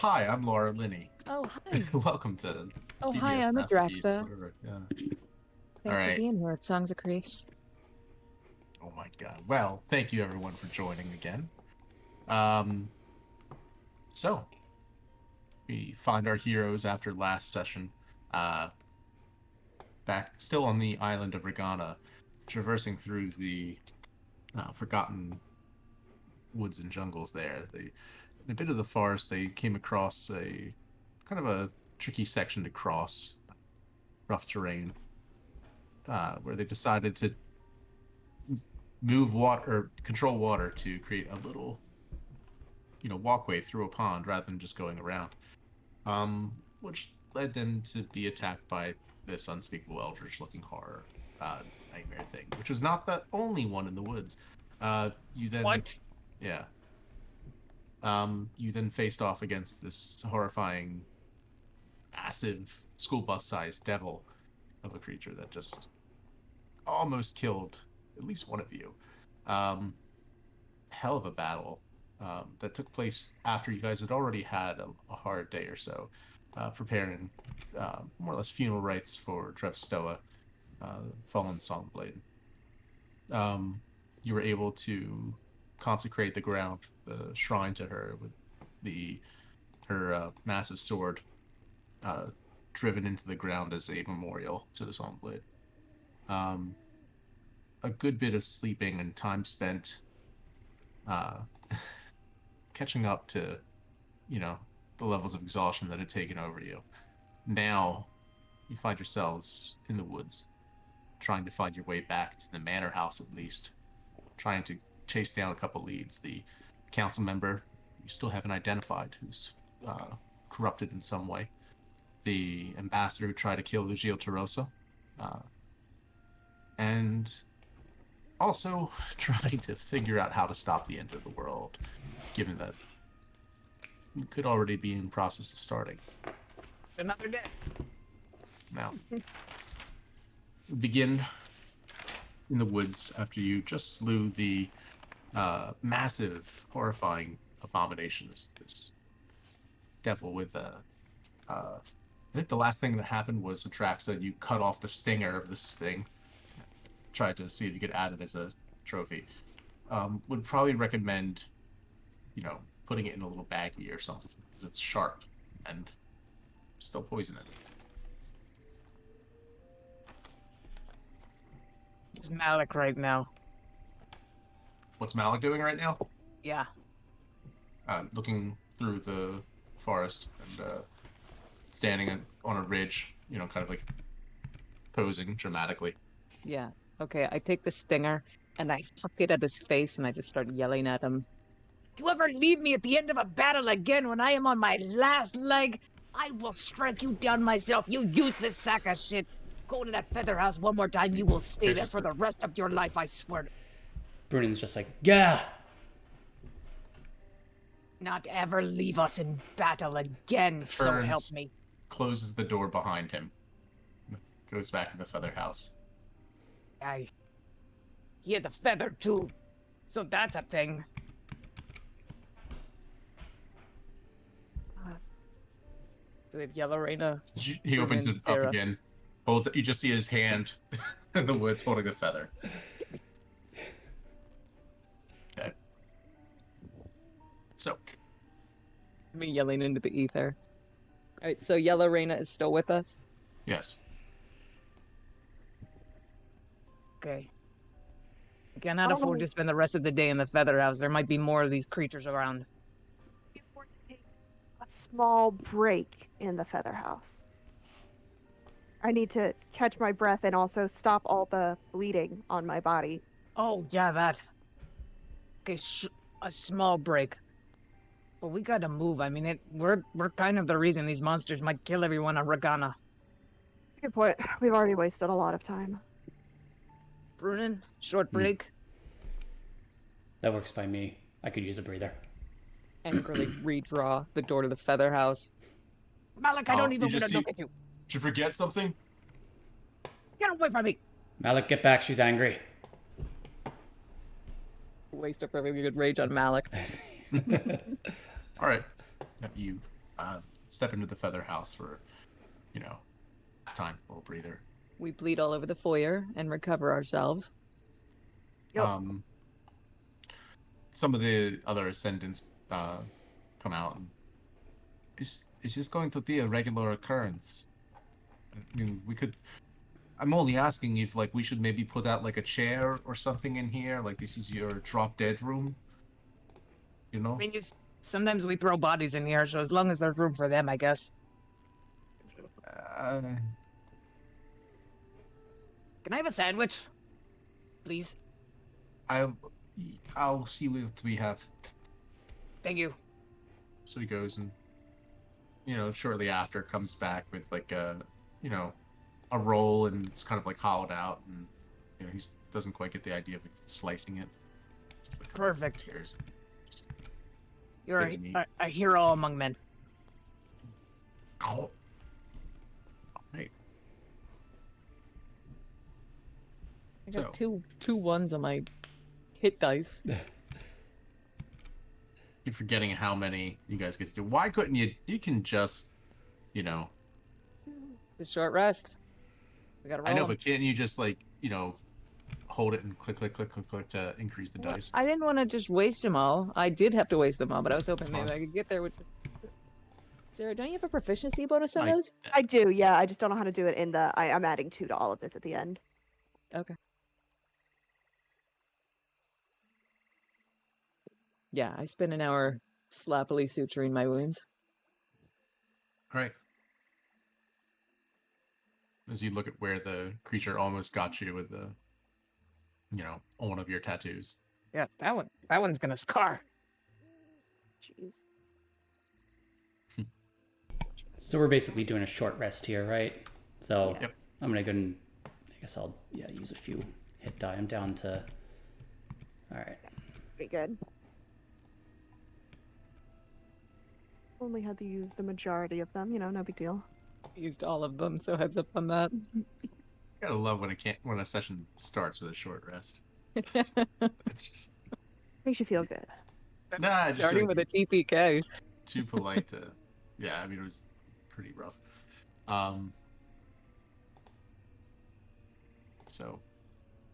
Hi, I'm Laura Linney. Oh, hi. Welcome to Oh, hi, PBS I'm Masterpiece, Adraxa. whatever. Yeah. All Thanks for right. being here at Songs of Creation. Oh my God. Well, thank you everyone for joining again. Um, so we find our heroes after last session, uh, back still on the island of Regana, traversing through the forgotten woods and jungles there. In a bit of the forest, they came across a kind of a tricky section to cross, rough terrain, where they decided to move water or control water to create a little, walkway through a pond rather than just going around. Which led them to be attacked by this unspeakable eldritch-looking horror nightmare thing, which was not the only one in the woods. You then, What? yeah, you then faced off against this horrifying, massive school bus-sized devil of a creature that just almost killed at least one of you. Um, Hell of a battle that took place after you guys had already had a hard day or so, preparing more or less funeral rites for Drevstoa, fallen Songblade. Um, you were able to consecrate the ground, the shrine to her with the her massive sword uh, driven into the ground as a memorial to the Songblade. Um, a good bit of sleeping and time spent uh, catching up to the levels of exhaustion that had taken over you. Now you find yourselves in the woods, trying to find your way back to the manor house at least, trying to chase down a couple leads. The council member you still haven't identified, who's uh, corrupted in some way. The ambassador who tried to kill Ujil, uh, and also trying to figure out how to stop the end of the world, given that it could already be in process of starting. Another day. Now, we begin in the woods after you just slew the massive, horrifying abomination. This devil with a. I think the last thing that happened was Atraxa, you cut off the stinger of this thing. Tried to see if you could add it as a trophy. Would probably recommend, putting it in a little baggie or something because it's sharp and still poisonous. It's Malik right now. What's Malik doing right now? Yeah. Looking through the forest and standing on a ridge, kind of like posing dramatically. Yeah. Okay, I take the stinger and I huck it at his face and I just start yelling at him. If you ever leave me at the end of a battle again when I am on my last leg, I will strike you down myself, you useless sack of shit. Go to that feather house one more time, you will stay there for the rest of your life, I swear. Brunan's just like, yeah. Not ever leave us in battle again, so help Turns, me. closes the door behind him, goes back in the feather house. I hear the feather too, so that's a thing. Do we have Yellow Raina? He opens Brunin, it up Sarah? again, holds it. You just see his hand in the woods holding the feather. Okay. So, Me yelling into the ether. Alright, so Yellow Raina is still with us? yes. Okay. I cannot afford to spend the rest of the day in the feather house. There might be more of these creatures around. Afford to take a small break in the feather house. I need to catch my breath and also stop all the bleeding on my body. Oh, yeah, that. Okay, a small break. But we gotta move. I mean, we're kind of the reason these monsters might kill everyone on Regana. Good point. We've already wasted a lot of time. Brunin, short break. That works by me. I could use a breather. Angrily redraw the door to the feather house. Malik, I don't even want to look at you. Did you forget something? Get away from me! Malik, get back. She's angry. Waste a perfectly good rage on Malik. All right. You step into the feather house for, time, a little breather. We bleed all over the foyer and recover ourselves. Yep. Some of the other ascendants come out and is this going to be a regular occurrence? I mean, I'm only asking if we should maybe put out a chair or something in here, like this is your drop dead room. I mean, sometimes we throw bodies in here, so as long as there's room for them, I guess. Uh, Can I have a sandwich, please? I'll see what we have. Thank you. So he goes and, shortly after comes back with a roll, and it's kind of hollowed out, and he doesn't quite get the idea of slicing it. Just, Perfect. Cheers. You're Pretty a hero among men. Oh. Right. I got So- two ones on my hit dice. Keep forgetting how many you guys get to do. Why couldn't you? You can just, The short rest. We gotta roll I know, 'em. but can't you just hold it and click, click, click, click, click to increase the dice? I didn't want to just waste them all. I did have to waste them all, but I was hoping maybe Fine. I could get there with. Sarah, don't you have a proficiency bonus on I- those? I do, yeah. I just don't know how to do it in the. I'm adding 2 to all of this at the end. Okay. Yeah, I spent an hour slappily suturing my wounds. All right. As you look at where the creature almost got you with the, one of your tattoos. Yeah, that one's gonna scar. Jeez. So we're basically doing a short rest here, right? So Yep. I'm gonna go and I guess I'll use a few hit die. I'm down to. All right. Pretty good. Only had to use the majority of them, no big deal. Used all of them, so heads up on that. Gotta love when a session starts with a short rest. It's just Makes you feel good. I just feel Starting like with a TPK. too polite to. Yeah, I mean it was pretty rough. So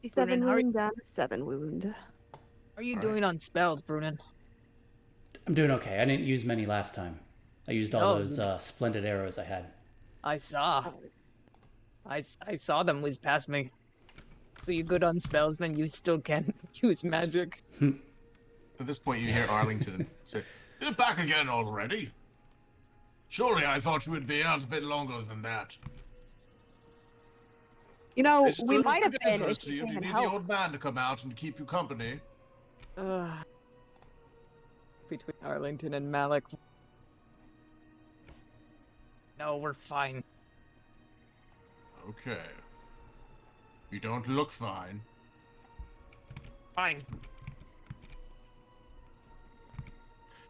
7 Brunin, how are- wound down to 7 wound. How are you All doing on spells, Brunin? I'm doing okay. I didn't use many last time. I used all Oh, those splendid arrows I had. I saw. I saw them whiz past me. So you good on spells, then you still can use magic. at this point, you hear Arlington say, "You're back again already? Surely I thought you would be out a bit longer than that." Is We it might have been dangerous if to you? you Do you came need and the helped. old man to come out and keep you company? Between Arlington and Malik. No, we're fine. Okay. You don't look fine. Fine.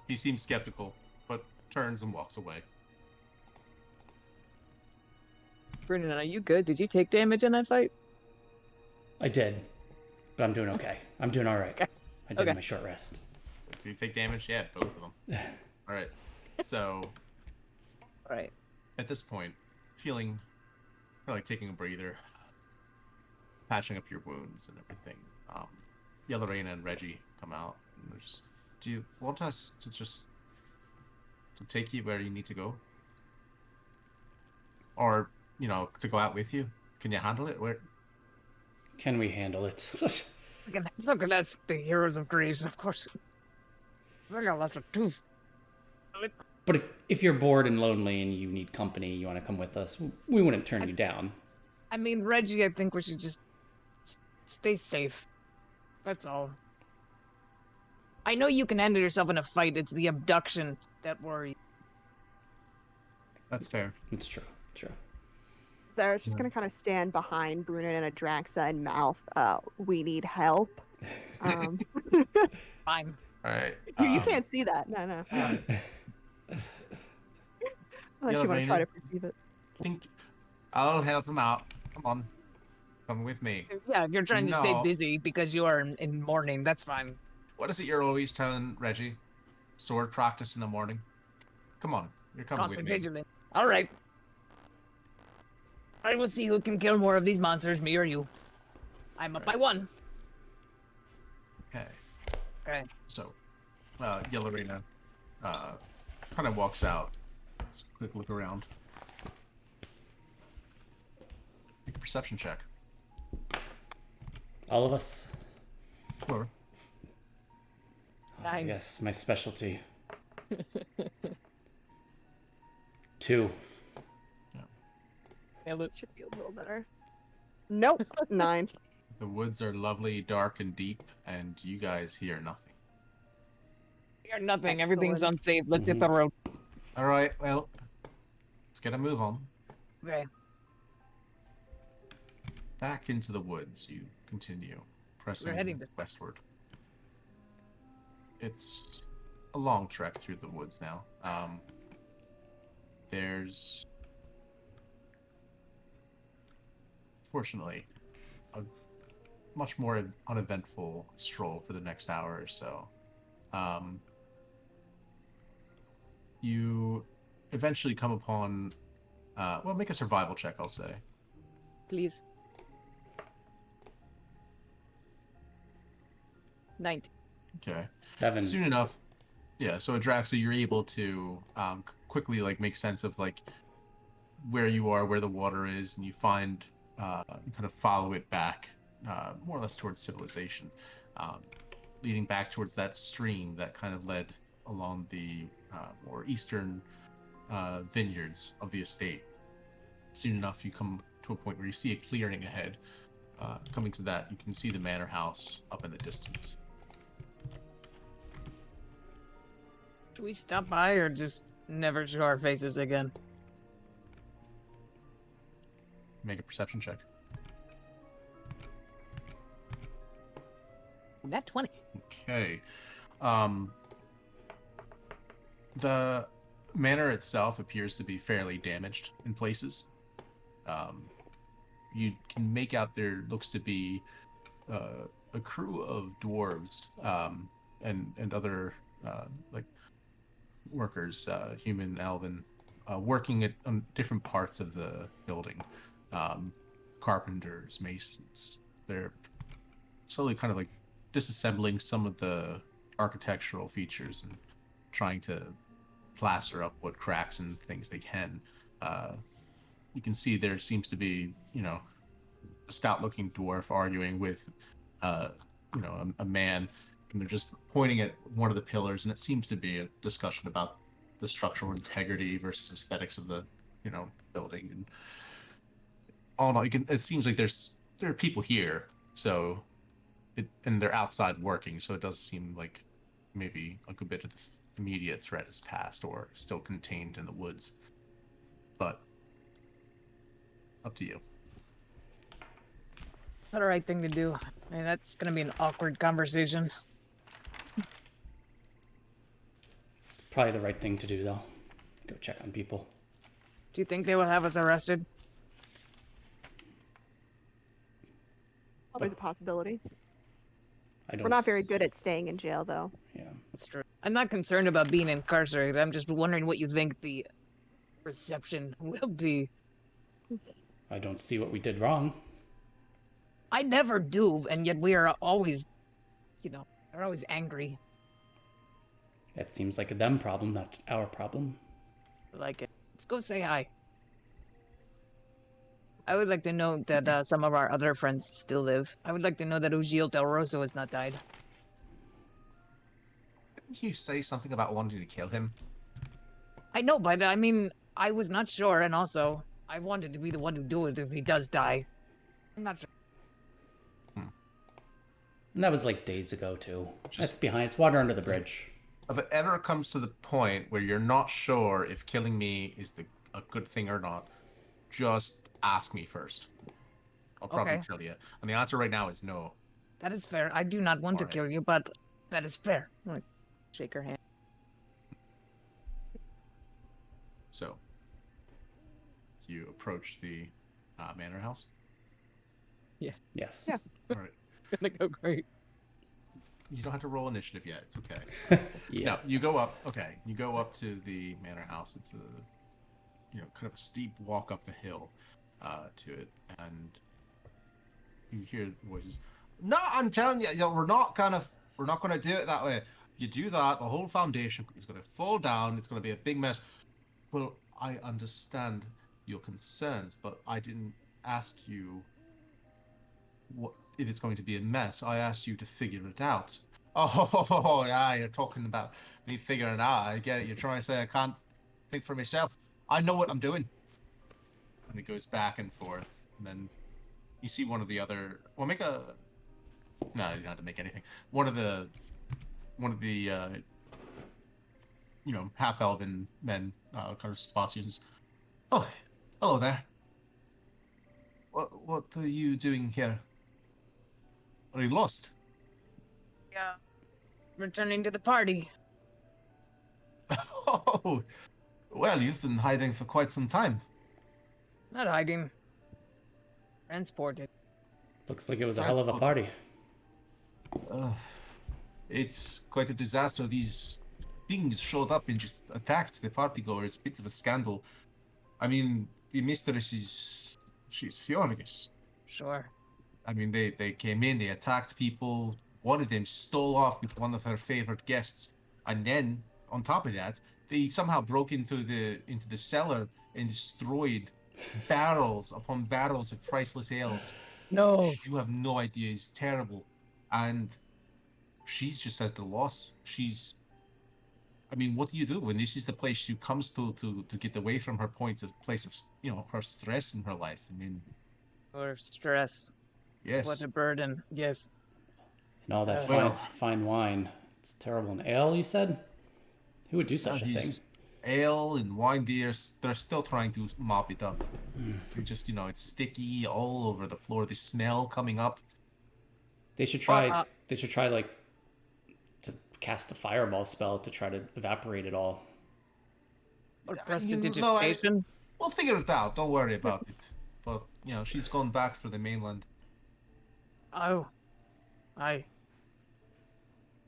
He seems skeptical, but turns and walks away. Brunin, are you good? Did you take damage in that fight? I did, but I'm doing okay. I'm doing all right. Okay. I did Okay. my short rest. So, do you take damage? Yeah, both of them. All right. So, Alright. at this point, feeling like taking a breather, patching up your wounds and everything, Yellerina and Reggie come out. And they're just, do you want us to take you where you need to go? Or, to go out with you? Can you handle it? Where? Can we handle it? Look at that's the heroes of Greece, of course. I got lots of tooth. But if you're bored and lonely and you need company, you want to come with us, we wouldn't turn you down. I mean, Reggie, I think we should just stay safe. That's all. I know you can handle yourself in a fight. It's the abduction that worries. That's fair. It's true. True. Sarah's just gonna kind of stand behind Brunin and Adraxa and mouth, "We need help." Fine. All right. You can't see that. No. Unless you want to try to perceive it. Think I'll help him out. Come on. Come with me. Yeah, if you're trying to stay No. busy because you are in mourning, that's fine. What is it you're always telling Reggie? Sword practice in the morning. Come on. You're coming with Constant me. vigilant. All right. I will see who can kill more of these monsters, me or you. I'm up by 1. Okay. Okay. So, Yellerina kind of walks out. Let's quick look around. Make a perception check. All of us? Whoever. Nine. Yes, my specialty. 2. Nailed it. Should be a little better. Nope. 9. The woods are lovely, dark, and deep, and you guys hear nothing. We are nothing. Everything's Excellent. unsafe. Let's hit the road. All right, well, let's get a move on. Okay. Back into the woods, you continue, pressing heading this way. westward. It's a long trek through the woods now. There's, fortunately, a much more uneventful stroll for the next hour or so. You eventually come upon, well, make a survival check, I'll say. Please. 19. Okay. 7. Soon enough, yeah. So Adraxa, you're able to quickly like make sense of like where you are, where the water is, and you find kind of follow it back, more or less towards civilization, leading back towards that stream that kind of led along the more eastern vineyards of the estate. Soon enough, you come to a point where you see a clearing ahead. Coming to that, you can see the manor house up in the distance. Should we stop by or just never show our faces again? Make a perception check. That 20. Okay. The manor itself appears to be fairly damaged in places. You can make out there looks to be a crew of dwarves and other like workers, human, elven, working on different parts of the building. Carpenters, masons. They're slowly kind of like disassembling some of the architectural features and trying to plaster up what cracks and things they can. You can see there seems to be, a stout-looking dwarf arguing with, a man, and they're just pointing at one of the pillars, and it seems to be a discussion about the structural integrity versus aesthetics of the, building. And all in all, it seems like there are people here, so and they're outside working, so it does seem like maybe a good bit of the immediate threat is past or still contained in the woods. But up to you. Is that the right thing to do? I mean, that's gonna be an awkward conversation. Probably the right thing to do, though. Go check on people. Do you think they will have us arrested? Always a possibility. I don't. We're not very good at staying in jail, though. Yeah. That's true. I'm not concerned about being incarcerated. I'm just wondering what you think the reception will be. I don't see what we did wrong. I never do, and yet we are always, they're always angry. That seems like a them problem, not our problem. I like it. Let's go say hi. I would like to know that some of our other friends still live. I would like to know that Ujil Del Rosso has not died. Didn't you say something about wanting to kill him? I know, but I mean, I was not sure, and also, I wanted to be the one to do it if he does die. I'm not sure. And that was like days ago, too. That's behind. It's water under the bridge. If it ever comes to the point where you're not sure if killing me is a good thing or not, just ask me first. I'll probably tell you. And the answer right now is no. That is fair. I do not want to kill you, but that is fair. I'm gonna shake her hand. So, you approach the manor house? Yes. Yeah. All right. Gonna go great. You don't have to roll initiative yet. It's okay. Yeah. No, you go up. Okay, you go up to the manor house. It's a, kind of a steep walk up the hill, to it, and you hear voices. No, I'm telling you, we're not going to do it that way. You do that, the whole foundation is going to fall down. It's going to be a big mess. Well, I understand your concerns, but I didn't ask you what if it's going to be a mess. I asked you to figure it out. Oh, yeah, you're talking about me figuring it out. I get it. You're trying to say I can't think for myself. I know what I'm doing. And it goes back and forth. And then you see one of the other. Well, make a. No, you don't have to make anything. One of the half elven men kind of spots you and says, "Oh, hello there. What are you doing here? Are you lost?" Yeah. Returning to the party. Oh, well, you've been hiding for quite some time. Not hiding. Transported. Looks like it was a hell of a party. It's quite a disaster. These things showed up and just attacked the partygoers. Bit of a scandal. I mean, the mistress she's furious. Sure. I mean, they came in, they attacked people. One of them stole off with one of her favorite guests, and then on top of that, they somehow broke into the cellar and destroyed barrels upon barrels of priceless ales. No. You have no idea. It's terrible, and she's just at a loss. I mean, what do you do when this is the place she comes to get away from her place of her stress in her life? And then Or stress. yes, What a burden. Yes. And all that Well- fine wine. It's terrible. And ale, you said? Who would do such a thing? these ale and wine, they're still trying to mop it up. They just it's sticky all over the floor. The smell coming up. They should try. They should try like to cast a fireball spell to try to evaporate it all. Or No, prestidigitation. We'll figure it out. Don't worry about it. But she's gone back for the mainland. Oh.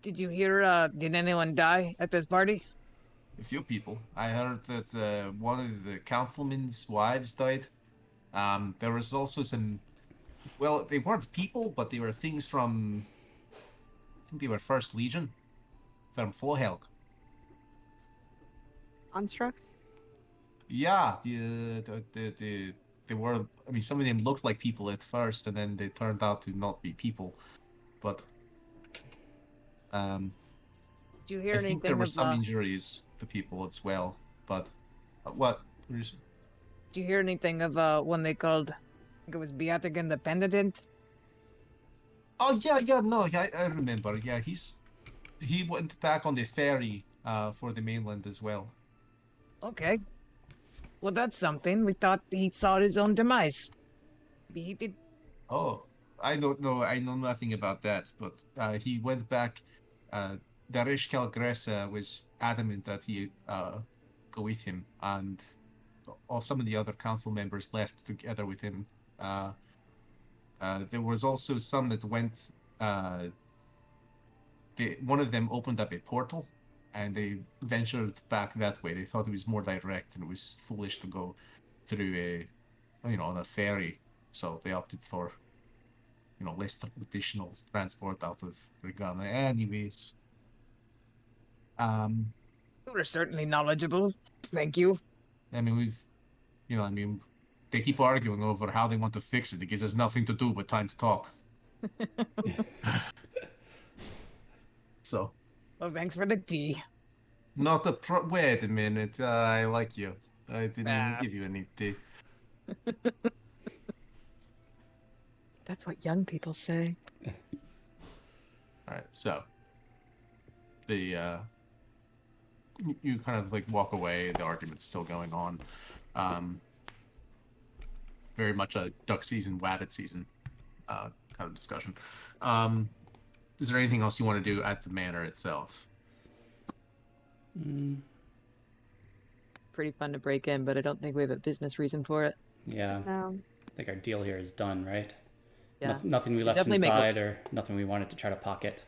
Did you hear, did anyone die at this party? A few people. I heard that one of the councilmen's wives died. There was also some. Well, they weren't people, but they were things from. I think they were First Legion, from Flohelg. Constructs? Yeah, they were. I mean, some of them looked like people at first, and then they turned out to not be people. But Did you hear I anything think there were of, some injuries to people as well. But what? did you hear anything of, one they called, I think it was Beatigan the Penitent? Oh yeah, no, I remember. Yeah, he went back on the ferry for the mainland as well. Okay. Well, that's something. We thought he sought his own demise. Maybe he did. Oh, I don't know. I know nothing about that. But he went back. Darish Calgresa was adamant that he go with him, and all some of the other council members left together with him. There was also some that went. One of them opened up a portal, and they ventured back that way. They thought it was more direct, and it was foolish to go through on a ferry. So they opted for, less additional transport out of Regana. Anyways, You were certainly knowledgeable. Thank you. I mean, they keep arguing over how they want to fix it because there's nothing to do but time to talk. So, Well, thanks for the tea. not a wait a minute. I like you. I didn't even Ah. give you any tea. That's what young people say. All right, so the you kind of like walk away. The argument's still going on. Very much a duck season, wabbit season kind of discussion. Is there anything else you want to do at the manor itself? Pretty fun to break in, but I don't think we have a business reason for it. Yeah. No. I think our deal here is done, right? Yeah. Nothing we left definitely make inside or nothing we wanted to try to pocket.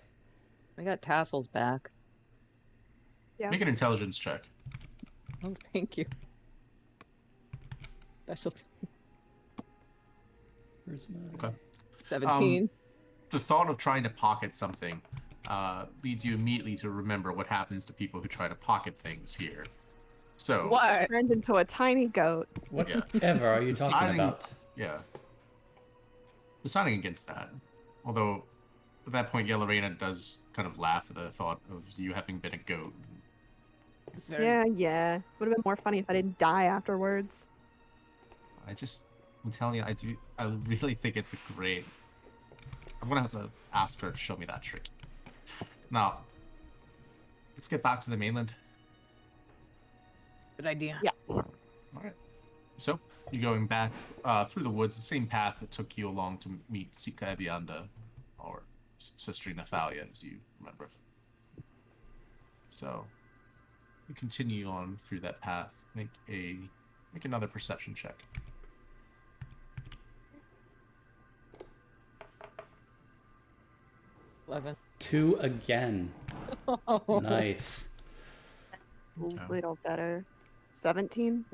I got tassels back. Yeah. Make an intelligence check. Oh, thank you. Special Where's my... Okay. 17. The thought of trying to pocket something leads you immediately to remember what happens to people who try to pocket things here. So, What? Turned into a tiny goat. Whatever are you talking Deciding- about? yeah. Deciding against that. Although, at that point, Yellow Reina does kind of laugh at the thought of you having been a goat. It's very- Yeah. Would have been more funny if I didn't die afterwards. I'm telling you, I really think it's a great. I'm gonna have to ask her to show me that trick. Now, let's get back to the mainland. Good idea. Yeah. All right. So you're going back through the woods, the same path that took you along to meet Sika Ebianda, or Sister Nathalia, as you remember. So you continue on through that path. Make another perception check. 11. 2 again. Nice. Okay. A little better. 17.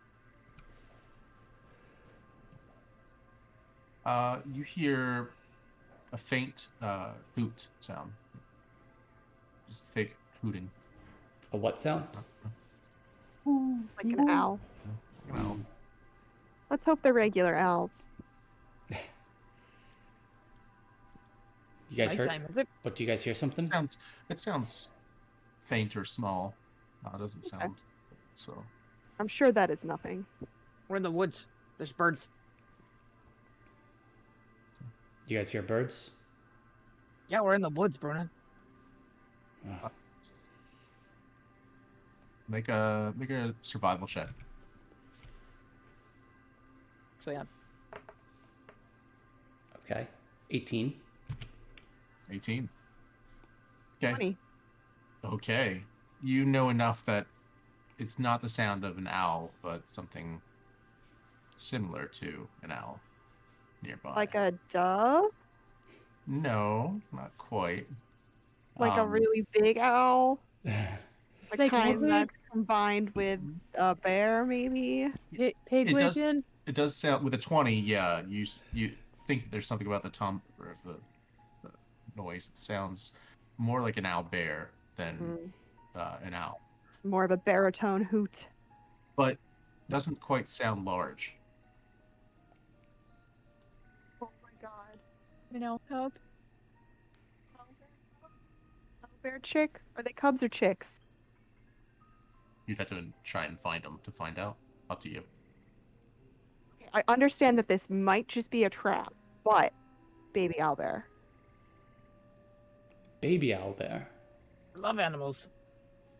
You hear a faint hoot sound. Just fake hooting. A what sound? Like an owl. Well, Let's hope they're regular owls. You guys heard? Nighttime, is it? What, do you guys hear something? it sounds faint or small. It doesn't sound so. I'm sure that is nothing. We're in the woods. There's birds. You guys hear birds? Yeah, we're in the woods, Brunan. Oh, Make a survival check. So yeah. okay. 18. 18. Okay. 20. Okay. You know enough that it's not the sound of an owl, but something similar to an owl nearby. Like a dove? No, not quite. Like a really big owl? The Like kind what? that's combined with a bear, maybe? Pigwidgeon? It does sound with a 20. Yeah, you think that there's something about the timbre of the noise. It sounds more like an owl bear than an owl, More of a baritone hoot. but doesn't quite sound large. Oh my god. You know, help. Bear chick? Are they cubs or chicks? You'd have to try and find them to find out. Up to you. I understand that this might just be a trap, but baby owlbear. Baby owlbear. I love animals.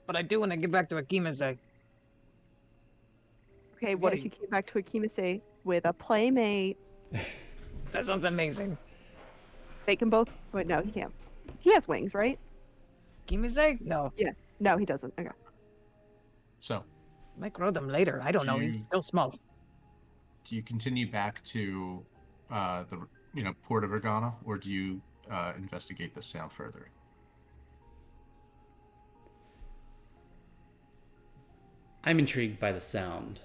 But I do want to get back to Akima's egg. Okay, what Yeah, if you came back to Akimase with a playmate? That sounds amazing. They can both. Wait, no, he can't. He has wings, right? Akima's egg? No. No, he doesn't. Okay. So, Might grow them later. I don't Do know. you- He's still small. do you continue back to the port of Ergana, or do you investigate the sound further? I'm intrigued by the sound.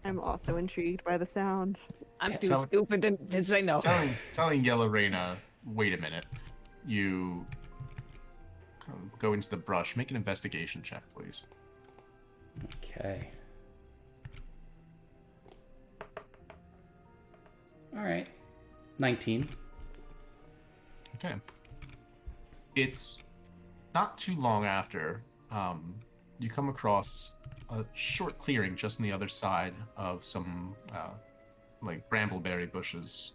I'm also intrigued by the sound. I'm Yeah, too tell- stupid to say no. Telling Yellow Reina, wait a minute. You go into the brush. Make an investigation check, please. Okay. All right. 19. Okay. It's not too long after you come across a short clearing just on the other side of some like brambleberry bushes.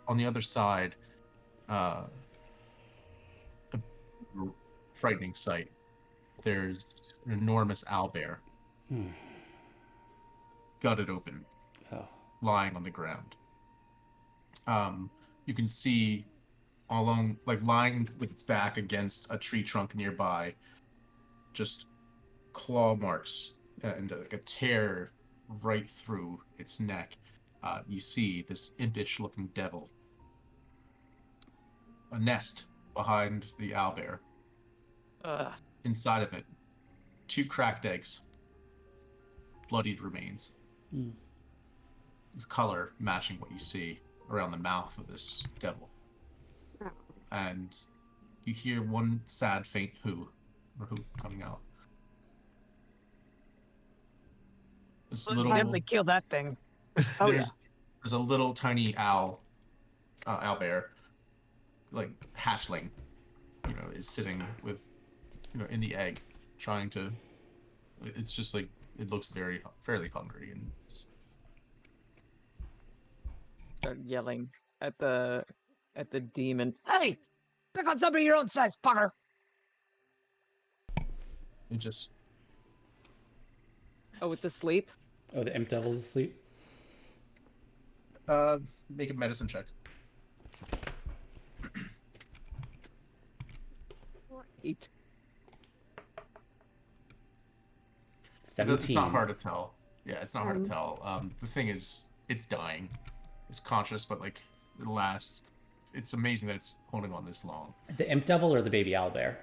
On the other side, a frightening sight. There's an enormous owlbear, Hmm. gutted open, Oh. lying on the ground. You can see along, like lying with its back against a tree trunk nearby, just claw marks and a tear right through its neck. You see this impish-looking devil. A nest behind the owlbear. Ugh. Inside of it, 2 cracked eggs, bloodied remains. Mm. This color matching what you see around the mouth of this devil. Oh. And you hear one sad, faint hoo coming out. This Let's little definitely kill that thing. Oh, there's a little tiny owl bear, like hatchling, is sitting with, in the egg, trying to. It's just like it looks fairly hungry and. Start yelling at the demon. Hey, pick on somebody your own size, fucker. It just Oh, it's asleep. Oh, the imp devil's asleep. make a medicine check. 8. 17. It's not hard to tell. Yeah, it's not hard to tell. The thing is, it's dying. It's conscious, but like the last. It's amazing that it's holding on this long. The imp devil or the baby owlbear?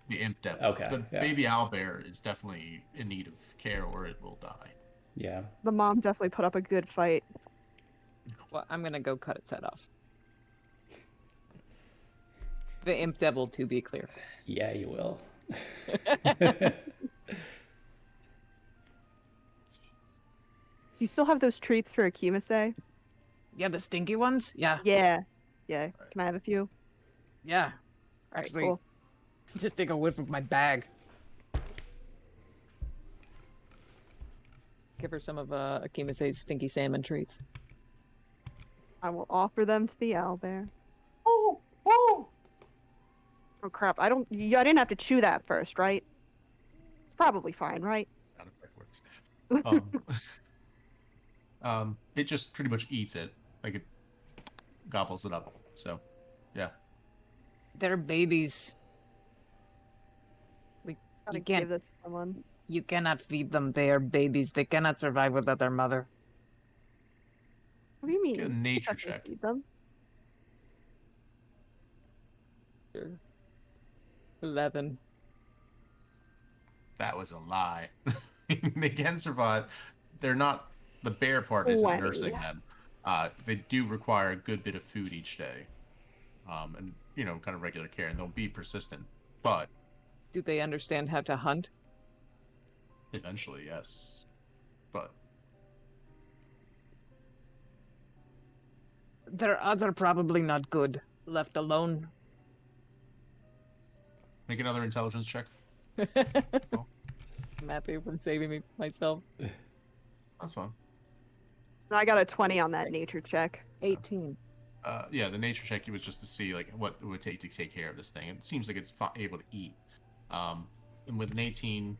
The imp devil. Okay, The yeah. baby owlbear is definitely in need of care, or it will die. Yeah. The mom definitely put up a good fight. Well, I'm gonna go cut its head off. The imp devil, to be clear. Yeah, you will. Do you still have those treats for Akimise? Yeah, the stinky ones. Yeah, Yeah. Yeah. Can I have a few? yeah. Alright, Actually, cool. just take a whiff of my bag. Give her some of Akimise's stinky salmon treats. I will offer them to the owlbear. Oh, oh! Oh crap! I didn't have to chew that first, right? It's probably fine, right? Sound effect works. It just pretty much eats it, like it gobbles it up. So, yeah. They're babies. Gotta You can't. give this to someone. You cannot feed them. They are babies. They cannot survive without their mother. What do you mean? Get a You nature have to check. feed them. 11. That was a lie. They can survive. They're not. The bear part isn't 20. nursing them. They do require a good bit of food each day, and kind of regular care, and they'll be persistent. But Do they understand how to hunt? eventually, yes. But Their odds are probably not good. Left alone. make another intelligence check. I'm happy from saving me myself. That's fine. And I got a 20 on that nature check. 18. Yeah, the nature check was just to see like what it would take to take care of this thing. It seems like it's able to eat. And with an 18,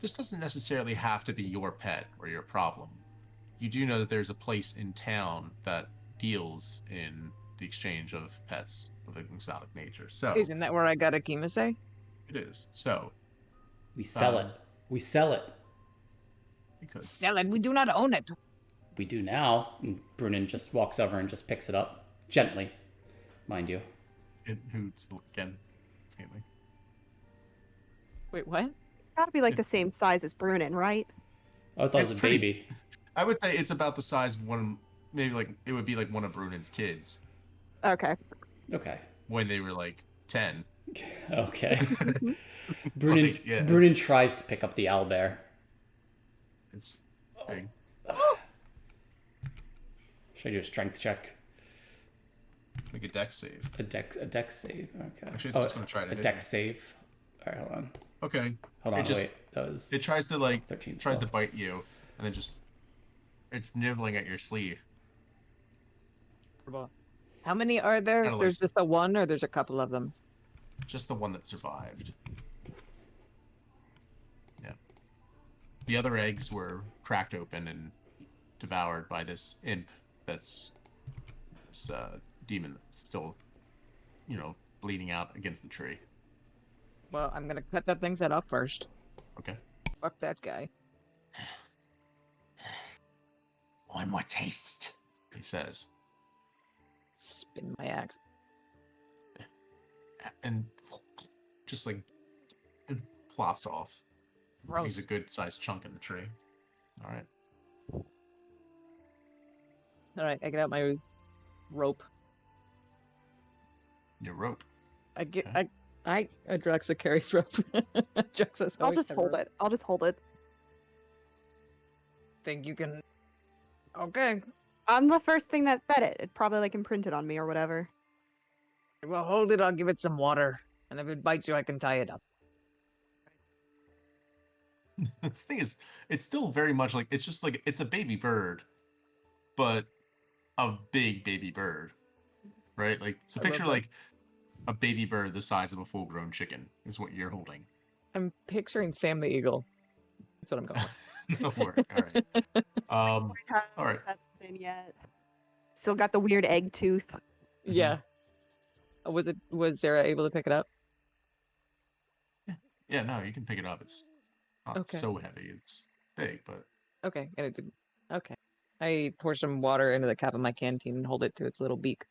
this doesn't necessarily have to be your pet or your problem. You do know that there's a place in town that deals in the exchange of pets of an exotic nature. So Isn't that where I got Akimise? it is. So We sell it. We sell it. because Sell it. We do not own it. We do now. And Brunin just walks over and just picks it up. Gently, mind you. it hoots again, faintly. Wait, what? Gotta be like the same size as Brunin, right? Oh, I thought it was It's a pretty- baby. I would say it's about the size of one. Maybe like it would be like one of Brunin's kids Okay. Okay. when they were like 10. Okay. Brunin, Like, yeah, Brunin tries to pick up the owlbear. It's big. Should I do a strength check? Make a dex save. A dex save. Okay. Actually, it's just gonna try to a hit dex save. All right, hold on. Okay. Hold on. It just- Wait. That was It tries to like 13. tries to so- bite you, and then just it's nibbling at your sleeve. How many are there? Kinda like- There's just the one, or there's a couple of them? Just the one that survived. Yeah. The other eggs were cracked open and devoured by this imp. That's this demon that's still, bleeding out against the tree. Well, I'm gonna cut that thing's head off first. Okay. Fuck that guy. One more taste, he says. Spin my axe. and just like it plops off. He's a Gross. good sized chunk in the tree. All right. All right, I get out my rope. Your rope. I get Okay. Drexa carries rope. Drexa's I'll always just had hold rope. it. I'll just hold it. Think you can? Okay. I'm the first thing that fed it. It probably like imprinted on me or whatever. Well, hold it. I'll give it some water, and if it bites you, I can tie it up. This thing is, it's still very much like it's just like it's a baby bird, but a big baby bird, right? Like so I love picture that. like a baby bird the size of a full-grown chicken is what you're holding. I'm picturing Sam the Eagle. That's what I'm going with. No work. All right. All right. That's in yet. Still got the weird egg tooth. Yeah. Was Sarah able to pick it up? Yeah, no, you can pick it up. It's not Okay. so heavy. It's big, but Okay, and it didn't. Okay. I pour some water into the cap of my canteen and hold it to its little beak.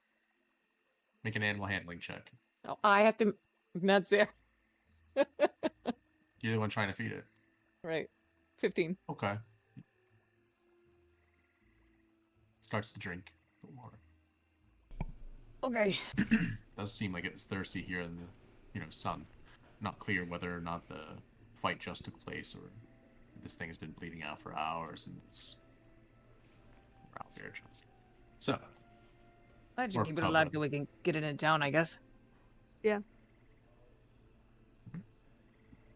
make an animal handling check. Oh, I have to. Not Sarah. You're the one trying to feed it. Right. 15. Okay. Starts to drink the water. Okay. Does seem like it's thirsty here in the, sun. Not clear whether or not the fight just took place or this thing has been bleeding out for hours and it's out there. So, I should Or keep it alive cover. till we can get it in town, I guess. Yeah.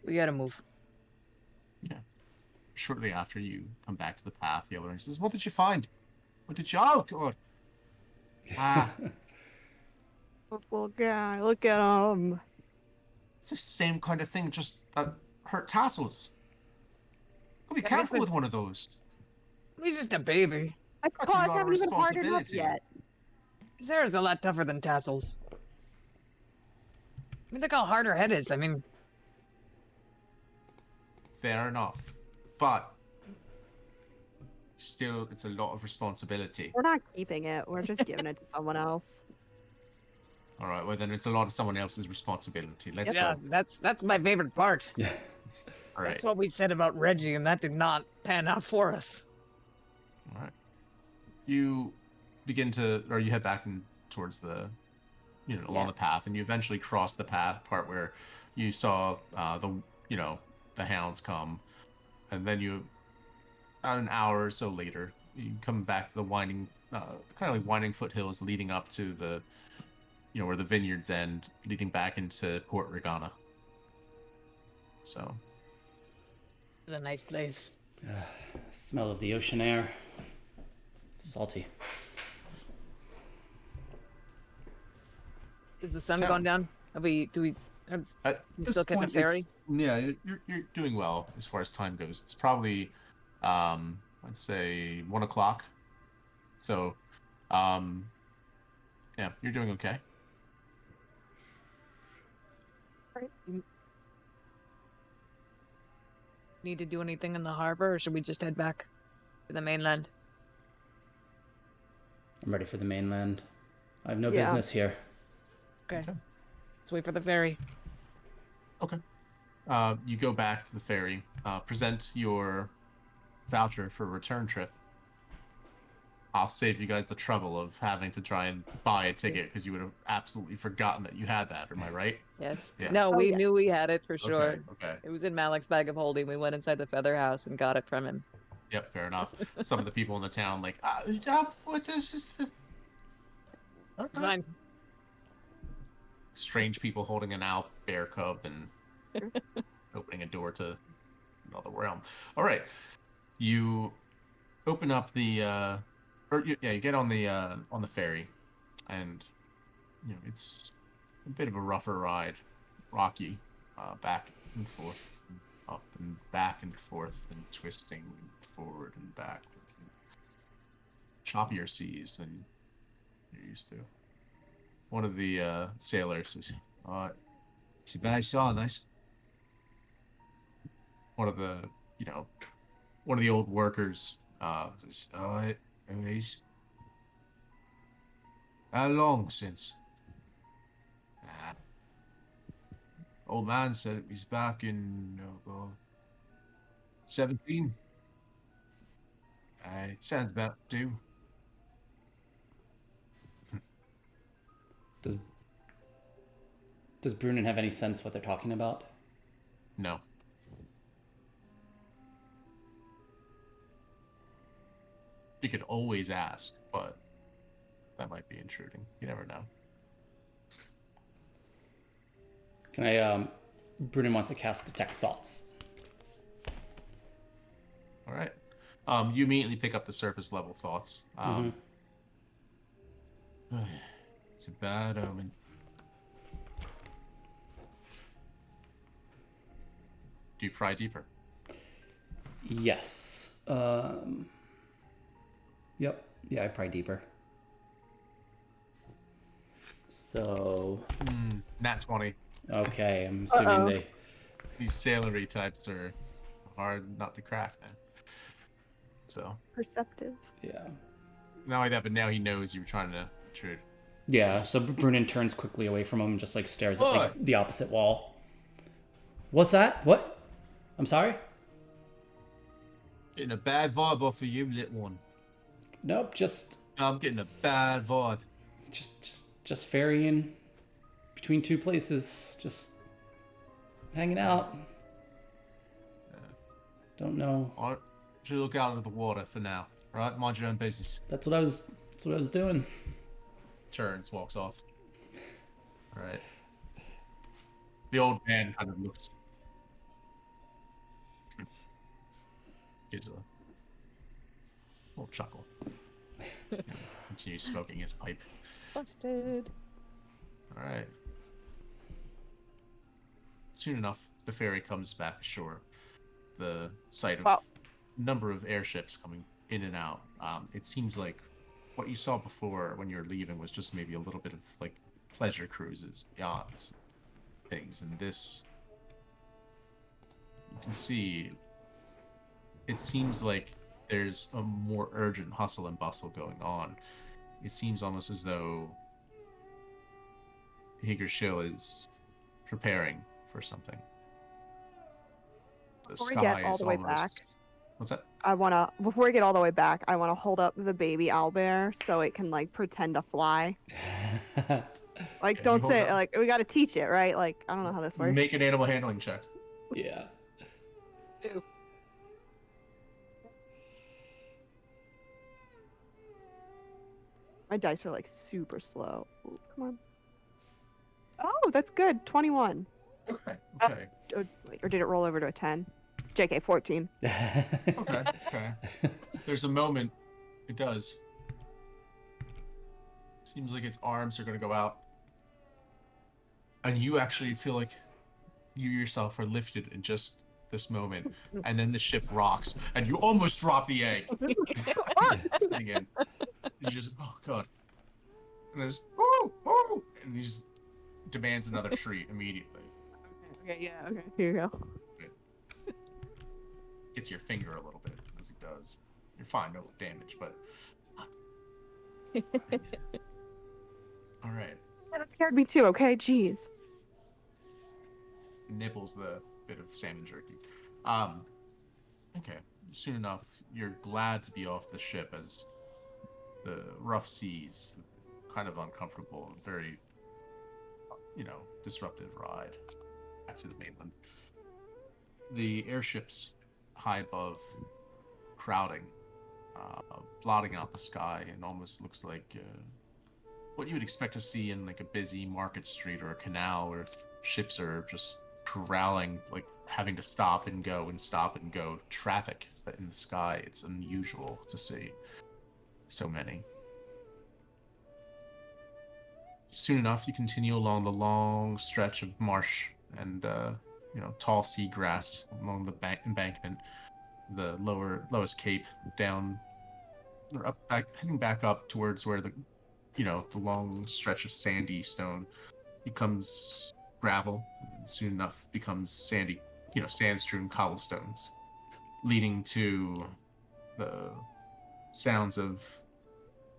We gotta move. shortly after you come back to the path, the other one says, "What did you find? What did you? Oh God! Ah, This little guy, look at him. it's the same kind of thing, just hurt tassels. Gotta be Yeah, careful it's with one of those. He's just a baby. My That's a claws lot of haven't even hardened up responsibility. yet. Sarah's a lot tougher than Tassels. I mean, look how hard her head is. I mean, Fair enough, but still, it's a lot of responsibility. We're not keeping it. We're just giving it to someone else. All right, well then it's a lot of someone else's responsibility. Let's yeah, go. that's my favorite part. Yeah. All right. That's what we said about Reggie, and that did not pan out for us. All right. You begin to, or you head back towards the, along the path, and you eventually cross the part where you saw the hounds come, and then about an hour or so later, you come back to the winding, kind of like winding foothills leading up to the, where the vineyards end, leading back into Port Regana. So. It's a nice place. Smell of the ocean air. Salty. Is the sun So- gone down? Have we? Do we? At You this still catch a point, ferry? you're doing well as far as time goes. It's probably, I'd say 1 o'clock. So, yeah, you're doing okay. Need to do anything in the harbor, or should we just head back to the mainland? I'm ready for the mainland. I have no Yeah. business here. Okay. Okay. Let's wait for the ferry. Okay. You go back to the ferry, present your voucher for a return trip. I'll save you guys the trouble of having to try and buy a ticket because you would have absolutely forgotten that you had that. Am I right? Yes. Yes. No, Oh, we yeah. knew we had it for sure. Okay. It was in Malik's bag of holding. We went inside the feather house and got it from him. Yep, fair enough. Some of the people in the town like, what is this? All It's right. fine. Strange people holding an owl bear cub and opening a door to another realm. All right, you open up the, you get on the ferry, and it's a bit of a rougher ride, rocky, back and forth, and up and back and forth, and twisting and forward and back, and choppier seas than you're used to. One of the sailors says, "All right, it's a bad sign, this." One of the, one of the old workers says, "All right, anyways, how long since?" Old man said he's back in 17. Sounds about due. Does Brunin have any sense what they're talking about? No. You could always ask, but that might be intruding. You never know. Can I? Brunin wants to cast Detect Thoughts. All right. You immediately pick up the surface level thoughts. It's a bad omen. Do you pry deeper? Yes. Yep. Yeah, I pry deeper. So. Nat 20. Okay, I'm assuming These sailory types are hard not to crack, man. So. Perceptive. Yeah. Not only that, but now he knows you were trying to intrude. Yeah, so Brunin turns quickly away from him and just like stares at like What? the opposite wall. What's that? What? I'm sorry? Getting a bad vibe off of you, little one. Nope, I'm getting a bad vibe. just ferrying between two places, just hanging out. Don't know. All right. Should look out of the water for now. Right? Mind your own business. That's what I was doing. Turns, walks off. All right. The old man kind of looks. Gives a little chuckle. Continues smoking his pipe. Busted. All right. Soon enough, the ferry comes back ashore. The sight of Wow. number of airships coming in and out. It seems like what you saw before when you were leaving was just maybe a little bit of like pleasure cruises, yachts, things. And this, you can see, it seems like there's a more urgent hustle and bustle going on. It seems almost as though Hiegerishol is preparing for something. The Before we sky get all is the way almost... back, What's that? before we get all the way back, I want to hold up the baby owlbear so it can like pretend to fly. Like, Okay, don't you hold say it up. like we got to teach it, right? Like, I don't know how this works. Make an animal handling check. Yeah. Ew. My dice are like super slow. Ooh, come on. Oh, that's good. 21. Okay. Wait, or did it roll over to a 10? JK, 14. Okay. There's a moment. It does. Seems like its arms are going to go out. And you actually feel like you yourself are lifted in just this moment. And then the ship rocks. And you almost drop the egg. Sitting in. You just, oh, God. And there's, oh! And he just demands another treat immediately. Okay, yeah, okay. Here you go. Gets your finger a little bit as he does. You're fine, no damage, but... All right. Yeah, that scared me too, okay? Jeez. Nibbles the bit of salmon jerky. Okay. Soon enough, you're glad to be off the ship as the rough seas, kind of uncomfortable, very, disruptive ride back to the mainland. The airships high above, crowding, blotting out the sky, and almost looks like what you would expect to see in like a busy market street or a canal where ships are just corralling, like having to stop and go. Traffic in the sky, it's unusual to see so many. Soon enough, you continue along the long stretch of marsh and tall seagrass along the embankment, the lowest cape down, or heading back up towards where the long stretch of sandy stone becomes gravel, and soon enough becomes sandy, sand-strewn cobblestones, leading to the sounds of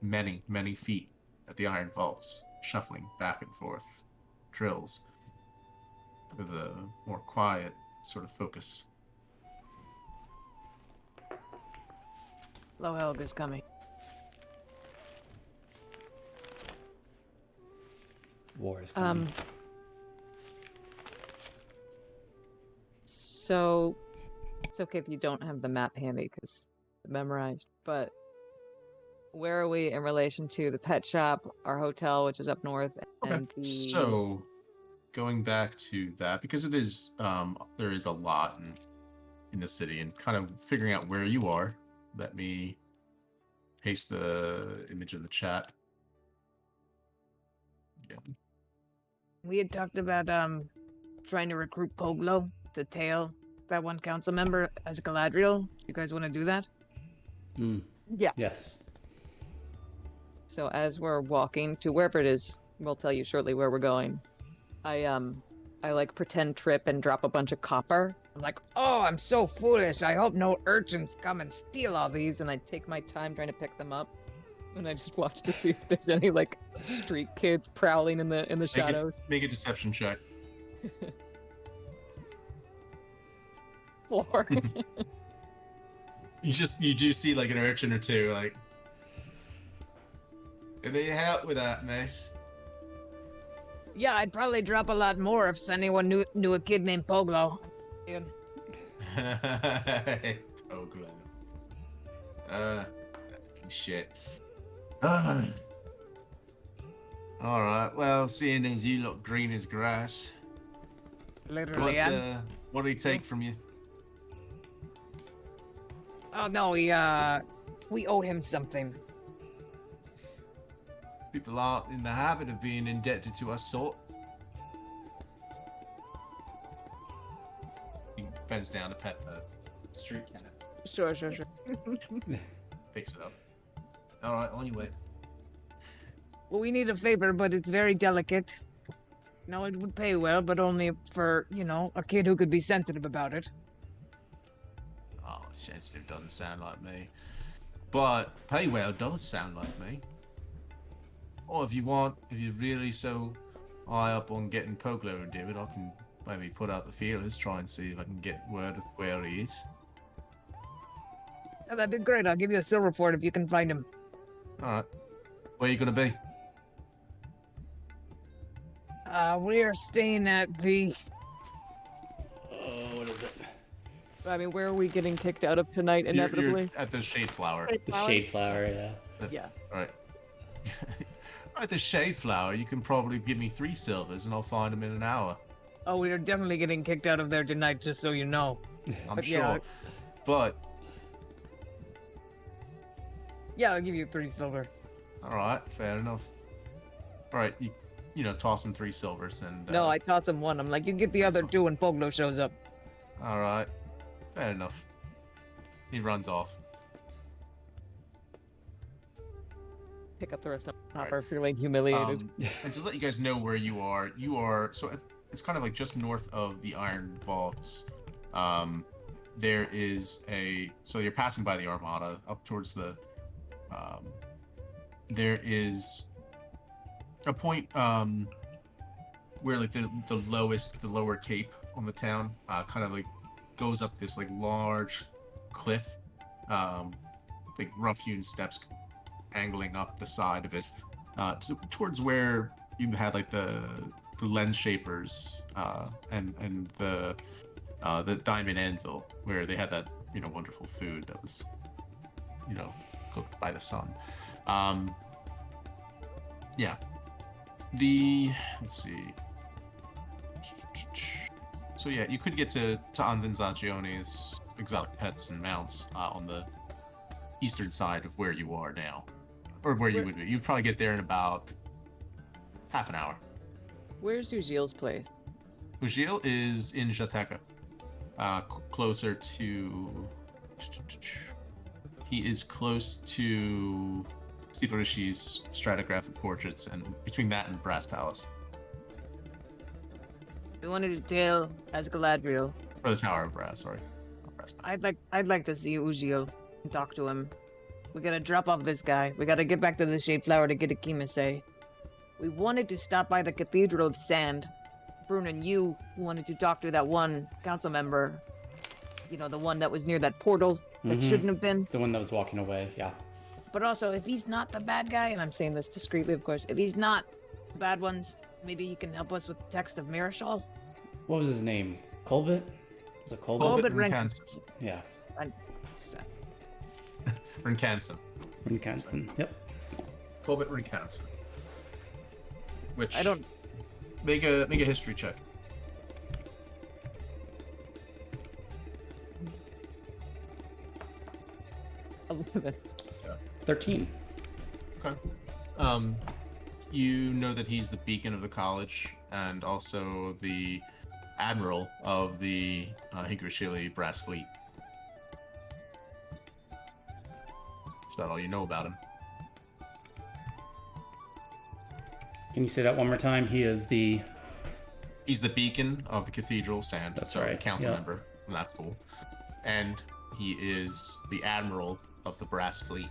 many, many feet at the iron vaults, shuffling back and forth, drills. with a more quiet sort of focus. Low Helga's coming. War is coming. So it's okay if you don't have the map handy because it's memorized, but where are we in relation to the pet shop, our hotel, which is up north, Okay. and the... So, going back to that, because it is, there is a lot in the city, and kind of figuring out where you are, let me paste the image in the chat. Yeah. We had talked about trying to recruit Poglo to tail that one council member as Galadriel. You guys want to do that? Yeah. Yes. So as we're walking to wherever it is, we'll tell you shortly where we're going. I like pretend trip and drop a bunch of copper. I'm like, oh, I'm so foolish. I hope no urchins come and steal all these. And I take my time trying to pick them up. And I just watch to see if there's any like street kids prowling in the shadows. Make a deception check. 4. You do see like an urchin or two, like. Can they help with that, miss? Yeah, I'd probably drop a lot more if anyone knew a kid named Poglo. Poglo. Shit. Alright, well, seeing as you look green as grass, Literally, what do he take from you? Oh no, we owe him something. People aren't in the habit of being indebted to us sort. He bends down to pet the street cat. Sure. Picks it up. Alright, on your way. Well, we need a favor, but it's very delicate. No, it would pay well, but only for, a kid who could be sensitive about it. Oh, sensitive doesn't sound like me. But pay well does sound like me. Or if you're really so high up on getting Poglo to do it, I can maybe put out the feelers, try and see if I can get word of where he is. Oh, that'd be great. I'll give you a silver for it if you can find him. Alright. Where are you gonna be? We are staying at the... Oh, what is it? I mean, where are we getting kicked out of tonight, inevitably? You're at the Shade Flower. The shade flower, yeah. Yeah. Alright. At the Shade Flower, you can probably give me 3 silvers and I'll find them in an hour. Oh, we are definitely getting kicked out of there tonight, just so you know. I'm But sure. yeah. But, Yeah, I'll give you 3 silver. alright, fair enough. Alright, you toss him 3 silvers and... No, I toss him 1. I'm like, you get the other 2 when Poglo shows up. Alright, fair enough. He runs off. Pick up the rest of the Alright. copper, feeling humiliated. And to let you guys know where you are, so it's kind of like just north of the Iron Vaults. There is so you're passing by the Armada up towards the, there is a point, where like the lower cape on the town, kind of like goes up this like large cliff, like rough-hewn steps angling up the side of it, towards where you had like the lens shapers, and the diamond anvil, where they had that wonderful food that was cooked by the sun. Yeah. Let's see. So yeah, you could get to Anvinzagione's exotic pets and mounts on the eastern side of where you are now, or where you would be. You'd probably get there in about half an hour. Where's Ujil's place? Ujil is in Jateka, closer to. He is close to Hiegerishol's stratigraphic portraits, and between that and Brass Palace, We wanted to tail as Galadriel. or the Tower of Brass. Sorry, not Brass Palace. I'd like to see Ujil and talk to him. We gotta drop off this guy. We gotta get back to the Shade Flower to get a Kimise. We wanted to stop by the Cathedral of Sand, Brunon, you wanted to talk to that one council member. You know, the one that was near that portal that shouldn't have been. The one that was walking away, yeah. But also, if he's not the bad guy, and I'm saying this discreetly, of course, if he's not the bad ones, maybe he can help us with the text of Hiegerishol. What was his name? Colbert? Was it Colbert? Colbert Colbert Rincanson. Yeah. Rincanson. Rincanson. Yep. Colbert Rincanson. Which I don't. make a history check. 11. 13. Okay. You know that he's the beacon of the college and also the admiral of the Hiegerishol brass fleet. That's about all you know about him. Can you say that one more time? He's the beacon of the Cathedral of Sand. That's so right, a council yeah. member. And that's cool. And he is the admiral of the brass fleet.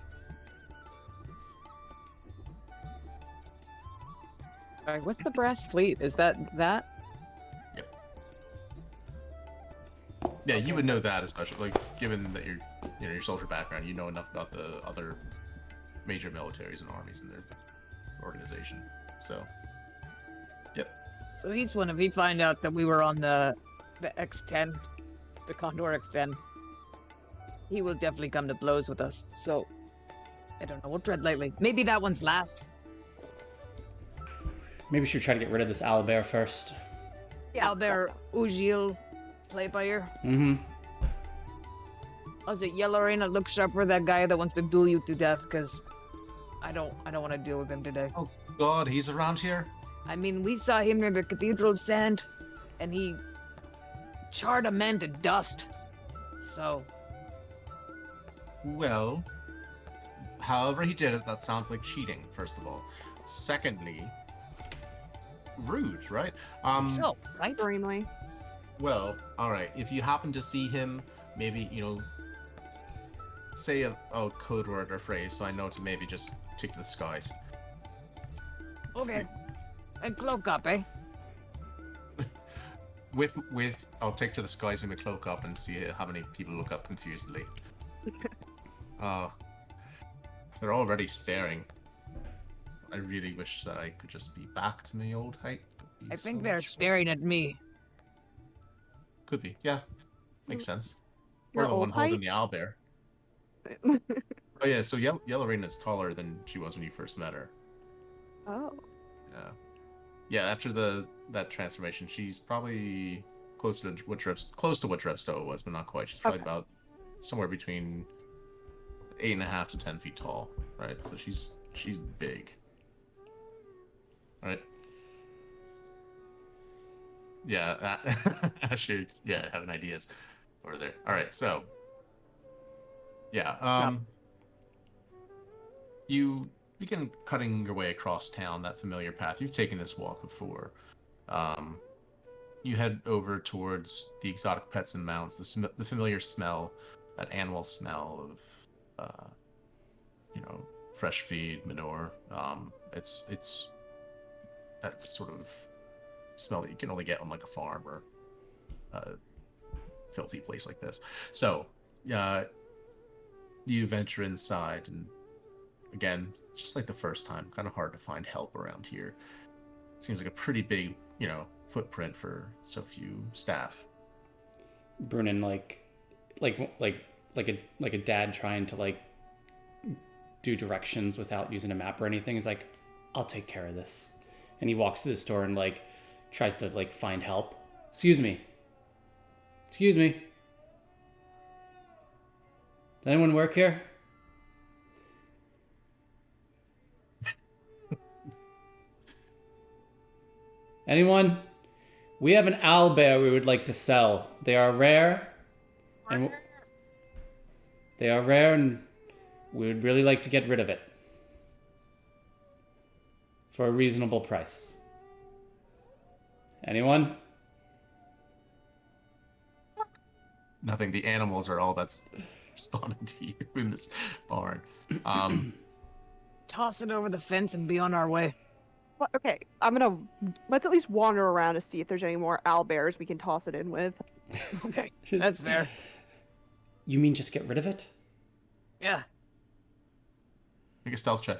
All right, what's the brass fleet? Is that? Yep. Yeah, you would know that, especially given that your soldier background, you know enough about the other major militaries and armies in their organization. So, yep. So he's one. If he find out that we were on the X10, the Condor X10, he will definitely come to blows with us. So, I don't know. We'll tread lightly. Maybe that one's last. Maybe we should try to get rid of this owlbear first. Yeah. Albert Ujil, play by ear. Mm-hmm. Was it Yellow Rain that looks sharp for that guy that wants to duel you to death? Because I don't want to deal with him today. Oh God, he's around here. I mean, we saw him near the Cathedral of Sand, and he charred a man to dust. So, Well, however he did it, that sounds like cheating. First of all, secondly, rude, right? so right? Extremely. Well, all right. If you happen to see him, maybe say a code word or phrase, so I know to maybe just take to the skies. Okay. And cloak up, eh? With I'll take to the skies with my cloak up and see how many people look up confusedly. They're already staring. I really wish that I could just be back to my old height. I think they're staring at me. Could be, yeah. Makes sense. Your Or the one old holding height? the owlbear. Oh yeah, so Yellow Rain is taller than she was when you first met her. Oh. Yeah. Yeah, after that transformation, she's probably close to what Drevstow was, but not quite. She's probably Okay. about somewhere between 8.5 to 10 feet tall, right? So she's big. Right? Yeah, actually, yeah, having ideas over there. All right, so yeah, you begin cutting your way across town, that familiar path. You've taken this walk before. You head over towards the exotic pets and mounts, the familiar smell, that animal smell of, fresh feed, manure. It's that sort of smell that you can only get on like a farm or a filthy place like this. So, you venture inside, and again, just like the first time, kind of hard to find help around here. Seems like a pretty big, footprint for so few staff. Brunin like a dad trying to do directions without using a map or anything is like, I'll take care of this. And he walks to the store and tries to find help. Excuse me. Does anyone work here? Anyone? We have an owlbear we would like to sell. They are rare, and we would really like to get rid of it for a reasonable price. Anyone? Nothing. The animals are all that's responding to you in this barn. Toss it over the fence and be on our way. Well, okay, let's at least wander around to see if there's any more owlbears we can toss it in with. Okay, that's fair. You mean just get rid of it? Yeah. Make a stealth check.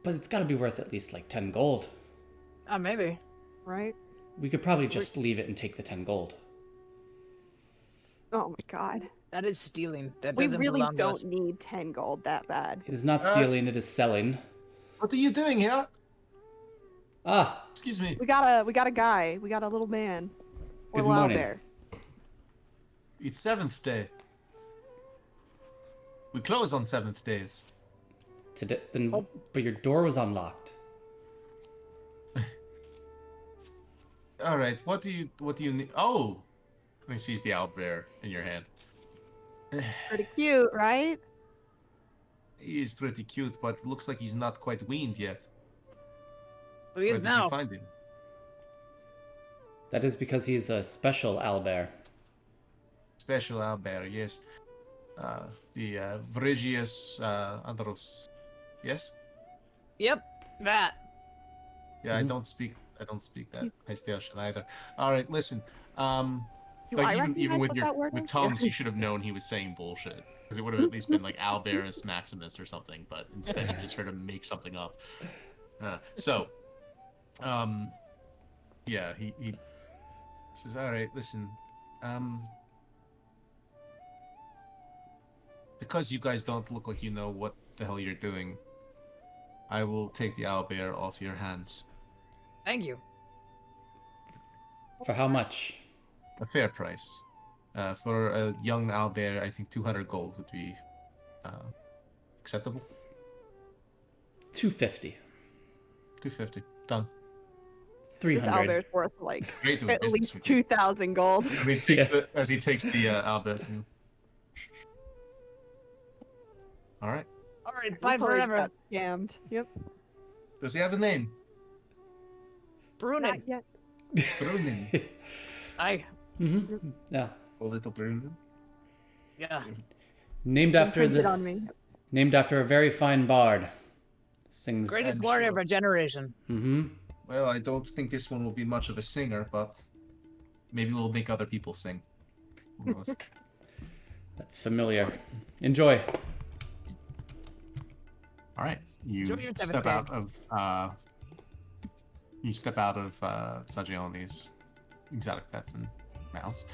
But it's got to be worth at least like 10 gold. Maybe. Right? We could probably just leave it and take the 10 gold. Oh my god. That is stealing. That We doesn't really belong to us. don't need 10 gold that bad. It is not stealing, it is selling. What are you doing here? Ah, Excuse me. We got a guy. We got a little man. Or Good a morning. owlbear. It's 7th day. We close on 7th days. today, then, but your door was unlocked. All right. What do you need? Oh, and he sees the owlbear in your hand. Pretty cute, right? He is pretty cute, but looks like he's not quite weaned yet. Who he Where is did now? you find him? That is because he's a special owlbear. Special owlbear, yes. The Vrigius Andros. Yes? Yep, that. Yeah, I don't speak that Haitian either. All right, listen. Do Like I even recognize with what your that word with is? Tom's, you should have known he was saying bullshit because it would have at least been like Alberus Maximus or something. But instead, you just heard him make something up. Yeah, he says, "All right, listen, because you guys don't look like you know what the hell you're doing, I will take the owlbear off your hands. Thank you. For how much? A fair price. For a young owlbear, I think 200 gold would be acceptable. 250. 250. Done. This 300. owlbear's worth like Great doing at business least with you. 2,000 gold. I mean, as he takes the owlbear from you. All right. All right, We bye totally forever. got Scammed. Yep. Does he have a name? Brunin. Not yet. Brunin. Mm-hmm. Yeah. A little Brunin. Yeah. Named Don't after print it the on me. named after a very fine bard. Sings. Greatest I'm warrior sure. of our generation. Mm-hmm. Well, I don't think this one will be much of a singer, but maybe we'll make other people sing. Who knows? That's familiar. Enjoy. All right, you Enjoy your step 7th out of Sagione's exotic pets and mounts,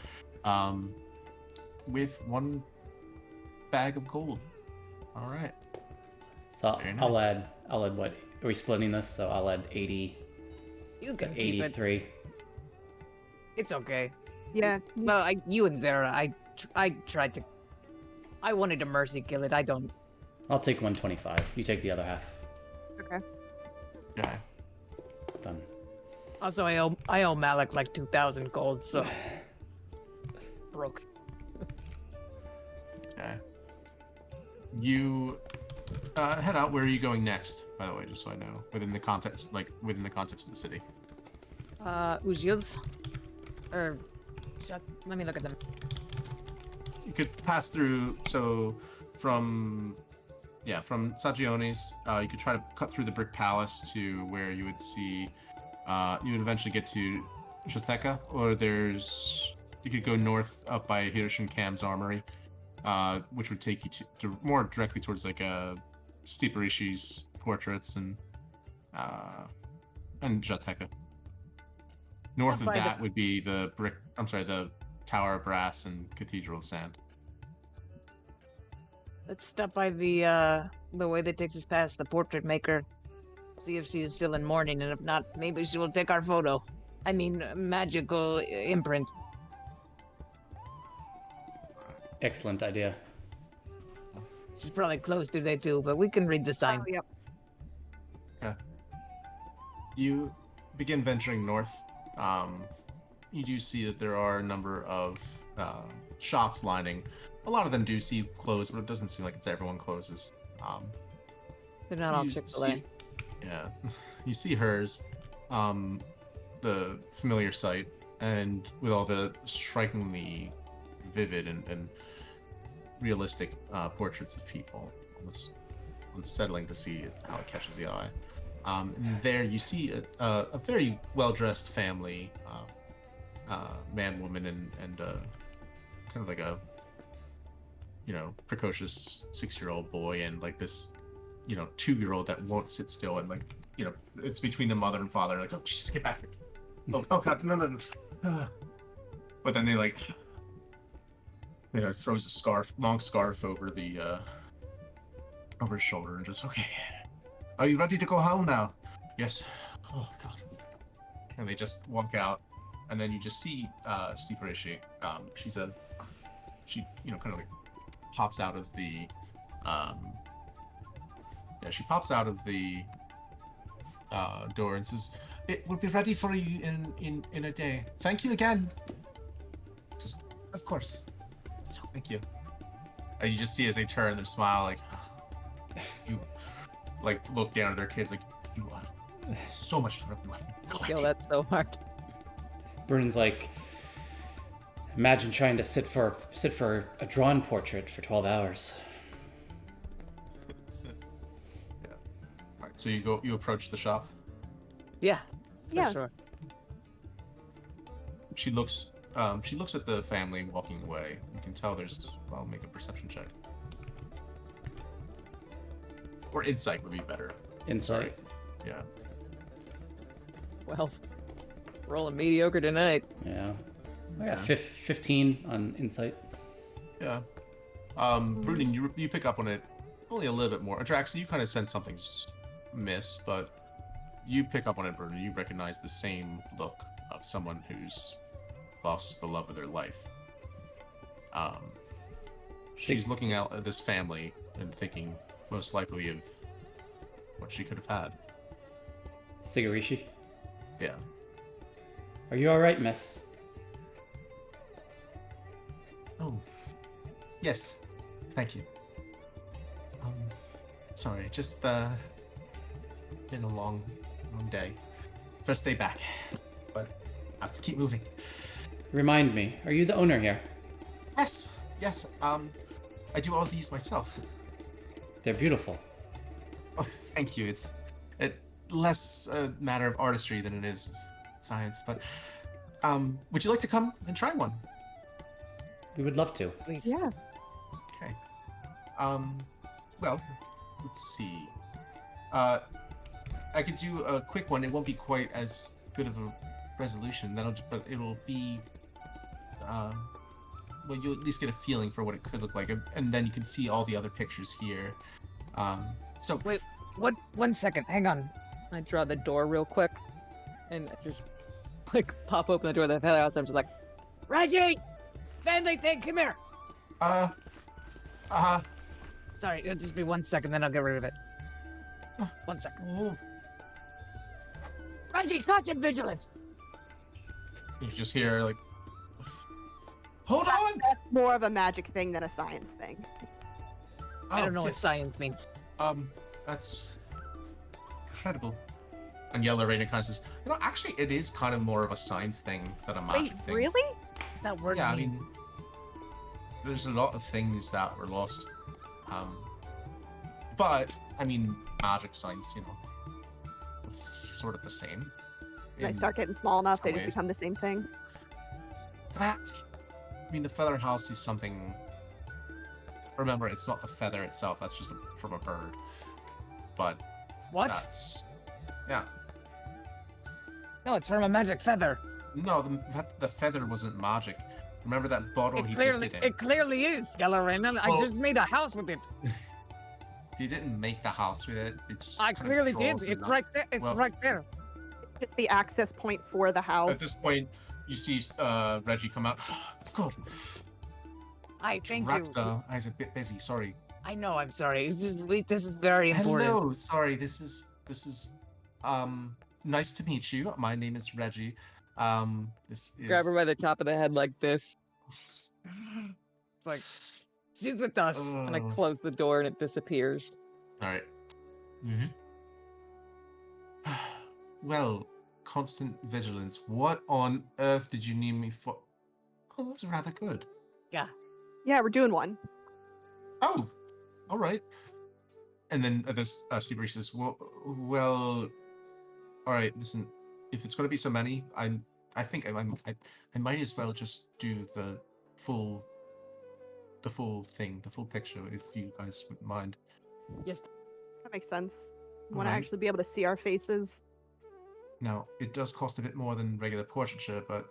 with one bag of gold. All right. So Very I'll nice. add what? Are we splitting this? So I'll add 80 You to can keep it. 83. It's okay. Yeah. No, you and Zara, I tried to. I wanted to mercy kill it. I don't. I'll take 125. You take the other half. Okay. Okay. Done. Also, I owe Malik like 2,000 gold, so broke. Okay. You head out. Where are you going next? By the way, just so I know, within the context of the city. Ujil's, or let me look at them. You could pass through. So from Sagione's, you could try to cut through the brick palace to where you would see. You would eventually get to Jateka, or you could go north up by Hiroshima Cam's armory, which would take you to more directly towards like Steeperishi's portraits and Jateka. North of By the- that would be the Tower of Brass and Cathedral of Sand. Let's stop by the way that takes us past the portrait maker. See if she is still in mourning, and if not, maybe she will take our photo. I mean, magical imprint. Excellent idea. She's probably closed today too, but we can read the sign. Oh, yep. Okay. You begin venturing north. You do see that there are a number of shops lining. A lot of them do see closed, but it doesn't seem like it's everyone closes. They're not all You Chick-fil-A. see- Yeah, you see hers, the familiar sight, and with all the strikingly vivid and realistic portraits of people, almost unsettling to see how it catches the eye. And there you see a very well-dressed family, man, woman, and kind of like a, precocious 6-year-old boy, and like this, 2-year-old that won't sit still, and like, it's between the mother and father, like, oh, Jesus, get back here. Oh God, no. But then they like, throws a long scarf over over his shoulder and just, okay, are you ready to go home now? Yes. Oh God. And they just walk out, and then you just see Hiegerishol. She kind of like pops out of the door and says, "It will be ready for you in a day. Thank you again." Just, of course. Thank you. And you just see as they turn, their smile, like, you like look down at their kids, like, you are so much to you have no Yo, idea. that's so hard. Brunan's like, imagine trying to sit for a drawn portrait for 12 hours. Yeah. All right. So you approach the shop. Yeah, for Yeah. sure. She looks at the family walking away. You can tell I'll make a perception check. Or insight would be better. Insight. Yeah. Well, rolling mediocre tonight. Yeah. I got Yeah. 15 on insight. Yeah. Brunin, you pick up on it only a little bit more. Adraxa, you kind of sense something's amiss, but you pick up on it, Brunin. You recognize the same look of someone who's lost the love of their life. She's looking out at this family and thinking most likely of what she could have had. Hiegerishol, Yeah. are you alright, miss? Oh. Yes. Thank you. Sorry, just been a long day. First day back, but I have to keep moving. Remind me, are you the owner here? Yes. I do all these myself. They're beautiful. Oh, thank you. It's less a matter of artistry than it is science, but would you like to come and try one? We would love to. Please. Yeah. Okay. Well, let's see. I could do a quick one. It won't be quite as good of a resolution. But it'll be. Well, you'll at least get a feeling for what it could look like, and then you can see all the other pictures here. So. Wait, what? 1 second. Hang on. I draw the door real quick, and I just like pop open the door of the feather house. I'm just like, Reggie, family thing, come here. Sorry, it'll just be 1 second, then I'll get rid of it. 1 second. Oh. Reggie, caution vigilance. You just hear like, hold on. That's more of a magic thing than a science thing. I don't know what yes. science means. That's incredible. And Yellow Raina kind of says, actually, it is kind of more of a science thing than a magic Wait, thing. really? What's that word Yeah, I mean? mean, there's a lot of things that were lost. But, I mean, magic science, it's sort of the same. When they in start getting small enough, some they just ways. become the same thing. I mean, the feather house is something. Remember, it's not the feather itself. That's just from a bird. But What? that's yeah. No, it's from a magic feather. No, the feather wasn't magic. Remember that bottle he dipped it in? It clearly is, Yellow Rain. I Well- just made a house with it. He didn't make the house with it. It just I kind of clearly did. draws it It's up. right there. It's Well- right there. Just the access point for the house. At this point, you see Reggie come out. God, I thank you. Raxa, I was a bit busy. Sorry. I know. I'm sorry. This is very important. Hello. Sorry. This is nice to meet you. My name is Reggie. This is. Grab her by the top of the head like this. It's like she's with us, and I Ugh. close the door, and it disappears. All right. Well, constant vigilance. What on earth did you need me for? Oh, that's rather good. Yeah, we're doing one. Oh, all right. And then this Steve Reese says, well, all right, listen, if it's going to be so many, I think I might as well just do the full thing, the full picture, if you guys wouldn't mind. Yes. That makes sense. Want to Alright. actually be able to see our faces. Now, it does cost a bit more than regular portraiture, but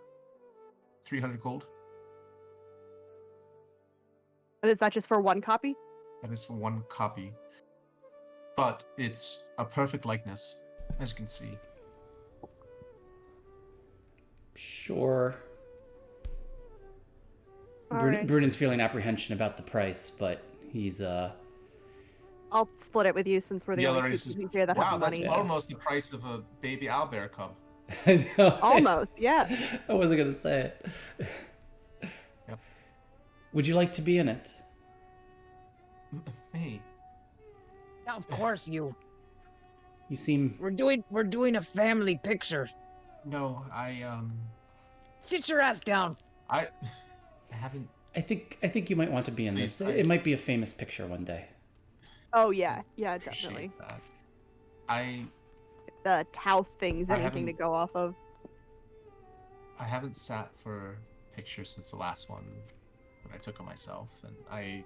300 gold. But is that just for one copy? That is for one copy. But it's a perfect likeness, as you can see. Sure. All right. Brunen's feeling apprehension about the price, but he's I'll split it with you since we're the only two Yellow says, people here that wow, have the that's money. almost the price of a baby owlbear cub. I know. Almost, yeah. I wasn't gonna say it. Yep. Would you like to be in it? Me? Now, of course, you. You seem. We're doing a family picture. No, Sit your ass down. I haven't. I think you might want to be in Please, this. It might be a famous picture one day. Oh yeah, yeah, Appreciate definitely. that. The house thing's I anything to haven't- go off of. I haven't sat for pictures since the last one that I took of myself, and I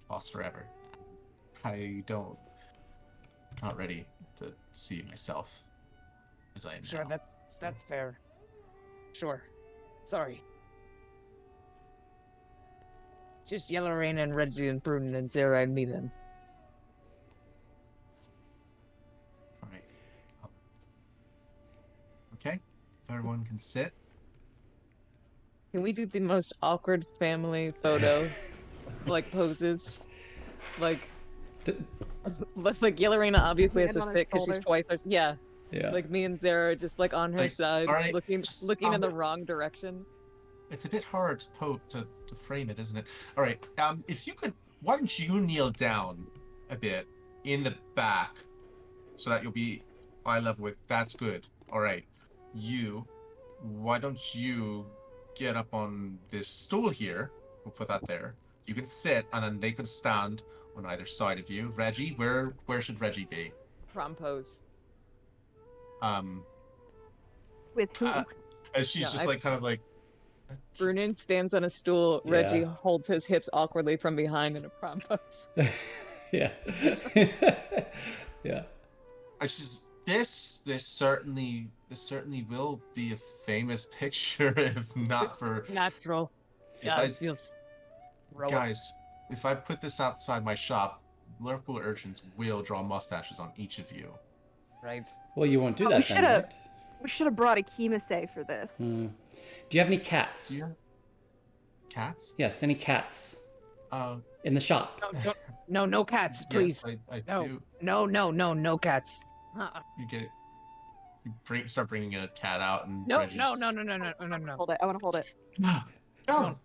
lost forever. Not ready to see myself as I am Sure, now. that's fair. Sure. Sorry. Just Yellow Rain and Reggie and Brunen and Sarah and me then. All right. Okay, if everyone can sit. Can we do the most awkward family photo? Like poses? Like Yellerina obviously has Hand to on sit his because she's shoulder. twice her. Yeah, Yeah. like me and Zara are just like on her Like, side, alright, looking just, in the wrong direction. It's a bit hard to frame it, isn't it? All right. If you could, why don't you kneel down a bit in the back, so that you'll be eye level with. That's good. All right. Why don't you get up on this stool here? We'll put that there. You can sit, and then they can stand on either side of you. Reggie, where should Reggie be? Prom pose. With who? As she's Yeah, just like kind of like. Brunen stands on a stool. Yeah. Reggie holds his hips awkwardly from behind in a prom pose. Yeah. Yeah. This certainly will be a famous picture, if not for Natural. if Yeah, I- this feels. Heroic. guys. If I put this outside my shop, local urchins will draw mustaches on each of you. Right. Well, you won't do Oh, that we then, should've- right? We should have brought a Kimise for this. Hmm. Do you have any cats? Do you cats? Yes, any cats Uh, in the shop? No cats, please. yes, I No. do. No cats. You get it. Start bringing a cat out and No, Reggie's- no. Hold it. I want to hold it. Oh, Don't.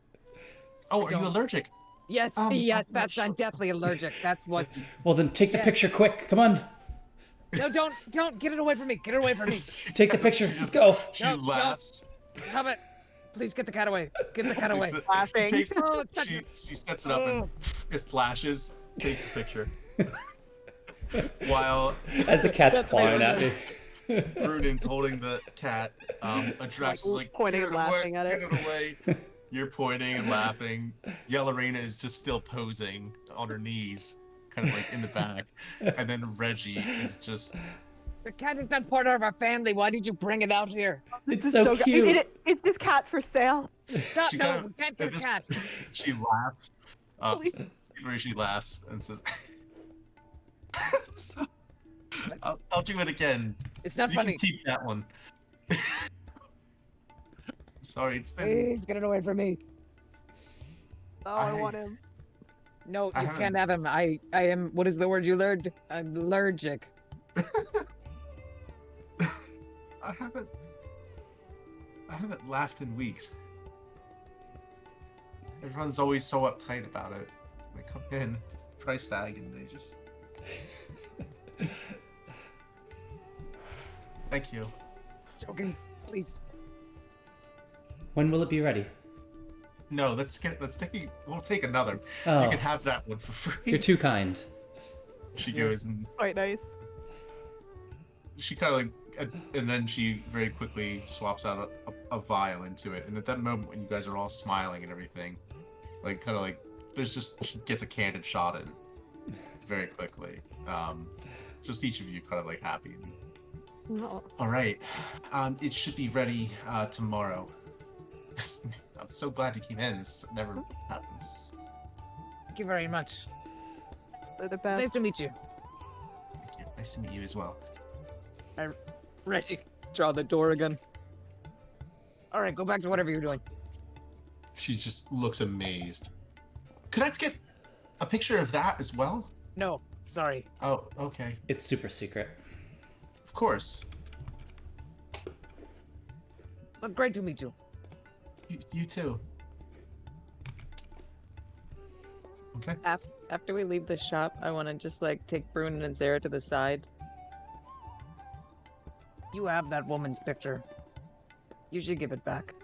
oh, are you Don't. allergic? Yes, I'm yes, not I'm sure. definitely allergic. That's what's. Well, then take the Yeah. picture quick. Come on. No, don't get it away from me. Get it away from me. Take the picture. Let's go. She No, laughs. Stop it. Please get the cat away. Get the cat away. Takes it- Laughing. She, takes, Oh, it's such she sets it up and it flashes. Takes the picture. While As the cat's That's clawing at amazing. me. Brunen's holding the cat, Adrax is like pointing "Get and it away, laughing at it." Get it away. You're pointing and laughing. Yellerina is just still posing on her knees, kind of like in the back. And then Reggie is just The cat is not part of our family. Why did you bring it out here? It's This so is cute. Is this cat for sale? Stop. She No, kinda- we can't get a this- cat. she laughs. Please. She laughs and says so, I'll do it again. It's not You funny. can keep that one. Sorry, it's been Please get it away from me. Oh, I- I want him. No, I you haven't- can't have him. I am. What is the word you learned? I'm allergic. I haven't laughed in weeks. Everyone's always so uptight about it. They come in, price tag, and they just. Thank you. Joking. Please. When will it be ready? No, we'll take another. You Oh, can have that one for free. you're too kind. She goes and Quite nice. she kind of like, and then she very quickly swaps out a vial into it. And at that moment, when you guys are all smiling and everything, like kind of like, she gets a candid shot in very quickly. Just each of you kind of like happy. No. All right, it should be ready tomorrow. I'm so glad you came in. This never happens. Thank you very much. They're the Nice best. to meet you. Thank you. Nice to meet you as well. Reggie, draw the door again. All right, go back to whatever you're doing. She just looks amazed. Could I get a picture of that as well? No, sorry. Oh, okay. It's super secret. Of course. But great to meet you. You too. Okay. After we leave the shop, I want to just like take Bruno and Sarah to the side. You have that woman's picture. You should give it back.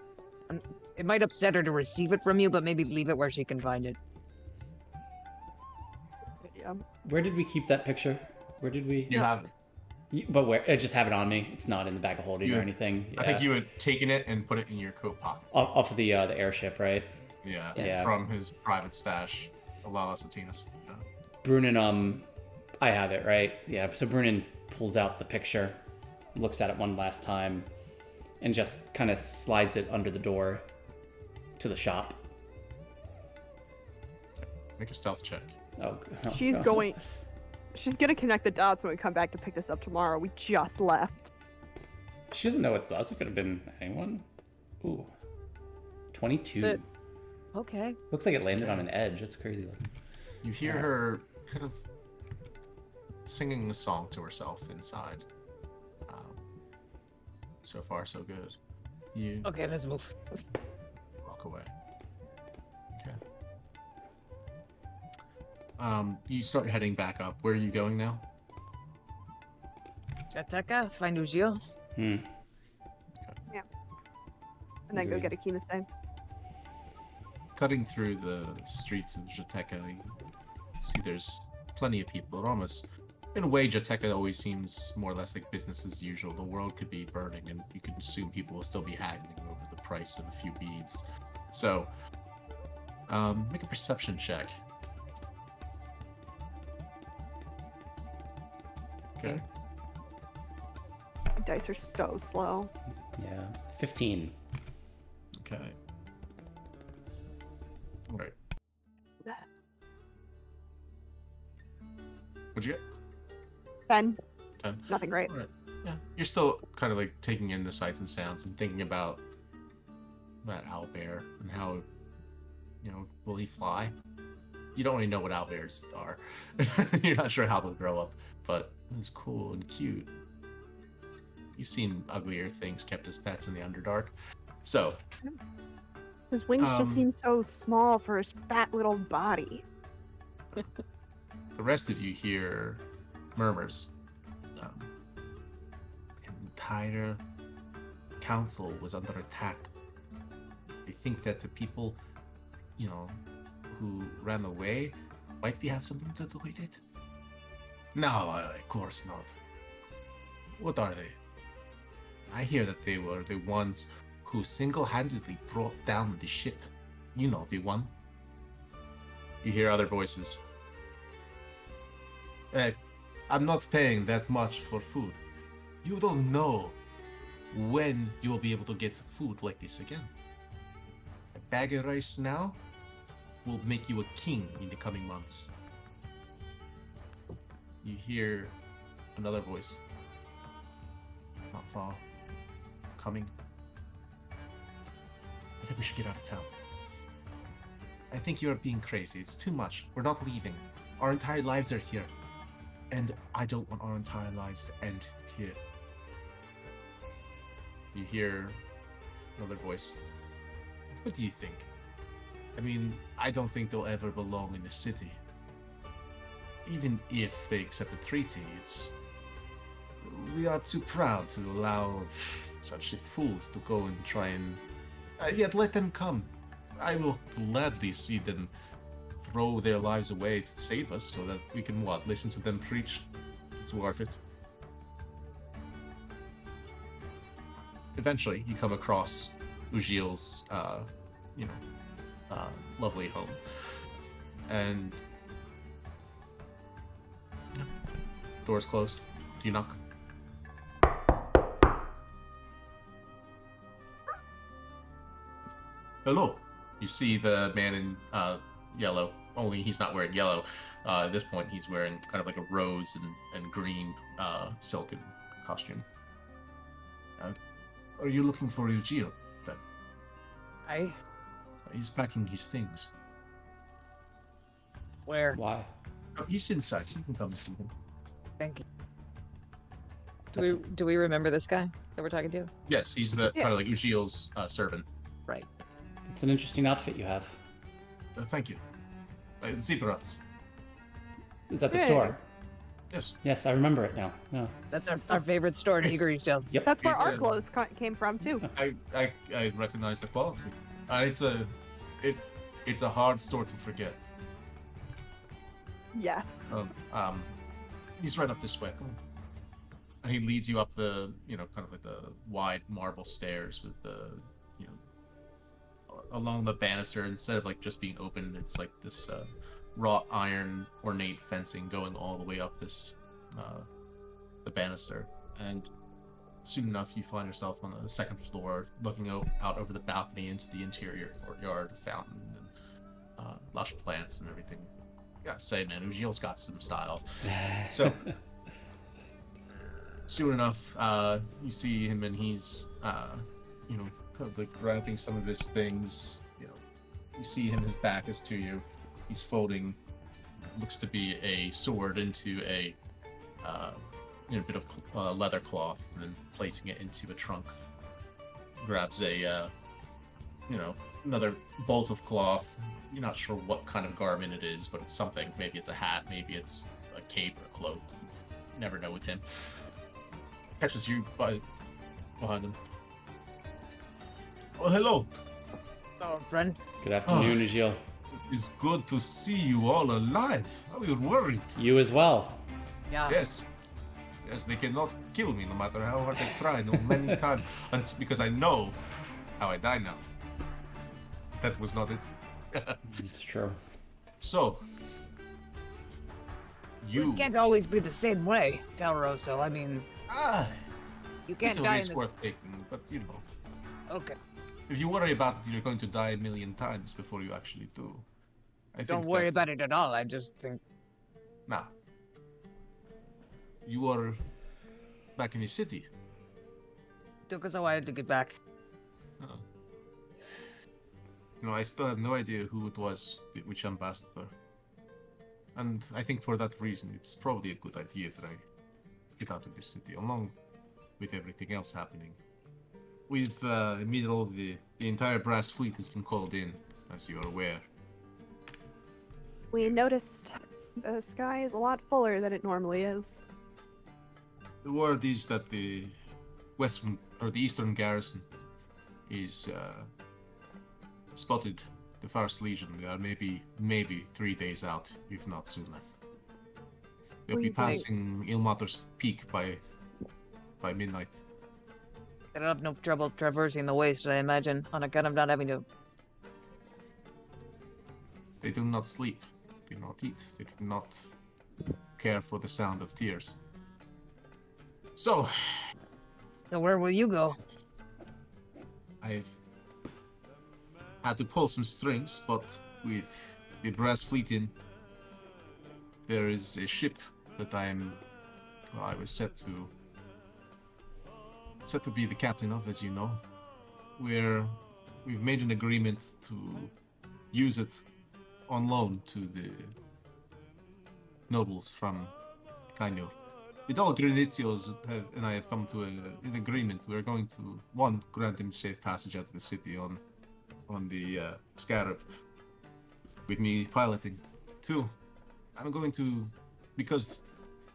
It might upset her to receive it from you, but maybe leave it where she can find it. Yeah. Where did we keep that picture? Where did we? You have. But where? I just have it on me. It's not in the bag of holding or You- anything. I think you had taken it and put it in your coat pocket. Off of the airship, right? Yeah. Yeah. From his private stash, Alala Satinas. Yeah. Brunin, I have it, right? Yeah, so Brunin pulls out the picture, looks at it one last time, and just kind of slides it under the door to the shop. Make a stealth check. Oh, She's gonna connect the dots when we come back to pick this up tomorrow. We just left. She doesn't know it's us. It could have been anyone. Ooh. 22. But- Okay. Looks like it landed on an edge. That's crazy looking. You hear her kind of singing a song to herself inside. So far, so good. You Okay, let's move. walk away. Okay. You start heading back up. Where are you going now? Jateka, find Ujil. Hmm. And then go Agreed. get a Keemstain. Cutting through the streets of Jateka, you see there's plenty of people. Almost, in a way, Jateka always seems more or less like business as usual. The world could be burning, and you could assume people will still be haggling over the price of a few beads. So, make a perception check. Okay. The dice are so slow. Yeah. 15. Okay. All right. What'd you get? 10. 10. Nothing great. All right. Yeah, you're still kind of like taking in the sights and sounds and thinking about that owlbear and how, will he fly? You don't really know what owlbears are. You're not sure how they'll grow up, but it's cool and cute. You've seen uglier things kept as pets in the Underdark. So, His wings just Um, seem so small for his fat little body. the rest of you hear murmurs. The entire council was under attack. They think that the people, who ran away might have something to do with it. No, of course not. What are they? I hear that they were the ones who single-handedly brought down the ship. You know the one. You hear other voices. I'm not paying that much for food. You don't know when you will be able to get food like this again. A bag of rice now will make you a king in the coming months. You hear another voice. Not far. Coming. I think we should get out of town. I think you're being crazy. It's too much. We're not leaving. Our entire lives are here. And I don't want our entire lives to end here. You hear another voice. What do you think? I mean, I don't think they'll ever belong in the city. Even if they accept the treaty, we are too proud to allow such fools to go and try and... yet let them come. I will gladly see them throw their lives away to save us so that we can, listen to them preach. It's worth it. Eventually, you come across Ujil's, lovely home. And door's closed. Do you knock? Hello. You see the man in yellow, only he's not wearing yellow. At this point, he's wearing kind of like a rose and green silken costume. Are you looking for Ujil, then? He's packing his things. Where? Why? Oh, he's inside. You can come and see him. Thank you. Do we remember this guy that we're talking to? Yes, he's the kind of like Ujil's servant. Right. It's an interesting outfit you have. Thank you. Zebrats. Is that the Yeah. store? Yes. Yes, I remember it now. Yeah. That's our favorite store in It's- Hiegerishol. Yep. That's where It's our a- clothes came from too. I recognize the quality. It's a hard store to forget. Yes. He's right up this way. Come on. And he leads you up the, kind of like the wide marble stairs with the, along the banister. Instead of like just being open, it's like this wrought iron ornate fencing going all the way up this, the banister. And soon enough, you find yourself on the second floor, looking out over the balcony into the interior courtyard, fountain, and lush plants and everything. Gotta say, man, Ujil's got some style. So, soon enough, you see him, and he's, kind of like grabbing some of his things. You see him; his back is to you. He's folding, looks to be a sword into a, bit of leather cloth, and then placing it into a trunk. Grabs a, another bolt of cloth. You're not sure what kind of garment it is, but it's something. Maybe it's a hat, maybe it's a cape or a cloak. You never know with him. Catches you behind him. Oh, hello. Oh, friend. Good afternoon, Ujil. It's good to see you all alive. I was worried. You as well. Yeah. Yes. Yes, they cannot kill me no matter how hard they try, no many times. And because I know how I die now. That was not it. It's true. So, you... It can't always be the same way, Del Rosso. I mean, you can't it's a die in risk this. worth taking, but Okay. if you worry about it, you're going to die a million times before you actually do. Don't worry about it at all. I just think. Nah. You are back in the city. Took us a while to get back. Oh. I still have no idea who it was, which ambassador. And I think for that reason, it's probably a good idea that I get out of this city, along with everything else happening. We've, in the middle of the entire brass fleet has been called in, as you are aware. We noticed the sky is a lot fuller than it normally is. The word is that the eastern garrison is, spotted the First Legion. They are maybe 3 days out, if not sooner. They'll be We think- passing Ilmater's Peak by midnight. They don't have no trouble traversing the waste, I imagine, on account of not having to. They do not sleep, do not eat, they do not care for the sound of tears. So, So where will you go? I've had to pull some strings, but with the brass fleet in, there is a ship that I was set to be the captain of, as you know. We've made an agreement to use it on loan to the nobles from Kainur. The all Granitios and I have come to an agreement. We're going to, one, grant him safe passage out of the city on the Scarab, with me piloting. Two, I'm going to, because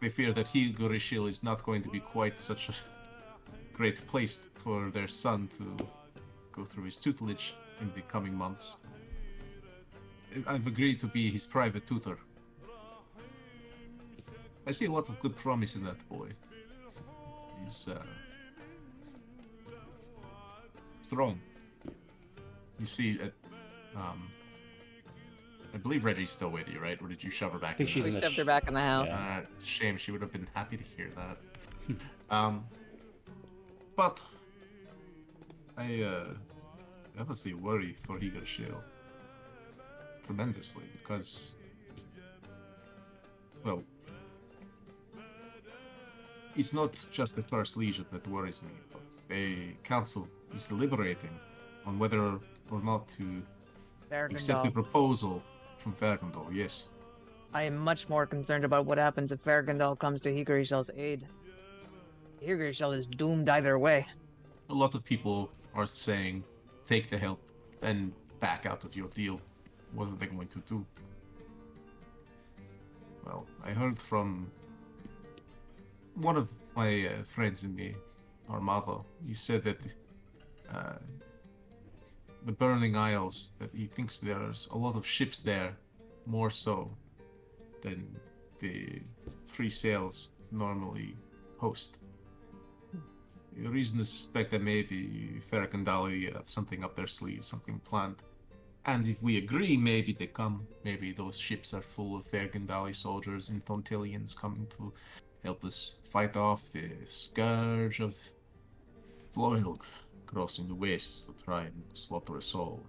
they fear that Hiegerishol is not going to be quite such a great place for their son to go through his tutelage in the coming months. I've agreed to be his private tutor. I see a lot of good promise in that boy. He's strong. You see, I believe Reggie's still with you, right? Or did you shove her back? I think in she's the We in the shoved her back in the house. Yeah. It's a shame. She would have been happy to hear that. But I honestly worry for Hiegerishol tremendously because, well, it's not just the First Legion that worries me, but the Council is deliberating on whether or not to accept the Fergandal. proposal from Fergandal. Yes, I am much more concerned about what happens if Fergandal comes to Hiegerishol's aid. Hiegerishol is doomed either way. a lot of people are saying, take the help and back out of your deal. What are they going to do? Well, I heard from one of my friends in the Armada. He said that the Burning Isles, that he thinks there's a lot of ships there, more so than the Free Sails normally host. The reason to suspect that maybe Ferric and Dali have something up their sleeve, something planned. And if we agree, maybe they come. Maybe those ships are full of Fergandali soldiers and Thontillians coming to help us fight off the scourge of Floilg crossing the waste to try and slaughter us all.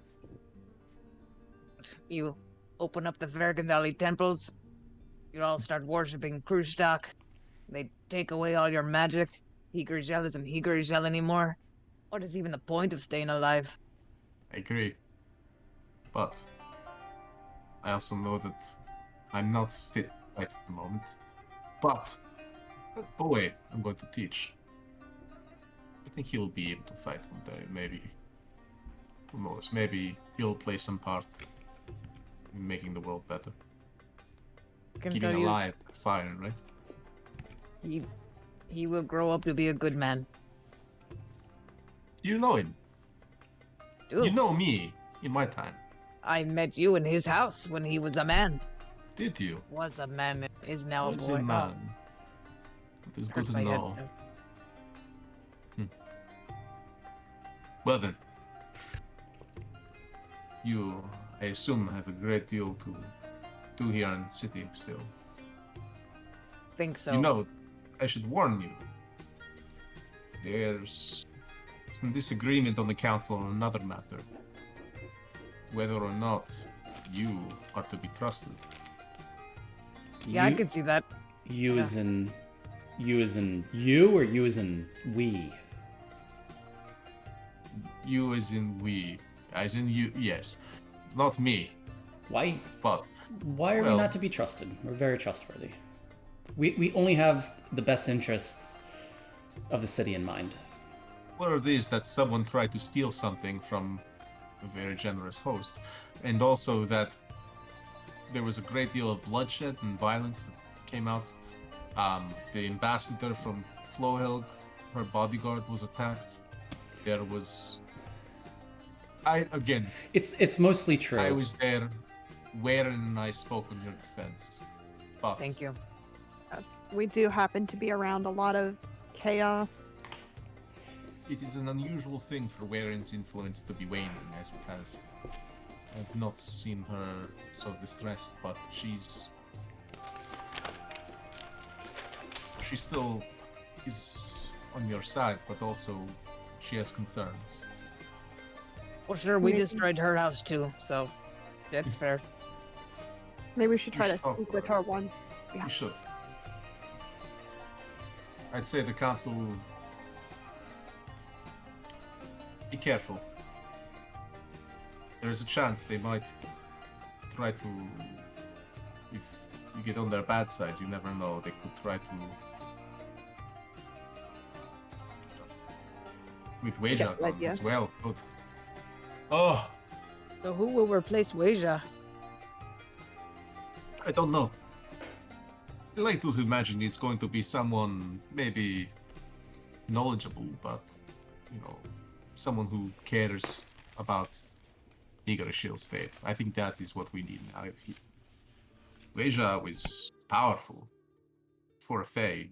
You open up the Fergandali temples, you all start worshipping Krustak, they take away all your magic, Hiegerishol isn't Hiegerishol anymore. What is even the point of staying alive? I agree. But I also know that I'm not fit to fight at the moment. But that boy I'm going to teach, I think he'll be able to fight one day. Maybe, who knows, maybe he'll play some part in making the world better. I can Keeping tell you, alive the fire, right? he will grow up to be a good man. You know him. Dude, You know me in my time. I met you in his house when he was a man. Did you? Was a man, is now a What's boy. a man? It is good Hurts to my head know. still. Well then, you, I assume, have a great deal to do here in the city still. Think so. You know, I should warn you. There's some disagreement on the council on another matter. Whether or not you are to be trusted. Yeah, I could see that. You Yeah. as in you as in you or you as in we? You as in we. As in you, yes. Not me, Why but why are we Well- not to be trusted? We're very trustworthy. We only have the best interests of the city in mind. what it is that someone tried to steal something from a very generous host, and also that there was a great deal of bloodshed and violence that came out. The ambassador from Flohelg, her bodyguard was attacked. There was... It's mostly true. I was there. Wherein and I spoke on your defense. But Thank you. Yes, we do happen to be around a lot of chaos. it is an unusual thing for Waren's influence to be waning as it has. I've not seen her so distressed, but she still is on your side, but also she has concerns. Well, sure, we Maybe. destroyed her house too, so that's fair. Maybe we should try You to should talk speak to with her. her once. Yeah. You should. I'd say the council... Be careful. There's a chance they might try to... If you get on their bad side, you never know. They could try to... With Weja good idea. as well. Good. Oh, So who will replace Weja? I don't know. I like to imagine it's going to be someone maybe knowledgeable, but you know, someone who cares about Hiegerishil's fate. I think that is what we need now. If Weija was powerful. For a Fae,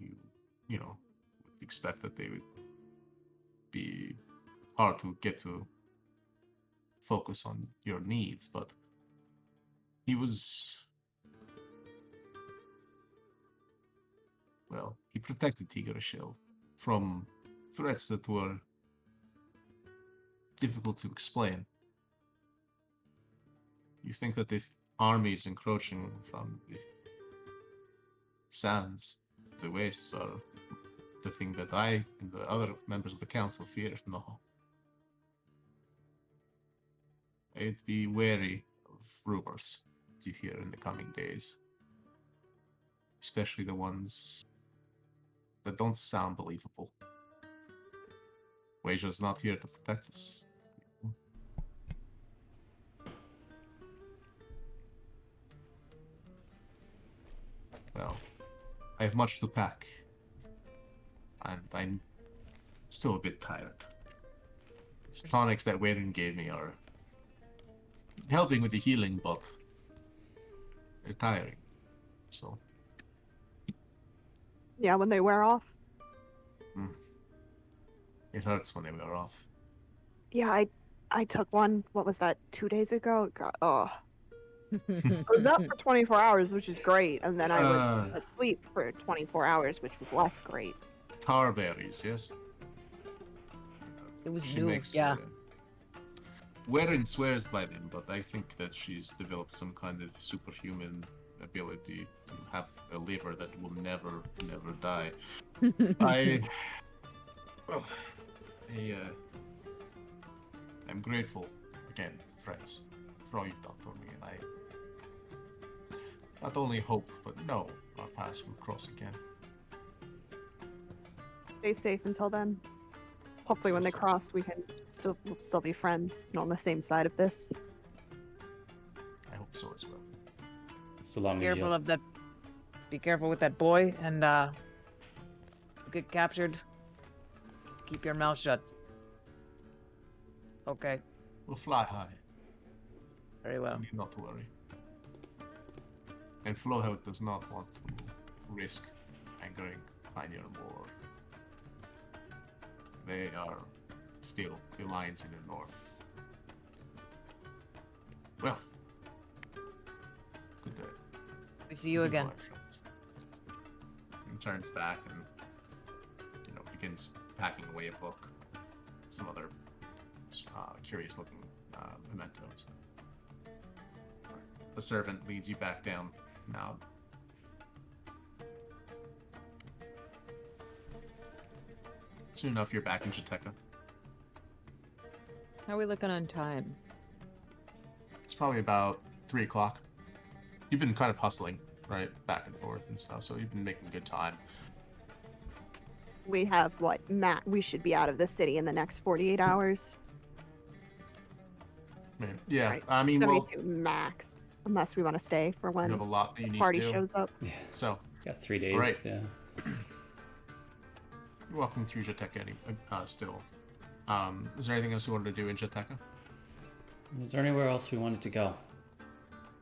you know, would expect that they would be hard to get to focus on your needs, but he was, well, he protected Hiegerishil from threats that were difficult to explain. You think that the army is encroaching from the sands, the wastes, are the thing that I and the other members of the council fear? No. I'd be wary of rumors you hear in the coming days. Especially the ones that don't sound believable. Weija's not here to protect us. Well, I have much to pack. And I'm still a bit tired. These tonics that Waylon gave me are helping with the healing, but they're tiring. So. Yeah, when they wear off. It hurts when they wear off. Yeah, I took one, what was that, 2 days ago? God, oh. I was up for 24 hours, which is great, and then I was asleep for 24 hours, which was less great. Tar berries, yes? It was She new, makes, yeah. Werin swears by them, but I think that she's developed some kind of superhuman ability to have a liver that will never die. I'm grateful again, friends, for all you've done for me, and I not only hope, but know our paths will cross again. Stay safe until then. Hopefully when they cross, we'll still be friends and on the same side of this. I hope so as well. So long as Careful you... of that. Be careful with that boy, and get captured. Keep your mouth shut. Okay. We'll fly high. Very well. You need not to worry. And Flowhead does not want to risk angering Pioneer more. They are still the lions in the north. Well, good day. We see you again. Goodbye, friends. And turns back and, begins packing away a book. Some other curious-looking mementos. The servant leads you back down now. Soon enough, you're back in Jateka. How are we looking on time? It's probably about 3 o'clock. You've been kind of hustling, right? Back and forth and stuff, so you've been making good time. We have, Matt, we should be out of the city in the next 48 hours. Yeah, Right. I mean, 72 max, unless we want to stay for when you have a lot that you the need party to do. shows up. Yeah. So, Got 3 days, Right. yeah. you're walking through Jateka still. Is there anything else you wanted to do in Jateka? Is there anywhere else we wanted to go?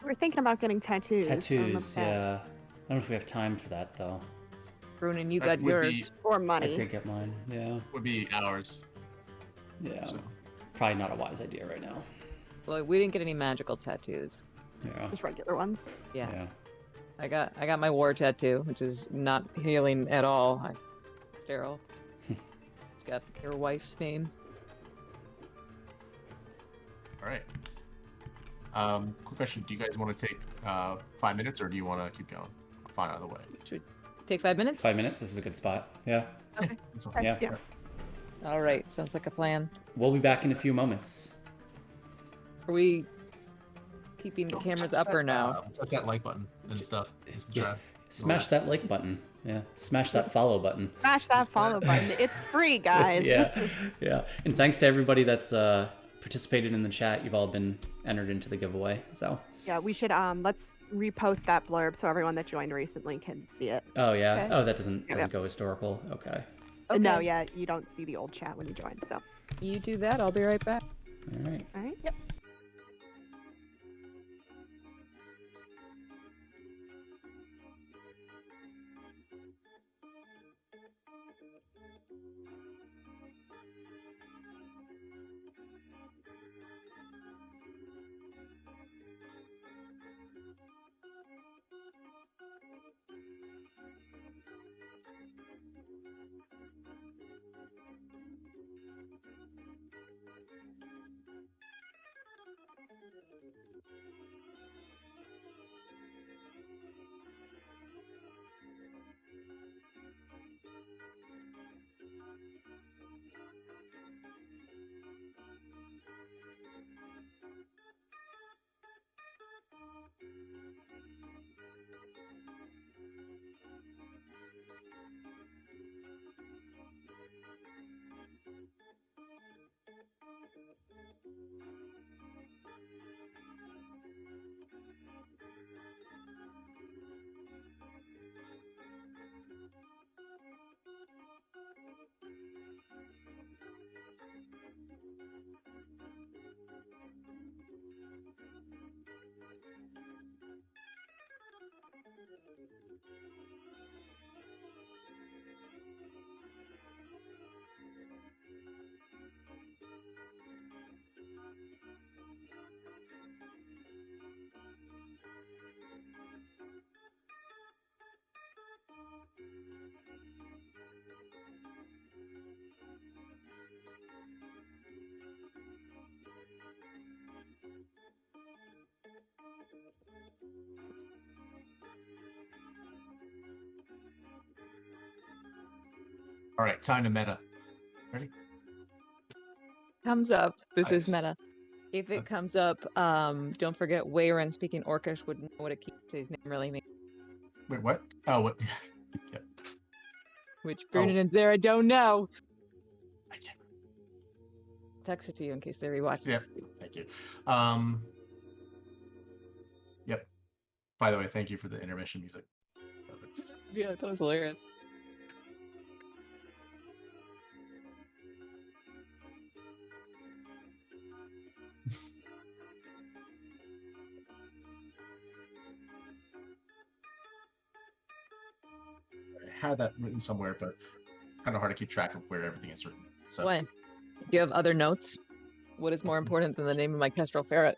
We're thinking about getting tattoos. Tattoos, yeah. I don't know if we have time for that, though. Brunin, you That got would yours. be- Or I money. did get mine, yeah. Would be hours. Yeah. So. Probably not a wise idea right now. Well, we didn't get any magical tattoos. Yeah. Just regular ones. Yeah. I got my war tattoo, which is not healing at all. Sterile. It's got your wife's name. All right. Quick question: do you guys want to take 5 minutes, or do you want to keep going? I'll find out of the way. Should we take 5 minutes? 5 minutes, this is a good spot. Yeah. Okay. That's all. Okay, Yeah. All right. Sounds like a plan. We'll be back in a few moments. Are we keeping the cameras up or no? Touch that like button and stuff. Yeah. Subscribe. Smash that like button. Yeah. Smash that follow button. Smash that follow button. It's free, guys. Yeah. Yeah. And thanks to everybody that's participated in the chat. You've all been entered into the giveaway. So. Yeah, we should let's repost that blurb so everyone that joined recently can see it. Oh yeah. Okay. Oh, that doesn't Yeah. go historical. Okay. Okay. No, yeah, you don't see the old chat when you join. So, You do that. I'll be right back. All right. all right. Yep. All right, time to meta. Ready? Comes up. This is Nice. meta. If it comes up, don't forget Wayron speaking Orcish would know what it keeps his name really means. Wait, what? Oh, what? Yep. Which Brunon and Zara don't know. I can't. Text it to you in case they rewatch. Yep. Thank you. Yep. By the way, thank you for the intermission music. Perfect. Yeah, that was hilarious. I had that written somewhere, but kind of hard to keep track of where everything is written. So What? Do you have other notes? What is more important than the name of my kestrel ferret?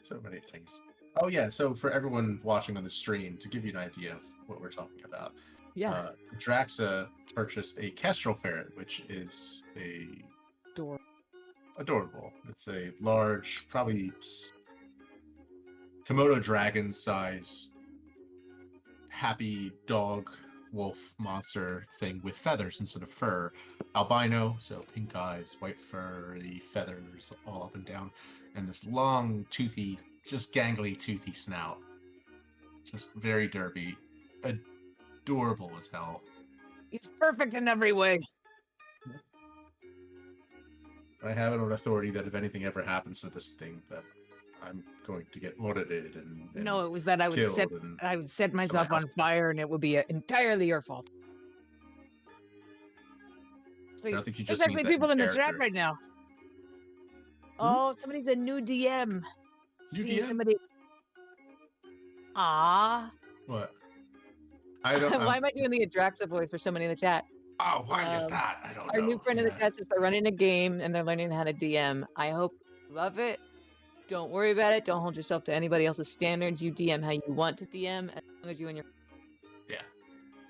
so many things. Oh yeah, so for everyone watching on the stream, to give you an idea of what we're talking about, Yeah. Draxa purchased a kestrel ferret, which is adorable. It's a large, probably Komodo dragon size, happy dog wolf monster thing with feathers instead of fur. Albino, so pink eyes, white furry feathers all up and down, and this long, toothy, just gangly, toothy snout. Just very derpy. Adorable as hell. He's perfect in every way. I have it on authority that if anything ever happens to this thing, that I'm going to get audited and No, it was that I would killed set myself on fire, and it would be entirely your fault. I don't think you There's just means actually that people in the character. chat right now. Oh, somebody's a new DM. New See DM? somebody. Ah. What? I don't. Why am I doing the Adraxa voice for somebody in the chat? Oh, why is that? I don't know. Our new friend in the chat says they're running a game and they're learning how to DM. I hope you love it. Don't worry about it. Don't hold yourself to anybody else's standards. You DM how you want to DM, as long as you and your. Yeah.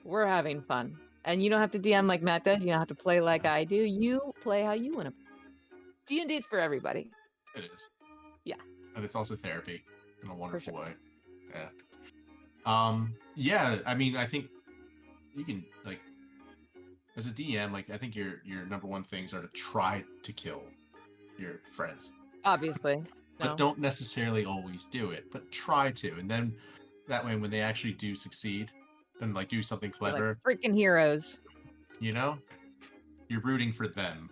We're having fun, and you don't have to DM like Matt does. You don't have to play like I do. You play how you want to. D&D is for everybody. It is. Yeah. And it's also therapy in a wonderful sure. way. Yeah. Yeah. I mean, I think you can like, as a DM, like I think your number one things are to try to kill your friends. Obviously. But don't necessarily always do it, but try to. And then that way, when they actually do succeed and like do something clever, like freaking heroes, you know, you're rooting for them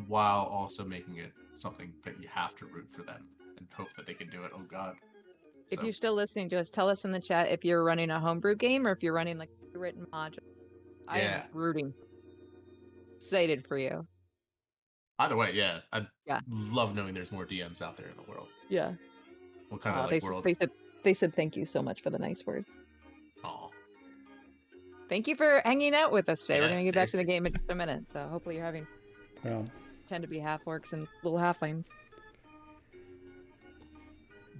while also making it something that you have to root for them and hope that they can do it. Oh God. If you're still listening to us, tell us in the chat if you're running a homebrew game or if you're running like a written module. I am rooting. Excited for you. Either way, yeah. I love knowing there's more DMs out there in the world. Yeah. What kind of like world? They said thank you so much for the nice words. Aw. Thank you for hanging out with us today. Yeah, we're gonna get back to the game in just a minute, so hopefully you're having tend to be half orcs and little halflings.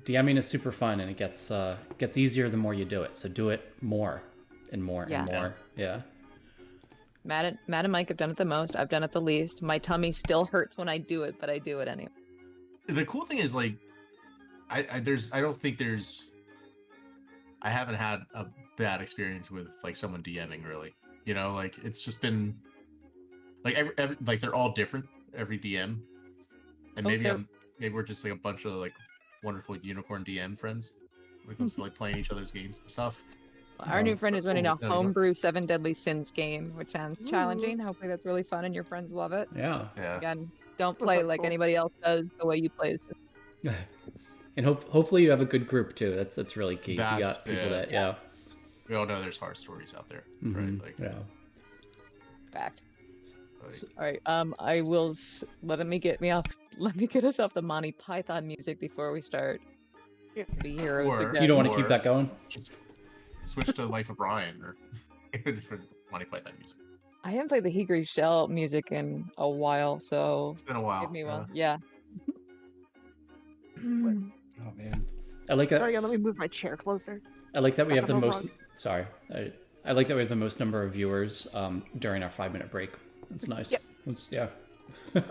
DMing is super fun, and it gets easier the more you do it. So do it more and more and more. Yeah. Matt and Mike have done it the most. I've done it the least. My tummy still hurts when I do it, but I do it anyway. The cool thing is like, I haven't had a bad experience with like someone DMing really. You know, like it's just been like every like they're all different every DM, and maybe we're just like a bunch of like wonderful unicorn DM friends when it comes to like playing each other's games and stuff. Our new friend is running a Homebrew 7 Deadly Sins game, which sounds challenging. Hopefully that's really fun and your friends love it. Yeah. Again, don't play like anybody else does. The way you play is just... And hopefully you have a good group too. That's really key. You got people that we all know there's horror stories out there, right? Like fact. All right. I will let me get us off the Monty Python music before we start. The heroes again. You don't want to keep that going? Just switch to Life of Brian or different Monty Python music. I haven't played the Hiegerishol music in a while, so it's been a while. Give me one. Yeah. Oh man. I like that. Sorry, let me move my chair closer. I like that we have the most. Sorry. I like that we have the most number of viewers during our 5-minute break. That's nice. Yep.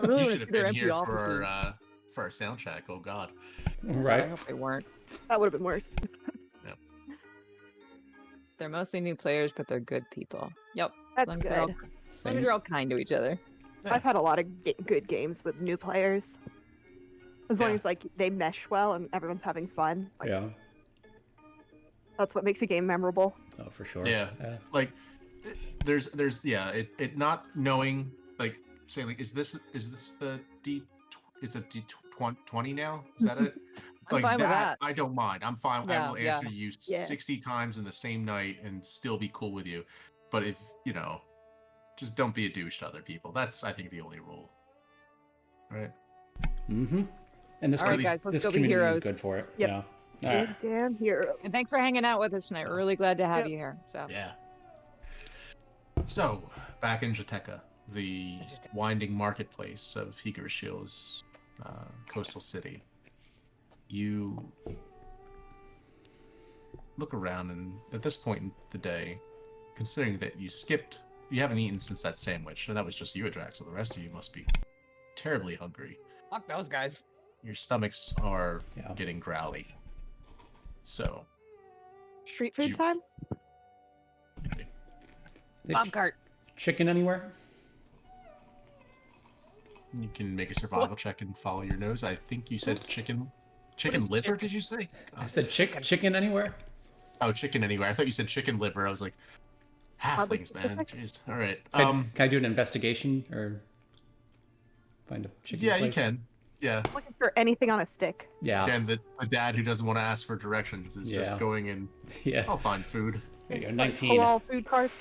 Really you should have been here for our sound check. Oh God. Right. I hope they weren't. That would have been worse. Yep. They're mostly new players, but they're good people. Yep. That's good. As long as Same. you're all kind to each other. I've had a lot of good games with new players. As long Yeah. as like they mesh well and everyone's having fun, like, Yeah. that's what makes a game memorable. Oh, for sure. Yeah. Like there's it not knowing, like, say, like, is this the D, is it D20 now, is that it? I'm Like fine with that. I don't mind. I'm fine. I Yeah, will yeah. answer you 60 times in the same night and still be cool with you. But if just don't be a douche to other people. That's, I think, the only rule. Right? Mm-hmm. And this All right, community, guys, let's this go be community is heroes. good for it. Yep. Yeah. All Good right. damn hero. And thanks for hanging out with us tonight. We're really glad to have Yep. you here. So Yeah. So, back in Jateka, the winding marketplace of Hiegerishil's coastal city, you look around, and at this point in the day, considering that you haven't eaten since that sandwich, and that was just you, Adrax, so the rest of you must be terribly hungry. fuck those guys. Your stomachs are Yeah. getting growly. So, Street food You- time? They Bob cart. chicken anywhere? you can make a survival check and follow your nose. I think you said chicken is liver, chicken? did you say? I said chicken anywhere? Oh, chicken anywhere. I thought you said chicken liver. I was like, Oddly halflings, man. specific. Jeez. All right. Can I do an investigation or find a chicken Yeah, you place? can. Yeah. Looking for anything on a stick. Yeah. Again, the dad who doesn't want to ask for directions is Yeah. just going and Yeah. I'll find food. There you go. Like 19. halal food carts.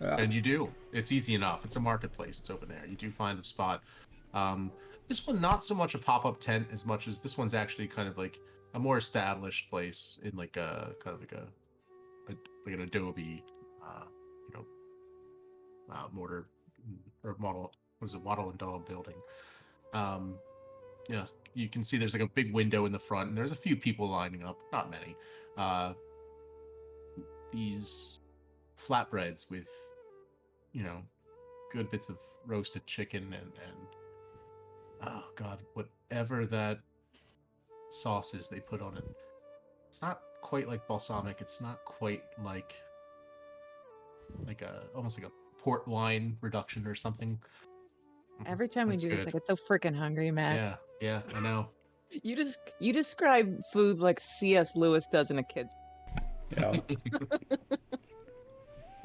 Yeah. And you do. It's easy enough. It's a marketplace. It's open air. You do find a spot. This one, not so much a pop-up tent as much as this one's actually kind of like a more established place in like a kind of like like an adobe, mortar or model. What is it? Wattle and daub building. Yeah, you can see there's like a big window in the front, and there's a few people lining up. Not many. These flatbreads with, good bits of roasted chicken and oh god, whatever that sauce is they put on it. It's not quite like balsamic. It's not quite like almost like a port wine reduction or something. Every time we That's do this, I good. get so freaking hungry, Matt. Yeah, I know. You describe food like C.S. Lewis does in a kid's. Yeah.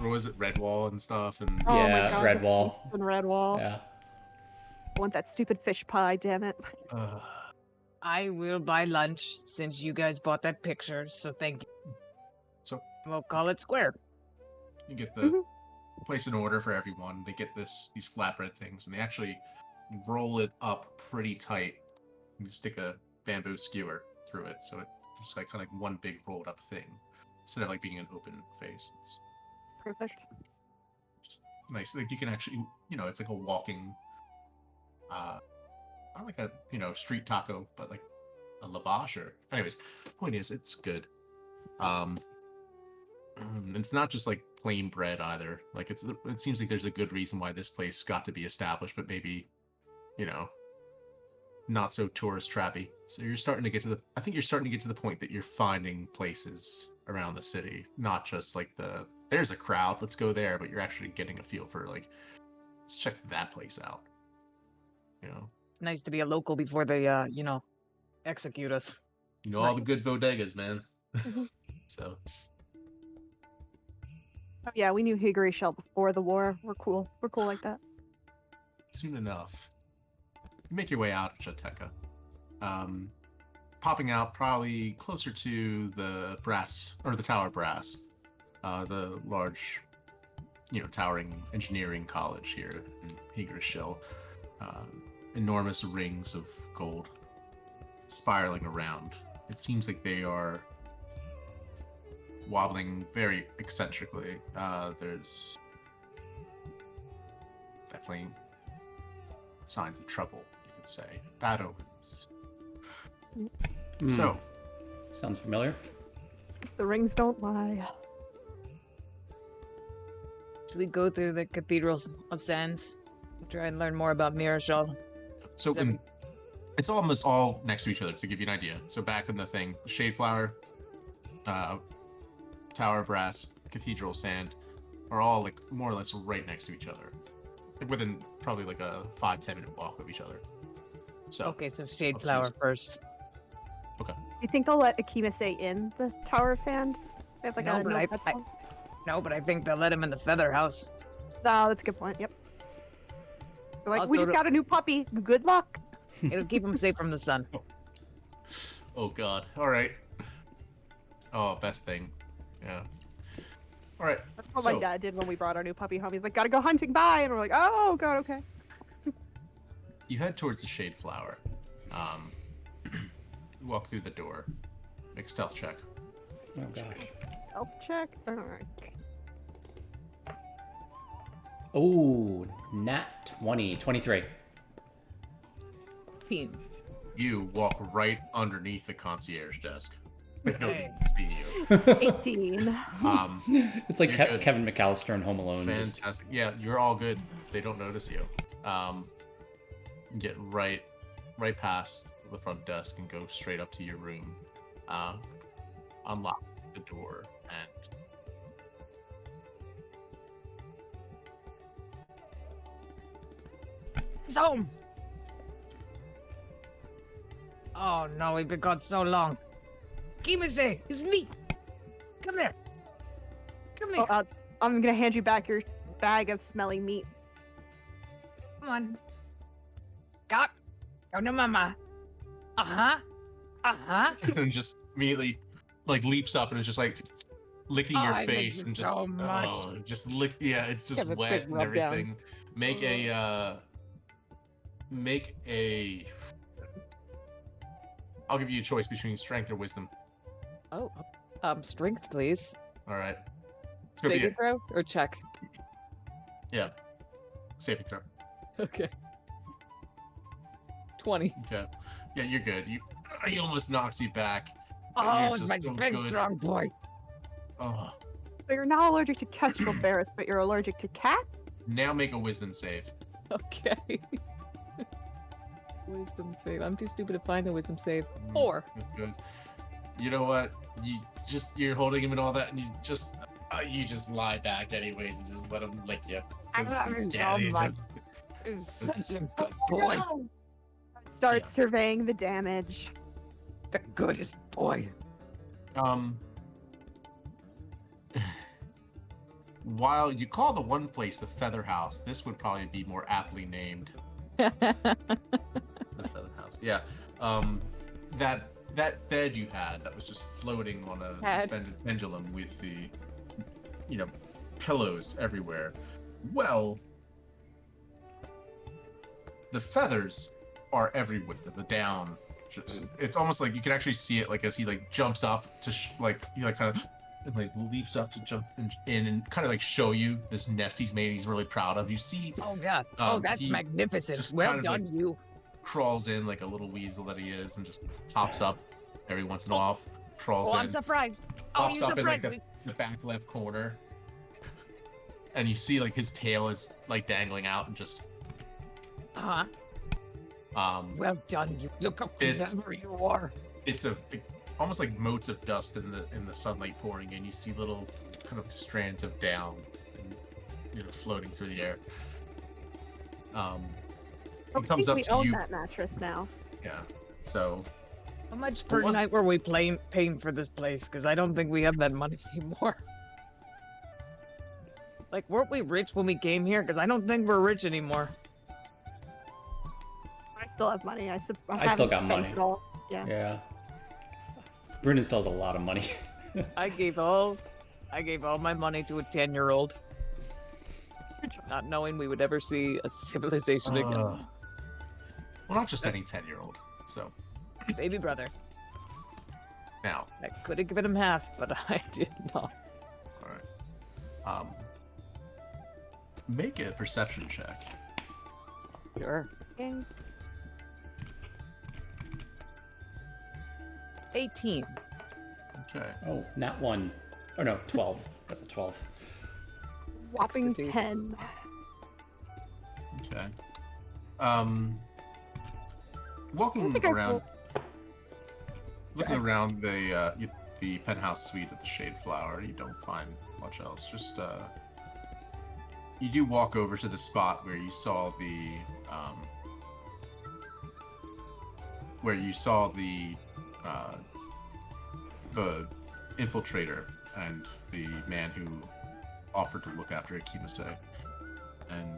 Or was it Redwall and stuff? And Oh my Yeah, god. Redwall. And Redwall. Yeah. I want that stupid fish pie, damn it. I will buy lunch since you guys bought that picture, so thank you. So- we'll call it square. you get the Mhm. place an order for everyone. They get these flatbread things, and they actually roll it up pretty tight. You stick a bamboo skewer through it, so it's like kind of like one big rolled up thing instead of like being an open face. It's Perfect. just nice. Like you can actually, it's like a walking, not like a street taco, but like a lavash. Or anyways, point is, it's good. And it's not just like plain bread either. Like it seems like there's a good reason why this place got to be established, but maybe, not so tourist trappy. So you're starting to get to I think you're starting to get to the point that you're finding places around the city, not just like there's a crowd, let's go there, but you're actually getting a feel for like, let's check that place out. Nice to be a local before they, execute us. All the good bodegas, man. Mhm. So Oh, yeah, we knew Hiegerishol before the war. We're cool. We're cool like that. soon enough, you make your way out of Jateka. Popping out probably closer to the brass, or the Tower Brass, the large, towering engineering college here in Hiegerishol. Enormous rings of gold spiraling around. It seems like they are wobbling very eccentrically. There's definitely signs of trouble, you could say. Bad omens. So, Sounds familiar. The rings don't lie. Should we go through the cathedrals of sands? Try and learn more about Mirashol. it's almost all next to each other, to give you an idea. So back in the thing, the Shade Flower, Tower Brass, Cathedral Sand are all like more or less right next to each other. within probably like a 5-10 minute walk of each other. So Okay, so shade Upstairs. flower first. Do you think they'll let Akima stay in the Tower of Sand? They have like No, a but no I- pet I- zone? No, but I think they'll let him in the feather house. No, that's a good point. Yep. They're like, I'll we go just to- got a new puppy. Good luck. It'll keep him safe from the sun. Oh god. All right. Oh, best thing. Yeah. All right. That's what So my dad did when we brought our new puppy home. He's like, gotta go hunting, bye. And we're like, oh god, okay. you head towards the shade flower. You walk through the door. Make a stealth check. Oh gosh. Health check. Alright. Oh, nat 20, 23. Team. You walk right underneath the concierge desk. They don't Hey. even see you. 18. Um, It's like You're good. Kevin McAllister in Home Alone. just- fantastic. Yeah, you're all good. They don't notice you. You get right past the front desk and go straight up to your room. Unlock the door and He's home. Oh no, we've been gone so long. Kimase, it's me. Come here. Come here. Oh, I'm gonna hand you back your bag of smelly meat. Come on. Got. Go to mama. Uh-huh. Uh-huh. and just immediately like leaps up and is just like licking your Oh, I miss face you and just so much. just lick. Yeah, it's just Have a wet quick and rub down. everything. Make a. I'll give you a choice between strength or wisdom. Oh, strength, please. All right. It's gonna be Saving throw or check? yeah. Saving throw. Okay. 20. Okay. Yeah, you're good. He almost knocks you back. but Oh, you're it's just my so big good. strong boy. Oh. So you're not allergic to kestrel bears, but you're allergic to cats? Now make a wisdom save. Okay. Wisdom save. I'm too stupid to find the wisdom save. Mm, 4. That's good. You know what? You're holding him and all that, and you just lie back anyways and just let him lick you. I 'Cause, love him yeah, so he much. just- Is such a good boy. Start Yeah. surveying the damage. The goodest boy. While you call the one place the Feather House, this would probably be more aptly named the Feather House. Yeah. That bed you had that was just floating on a Had. suspended pendulum with the pillows everywhere. Well, the feathers are everywhere. The down, it's almost like you can actually see it, like as he like jumps up to kind of and like leaps up to jump in and kind of like show you this nest he's made. He's really proud of. You see, Oh, God. Oh, that's he magnificent. just Well kind of, done, like, you. crawls in like a little weasel that he is, and just pops up every once in a while. Crawls Oh, in, I'm surprised. Oh, pops you up in like surprised the me. back left corner, and you see like his tail is like dangling out and just Uh-huh. Well done, you. Look how It's- clever you are. it's almost like motes of dust in the sunlight pouring in. You see little kind of strands of down, and, floating through the air. I He comes think up we to own you. that mattress now. Yeah. So How much per was- night were we paying for this place? Because I don't think we have that money anymore. Like, weren't we rich when we came here? Because I don't think we're rich anymore. I still have money. I still haven't got spent money. it all. Yeah. Yeah. Brendan still has a lot of money. I gave all my money to a 10-year-old, not knowing we would ever see a civilization again. well, not just any 10-year-old. So Baby brother. now, I could have given him half, but I did not. all right. Make a perception check. Sure. Okay. 18. Okay. Oh, nat 1. Oh no, 12. That's a 12. Whopping Expertise. 10. Okay. I Walking think I around, looking around the penthouse suite of the Shade Flower, you don't find much else. Just you do walk over to the spot where you saw uh, the infiltrator and the man who offered to look after Akimase. And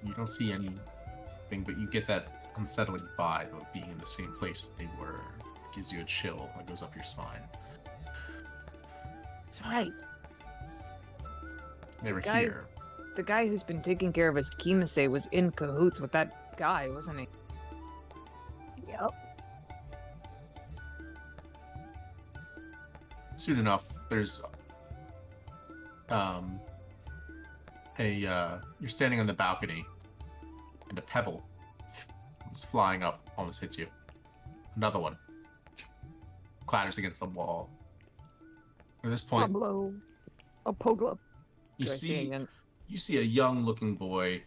you don't see anything, but you get that unsettling vibe of being in the same place that they were. It gives you a chill that goes up your spine. That's right. They were Guy- here. The guy who's been taking care of his Kimase was in cahoots with that guy, wasn't he? Yep. Soon enough, there's you're standing on the balcony, and a pebble comes flying up, almost hits you. Another one clatters against the wall. At this point, Pablo. A Poglo. you Do I see a see young- you see a young-looking boy,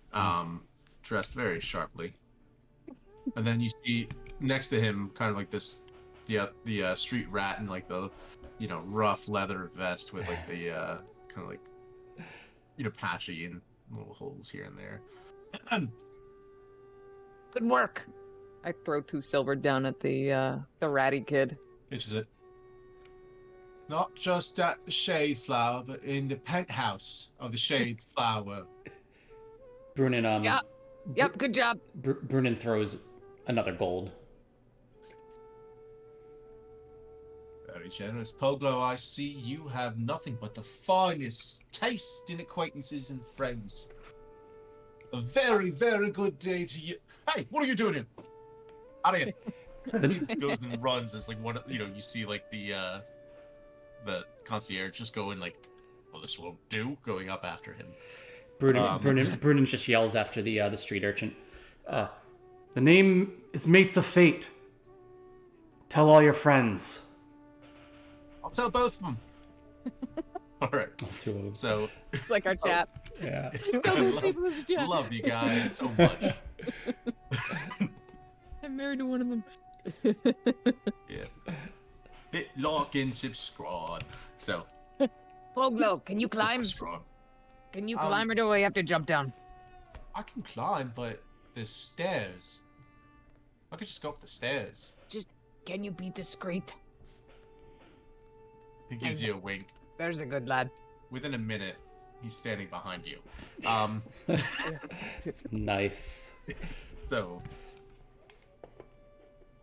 dressed very sharply, and then you see next to him, kind of like this, the street rat in like the, rough leather vest with like the kind of like, patchy and little holes here and there. Good work. I throw 2 silver down at the ratty kid. Which is it? Not just at the Shade Flower, but in the penthouse of the Shade Flower. Brunin, Yeah. Yep, good job. Brunin throws another gold. Very generous, Poglo. I see you have nothing but the finest taste in acquaintances and friends. A very, very good day to you. Hey, what are you doing here? Out of here. He goes and runs as like you see like the concierge just going like, well, this will do, going up after him. Brunin just yells after the street urchin. The name is Mates of Fate. Tell all your friends. I'll tell both of them. All right. Two of them. So It's like our chat. Yeah. I love you guys so much. I'm married to one of them. Yeah. Hit like and subscribe. So Poglo, can you climb? strong. Can you climb or do I have to jump down? I can climb, but there's stairs. I could just go up the stairs. Can you be discreet? He gives you a wink. There's a good lad. Within a minute, he's standing behind you. Nice. So,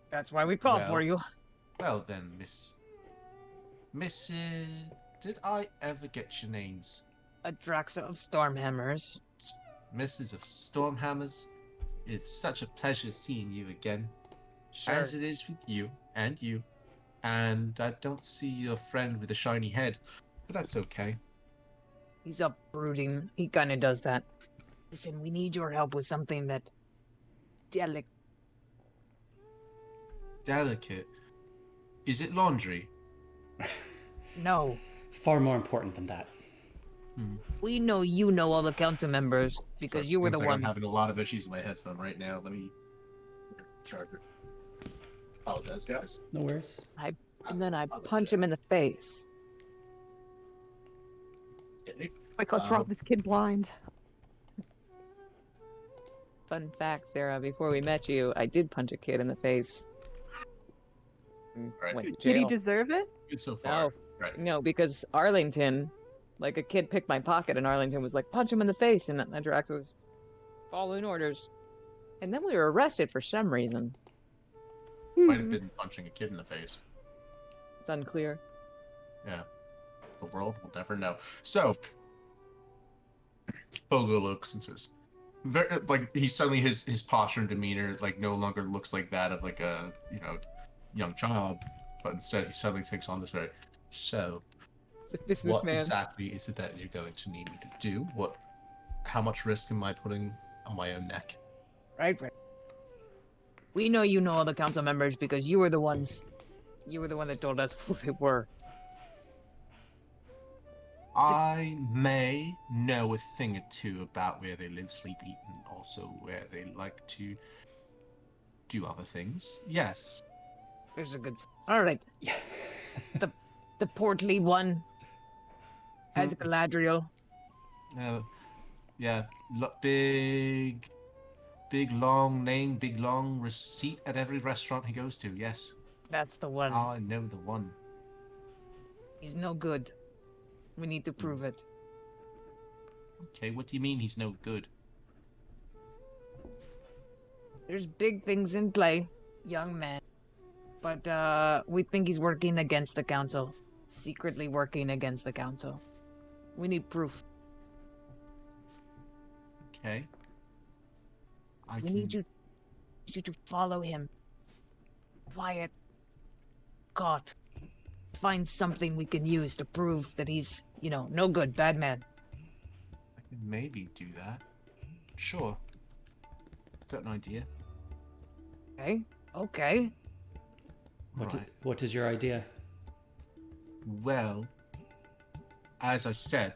That's why we called Well. for you. well then, Miss, did I ever get your names? Adraxa of Stormhammers. Mrs. of Stormhammers, it's such a pleasure seeing you again, Sure. as it is with you, and I don't see your friend with the shiny head, but that's okay. He's up brooding. He kind of does that. Listen, we need your help with something that delicate. Delicate. Is it laundry? No, Far more important than that. we know you know all the council members because Sorry, you were the sec, one. I'm having a lot of issues with my headphone right now. Let me charge it. Apologize, guys. No worries. And then I punch him in the face. Like, let's rob this kid blind. Fun fact, Sarah, before we met you, I did punch a kid in the face. Right. Went to Did he jail. deserve it? Good so far. No. Right. No, because Arlington, like a kid picked my pocket and Arlington was like, punch him in the face. And Adraxa was following orders. And then we were arrested for some reason. Might have been punching a kid in the face. It's unclear. Yeah. The world will never know. So, Bogo looks and says, he suddenly, his posture and demeanor, like, no longer looks like that of, like, a, young child, but instead he suddenly takes on this very, so, It's a what businessman. exactly is it that you're going to need me to do? How much risk am I putting on my own neck? Right. We know you know all the council members because you were the one that told us who they were. I may know a thing or two about where they live, sleep, eat, and also where they like to do other things. Yes. There's a good. All right. The portly one has Galadriel. Uh, Yeah, big, big long name, big long receipt at every restaurant he goes to. Yes, That's the one. I know the one. He's no good. We need to prove it. Okay, what do you mean he's no good? There's big things in play, young man. But we think he's working against the council. Secretly working against the council. We need proof. Okay. I We can. need you to follow him. Quiet. God. Find something we can use to prove that he's, no good, bad man. I can maybe do that. Sure. Got an idea. Okay. Okay. Right. What is your idea? Well, as I said,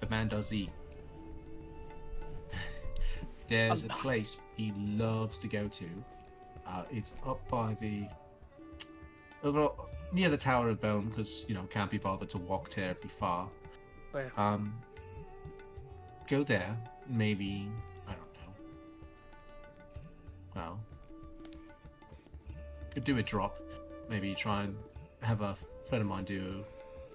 the man does eat. There's a place he loves to go to. It's up by the overall near the Tower of Bone because can't be bothered to walk terribly far. Where? Go there. Maybe I don't know. Well, could do a drop. Maybe try and have a friend of mine do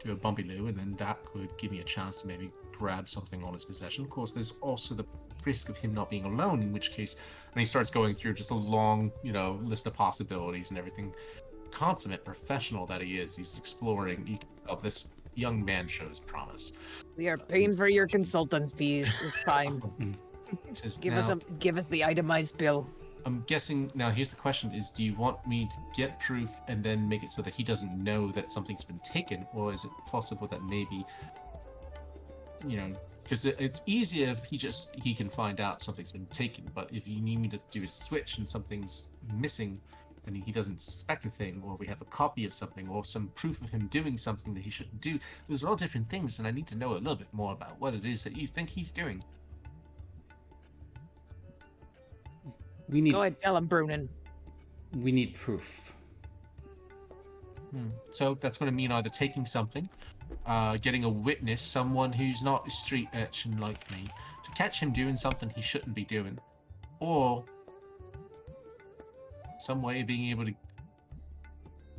a bumpy loo, and then that could give me a chance to maybe grab something on his possession. Of course, there's also the risk of him not being alone, in which case, and he starts going through just a long, list of possibilities and everything. Consummate professional that he is, he's exploring. This young man shows promise. We are paying for your consultant fees. It's fine. Says, Give now, us the itemized bill. I'm guessing now. Here's the question: is do you want me to get proof and then make it so that he doesn't know that something's been taken, or is it possible that maybe, because it's easier if he can find out something's been taken. But if you need me to do a switch and something's missing, and he doesn't suspect a thing, or we have a copy of something, or some proof of him doing something that he shouldn't do, those are all different things, and I need to know a little bit more about what it is that you think he's doing. Go ahead, tell him, Brunin. We need proof. So that's going to mean either taking something, getting a witness, someone who's not a street urchin like me, to catch him doing something he shouldn't be doing, or some way of being able to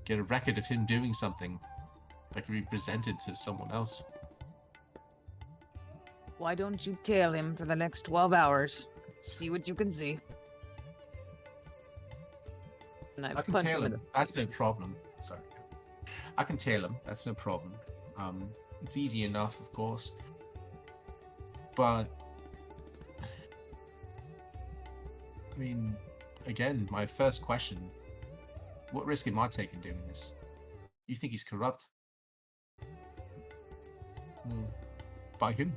get a record of him doing something that can be presented to someone else. Why don't you tail him for the next 12 hours? See what you can see. And I can tail him. That's no problem. Sorry. I can tail him. That's no problem. It's easy enough, of course. But I mean, again, my first question: what risk am I taking doing this? You think he's corrupt? By whom?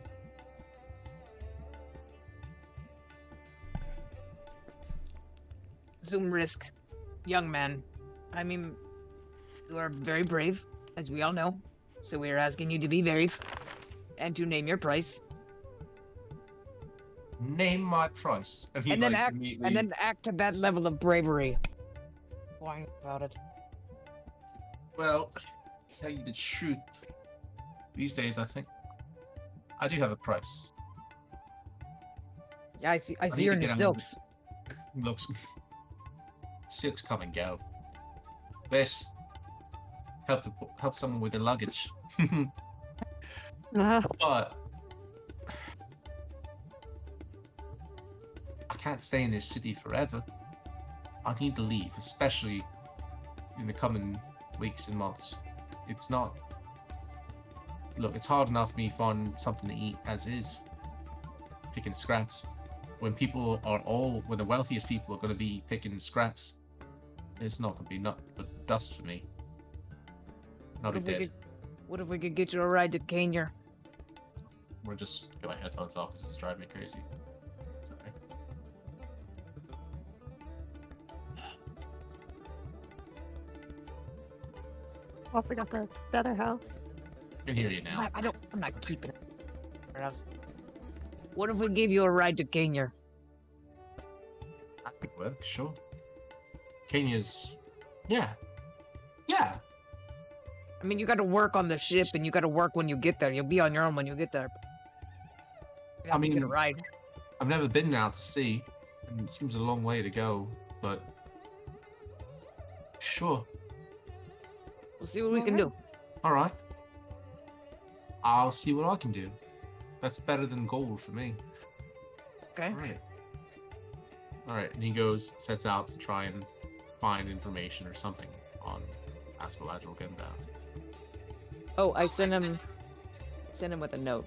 Zoom risk. Young man. I mean, you are very brave, as we all know. So we are asking you to be brave and to name your price. Name my price. And then act to that level of bravery. Lying about it. Well, to tell you the truth, these days I think I do have a price. Yeah, I see you're in the silks. Looks, silks come and go. This help someone with their luggage. But I can't stay in this city forever. I need to leave, especially in the coming weeks and months. It's not... Look, it's hard enough for me to find something to eat as is. Picking scraps. When the wealthiest people are going to be picking scraps, it's not going to be nothing but dust for me. I'll be dead. What if we could get you a ride to Kenya? We'll just get my headphones off because it's driving me crazy. Sorry. Also got the other house. I can hear you now. I'm not keeping it. What if we gave you a ride to Kenya? That could work, sure. Kenya's... Yeah. Yeah. I mean, you gotta work on the ship, and you gotta work when you get there. You'll be on your own when you get there. We'd have to get a ride. I've never been out to sea, and it seems a long way to go, but sure. We'll see what we can do. All right. I'll see what I can do. That's better than gold for me. Okay. All right. All right, and he goes, sets out to try and find information or something on Aspelagil Genda. Oh, I sent him with a note.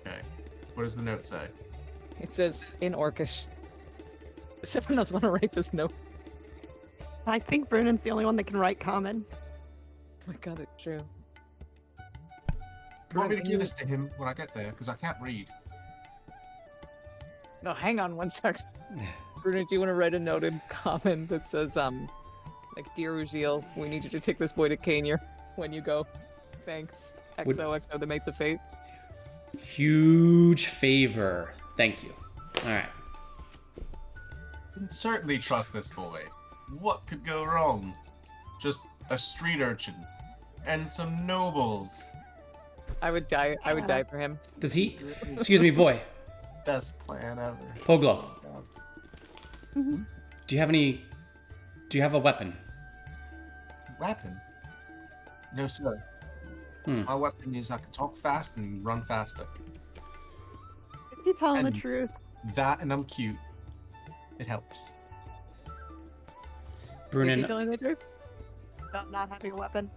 Okay. What does the note say? It says in Orcish. Does everyone else want to write this note? I think Brunan's the only one that can write common. Oh my god, it's true. You want me to give this to him when I get there? Because I can't read. No, hang on one sec. Bruno, do you want to write a note in common that says, like, Dear Ujil, we need you to take this boy to Kanier when you go. Thanks. XOXO, the Mates of Fate. Huge favor. Thank you. All right. You can certainly trust this boy. What could go wrong? Just a street urchin and some nobles. I would die. I would die for him. Does he? Excuse me, boy. Best plan ever. Poglo. Mhm. Do you have any? Do you have a weapon? Weapon? No, sir. My weapon is I can talk fast and run faster. If you tell him the And- truth. That and I'm cute. It helps. Is he Brunin, telling the truth? About not having a weapon.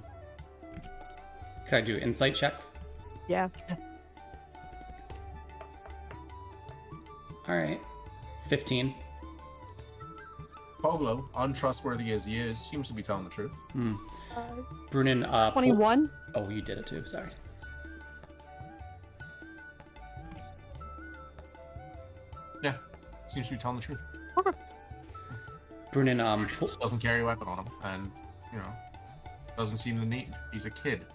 could I do insight check? Yeah. All right. 15. Poglo, untrustworthy as he is, seems to be telling the truth. Brunin, 21. Oh, you did it too. Sorry. Yeah, seems to be telling the truth. Brunin, Doesn't carry a weapon on him, and, you know, doesn't seem the need. He's a kid.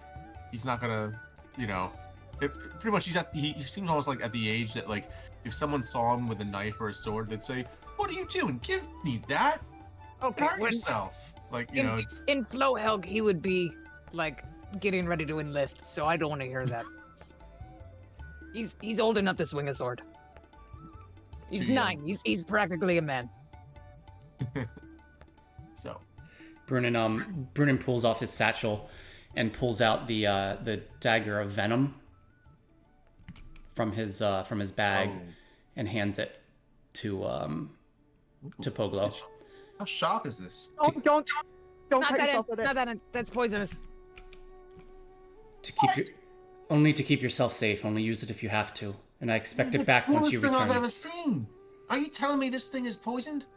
He's not gonna, you know, pretty much he seems almost like at the age that, like, if someone saw him with a knife or a sword, they'd say, "What are you doing? Give me that! Okay, Hurt yourself!" Like, you know, it's... in Flowhelg, he would be, like, getting ready to enlist, so I don't want to hear that. He's old enough to swing a sword. He's Too young. 9. He's practically a man. So, Brunin pulls off his satchel and pulls out the dagger of venom from his bag Oh. and hands it to Poglo. How sharp is this? Don't Not cut that, yourself with it. not that, that's poisonous. To keep yourself safe. Only use it if you have to. And I expect it back once you It's the coolest thing I've return. ever seen. Are you telling me this thing is poisoned?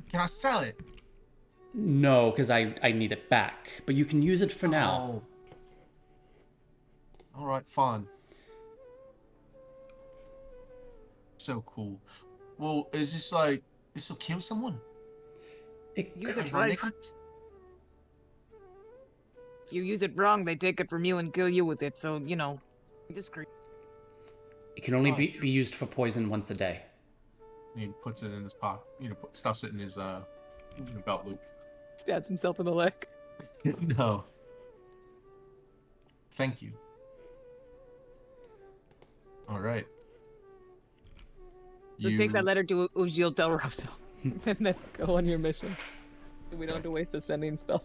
Can I sell it? No, because I need it back. But you can use it for now. Oh. All right, fine. So cool. Well, is this like this will kill someone? It Use could- it right. If you use it wrong, they take it from you and kill you with it. So you know, be discreet. It can only be used for poison once a day. And he puts it in his pocket. You know, stuffs it in his belt loop. Stabs himself in the leg. No. Thank you. All right. So take that letter to Ujil Del Rosso, and then go on your mission. We don't have to waste a sending spell.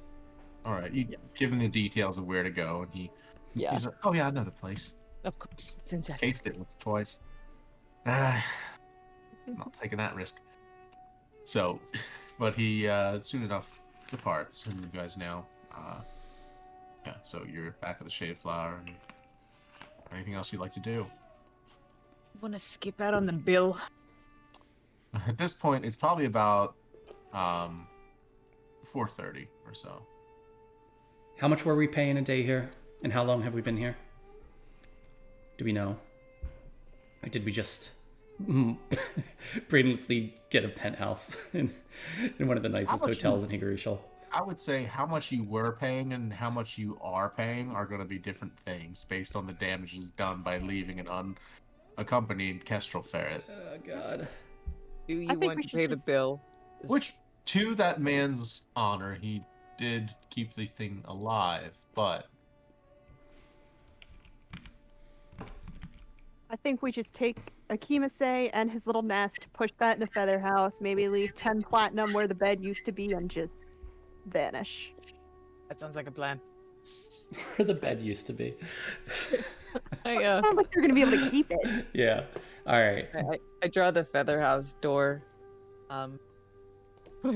All right. You give him the details of where to go, and he's like, "Oh yeah, I know the place. Of course, it's in Zeta. Tasted it once or twice. Not taking that risk." So, but he soon enough departs, and you guys now, yeah. So you're back at the Shade Flower, and anything else you'd like to do? Want to skip out on the bill? At this point, it's probably about 4:30 or so. How much were we paying a day here? And how long have we been here? Do we know? Or did we just brainlessly get a penthouse in one of the nicest much hotels in Hiegerishol? I would say how much you were paying and how much you are paying are going to be different things based on the damages done by leaving an unaccompanied kestrel ferret. Oh God. Do you think want we to should pay the just- bill? Which, to that man's honor, he did keep the thing alive, but I think we just take Akimase and his little nest, push that in a feather house, maybe leave 10 platinum where the bed used to be, and just vanish. That sounds like a plan. Where the bed used to be. I It's not like you're gonna be able to keep it. Yeah. All right. I draw the feather house door. I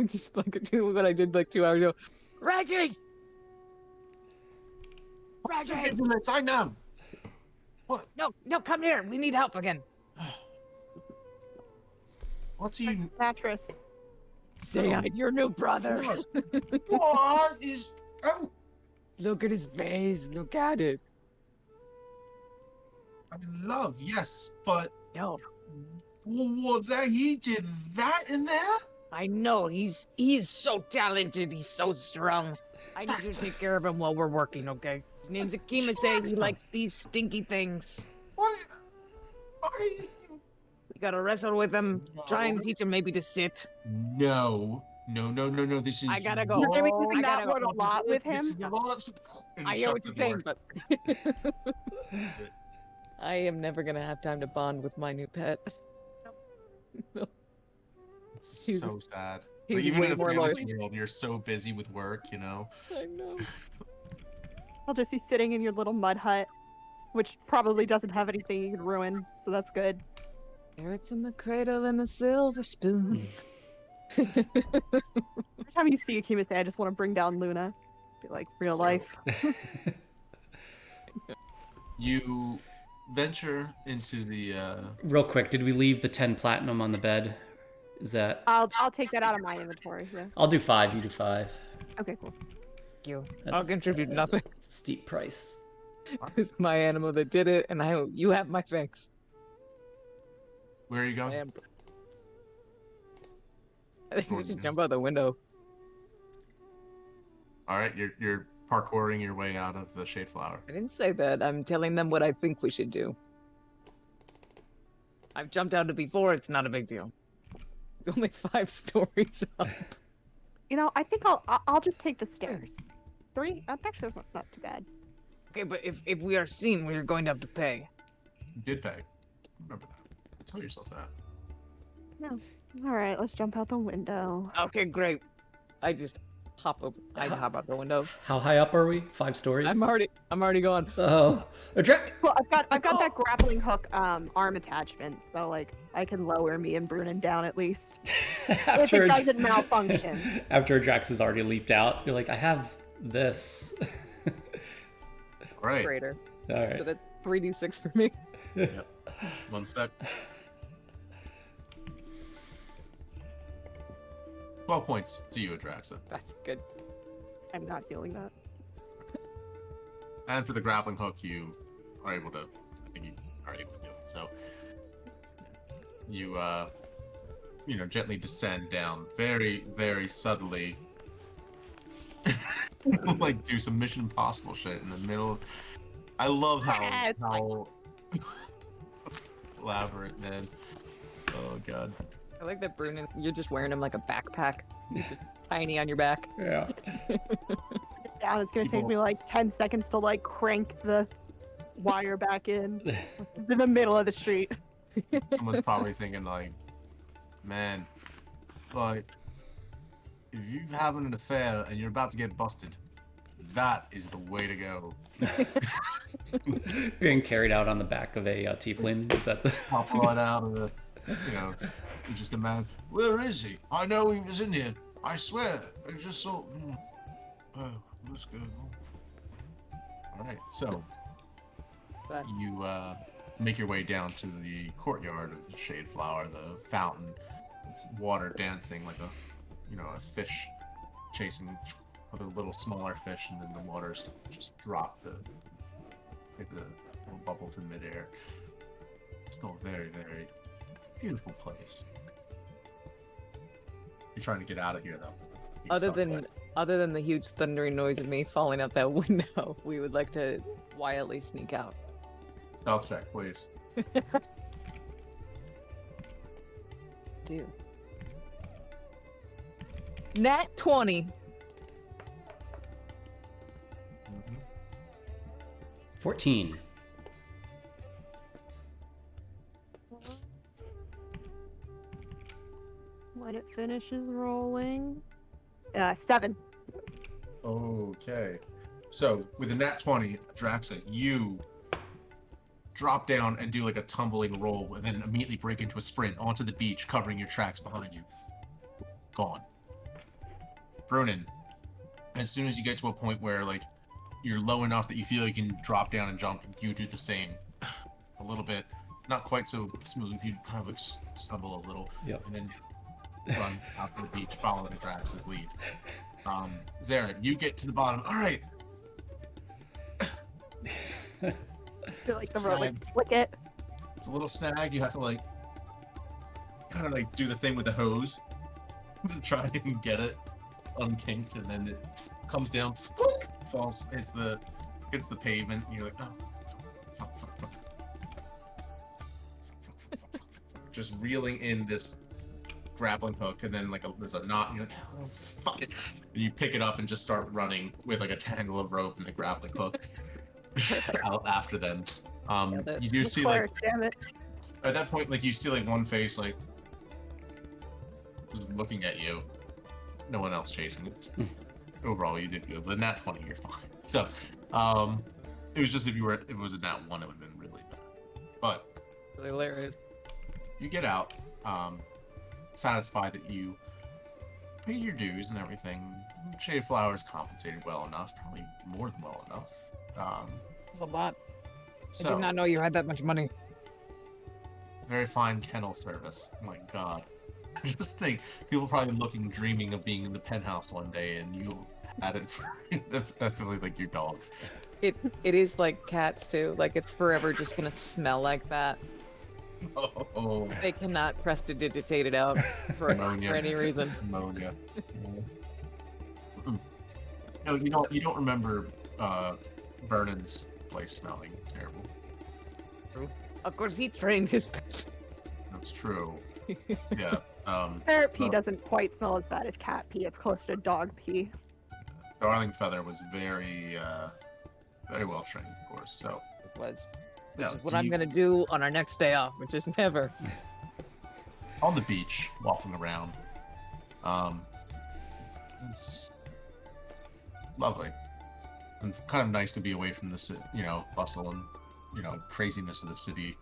just like do what I did like 2 hours ago. Reggie! What's the Reggie! vigilance? I know. No, come here. We need help again. What are you? Mattress. Say hi to your new brother. What is? Oh, Look at his face. Look at it. I'm in love, yes, but No, what that he did that in there? I know. He is so talented. He's so strong. I need you to take care of him while we're working, okay? His name's Akimase. He likes these stinky things. What? I, We gotta wrestle with him. Try and teach him maybe to sit. no. This is. I gotta go. You're gonna be I using gotta that word go. a lot with him. This is I hear what you're saying, but I am never gonna have time to bond with my new pet. It's He's- so sad. he's Like, even way in a more fantasy world, you're so busy with work, you know. I know. I'll just be sitting in your little mud hut, which probably doesn't have anything you can ruin, so that's good. Carrots in the cradle and a silver spoon. Every time you see Akimase, I just want to bring down Luna. Be like, real So- life. You venture into the. Real quick, did we leave the 10 platinum on the bed? Is that? I'll take that out of my inventory, yeah. I'll do 5. You do 5. Okay, cool. Thank you. That's- I'll contribute nothing. It's a steep price. It's my animal that did it, and you have my thanks. Where are you I going? am. I think we should jump out the window. All right, you're parkouring your way out of the shade flower. I didn't say that. I'm telling them what I think we should do. I've jumped out it before. It's not a big deal. It's only 5 stories up. You know, I think I'll just take the stairs. 3? Actually, that's not too bad. Okay, but if we are seen, we are going to have to pay. You did pay. Remember that. Tell yourself that. All right, let's jump out the window. Okay, great. I just hop over. I hop out the window. How high up are we? 5 stories? I'm already going. Oh. Well, I've got that grappling hook arm attachment, so like I can lower me and Brunin down at least. If after, it doesn't malfunction. after Drax has already leaped out, you're like, I have this. All right. Greater. All right. So that's 3d6 for me. Yep. 1 sec. 12 points to you, Adraxa. That's good. I'm not feeling that. And for the grappling hook, you are able to. I think you are able to do it. So you, gently descend down, very, very subtly. Like do some Mission Impossible shit in the middle. I love Yeah, it's how elaborate, man. Oh god. I like that Brunin. You're just wearing him like a backpack. He's just tiny on your back. Yeah. Down. It's gonna take me like 10 seconds to like crank the wire back in the middle of the street. Someone's probably thinking like, man, like, if you're having an affair and you're about to get busted, that is the way to go. Being carried out on the back of a tiefling. Is that the... Pop right out of the, just a man. Where is he? I know he was in here. I swear. I just saw. Oh, let's go. All right, so But you make your way down to the courtyard of the Shade Flower, the fountain. It's water dancing like a fish chasing other little smaller fish, and then the water's just drops the little bubbles in midair. Still a very, very beautiful place. You're trying to get out of here, though. You other than the huge thundering noise of me falling out that window, we would like to quietly sneak out. stealth check, please. Do. Nat 20. 14. finishes rolling. 7. Okay. So with a nat 20, Draxa, you drop down and do like a tumbling roll and then immediately break into a sprint onto the beach, covering your tracks behind you. Gone. Brunin, as soon as you get to a point where like you're low enough that you feel you can drop down and jump, you do the same. A little bit, not quite so smooth. You kind of like stumble a little, Yep. and then run out to the beach, following Drax's lead. Zara, you get to the bottom. All right. Feel like the road Snag. like flick it. It's a little snag. You have to like kind of like do the thing with the hose to try and get it unkinked, and then it comes down, falls, hits the pavement. And you're like, oh, fuck. Just reeling in this grappling hook, and then like there's a knot, and you're like, oh, fuck it. And you pick it up and just start running with like a tangle of rope and the grappling hook out after them. You do see like Damn it. at that point, like you see like one face like just looking at you. No one else chasing it. Overall, you did good. But nat 20, you're fine. So, it was just if it was a nat 1, it would have been really bad. But Hilarious. you get out, satisfied that you paid your dues and everything. Shade Flowers compensated well enough, probably more than well enough. That's a lot. I So, did not know you had that much money. very fine kennel service. Oh my god. Just think, people probably looking, dreaming of being in the penthouse one day, and you had it for that's really like your dog. It is like cats too. Like it's forever just gonna smell like that. Oh, They cannot prestidigitate it out for Ammonia. any reason. ammonia. No, you don't remember Vernon's place smelling terrible. Of course, he trained his pet. That's true. Yeah. Parrot pee well, doesn't quite smell as bad as cat pee. It's closer to dog pee. Darling Feather was very well trained, of course. So It was. yeah, Which is what I'm gonna do on our next day off, which is never. on the beach, walking around. It's lovely and kind of nice to be away from the bustle and craziness of the city.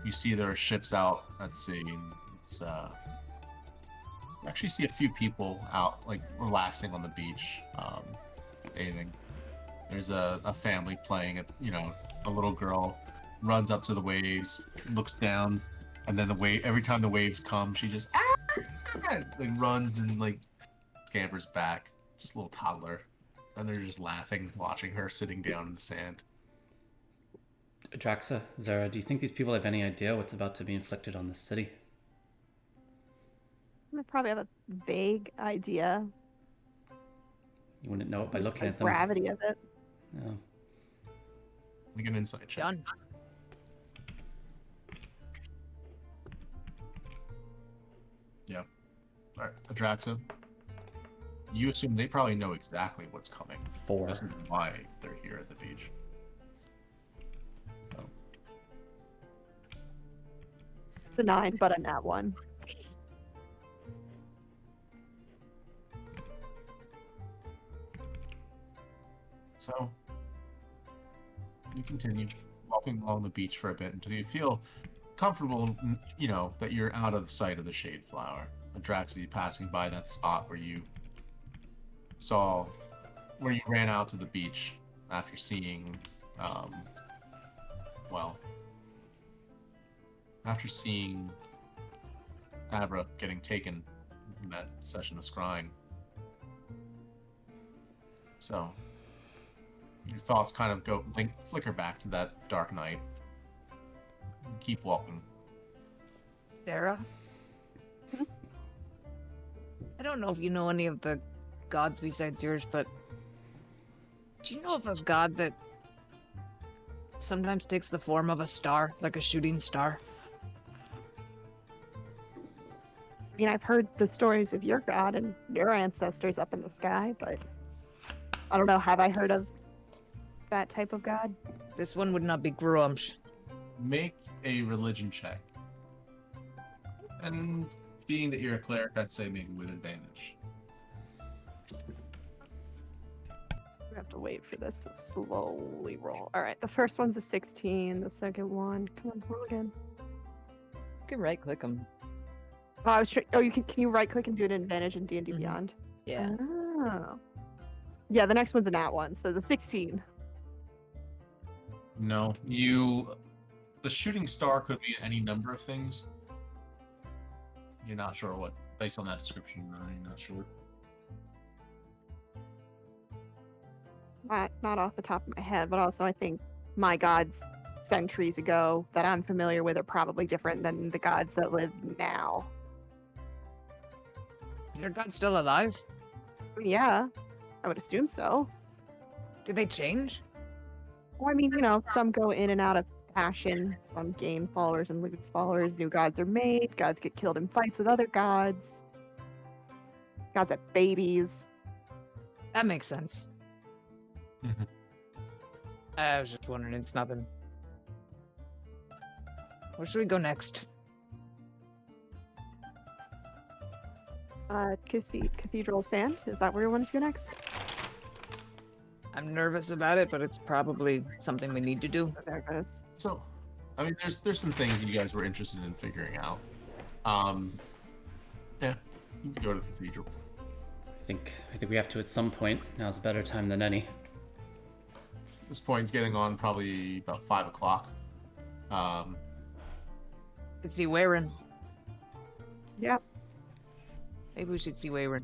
You see there are ships out at sea, and it's you actually see a few people out like relaxing on the beach, bathing. There's a family playing at a little girl runs up to the waves, looks down, and then every time the waves come, she just like runs and like scampers back. Just a little toddler. And they're just laughing, watching her sitting down in the sand. Draxa, Zara, do you think these people have any idea what's about to be inflicted on the city? They probably have a vague idea. You wouldn't know it by looking The at them. gravity of it. No. Make an insight check. Done. Yep. Alright, Adraxa. You assume they probably know exactly what's coming. 4. This is why they're here at the beach. So, It's a 9, but a nat 1. so you continue walking along the beach for a bit until you feel comfortable, that you're out of sight of the shade flower. Adraxa, passing by that spot where you ran out to the beach after seeing, after seeing Avra getting taken in that session of scrying. So, your thoughts kind of flicker back to that dark night. Keep walking. Sarah? I don't know if you know any of the gods besides yours, but do you know of a god that sometimes takes the form of a star, like a shooting star? I mean, I've heard the stories of your god and your ancestors up in the sky, but I don't know. Have I heard of that type of god? This one would not be Grumsh. Make a religion check. And being that you're a cleric, I'd say maybe with advantage. We have to wait for this to slowly roll. All right, the first one's a 16. The second one, come on, roll again. You can right click them. Oh, I was oh, you can you right click and do an advantage in D&D Mhm. Beyond? Yeah. Oh. Yeah, the next one's a nat one, so the 16. No, the shooting star could be any number of things. You're not sure what, based on that description, you're not sure. Not off the top of my head, but also I think my gods centuries ago that I'm familiar with are probably different than the gods that live now. Your god's still alive? Yeah, I would assume so. Do they change? Well, I mean, you know, some go in and out of fashion. Some gain followers and lose followers. New gods are made. Gods get killed in fights with other gods. Gods have babies. That makes sense. Mhm. I was just wondering, it's nothing. Where should we go next? Cathedral Sand. Is that where you want to go next? I'm nervous about it, but it's probably something we need to do. Oh, there it goes. So, I mean, there's some things you guys were interested in figuring out. Yeah, you can go to the cathedral. I think we have to at some point. Now's a better time than any. This point's getting on probably about 5 o'clock. Let's see Wayron. Yeah. Maybe we should see Wayron.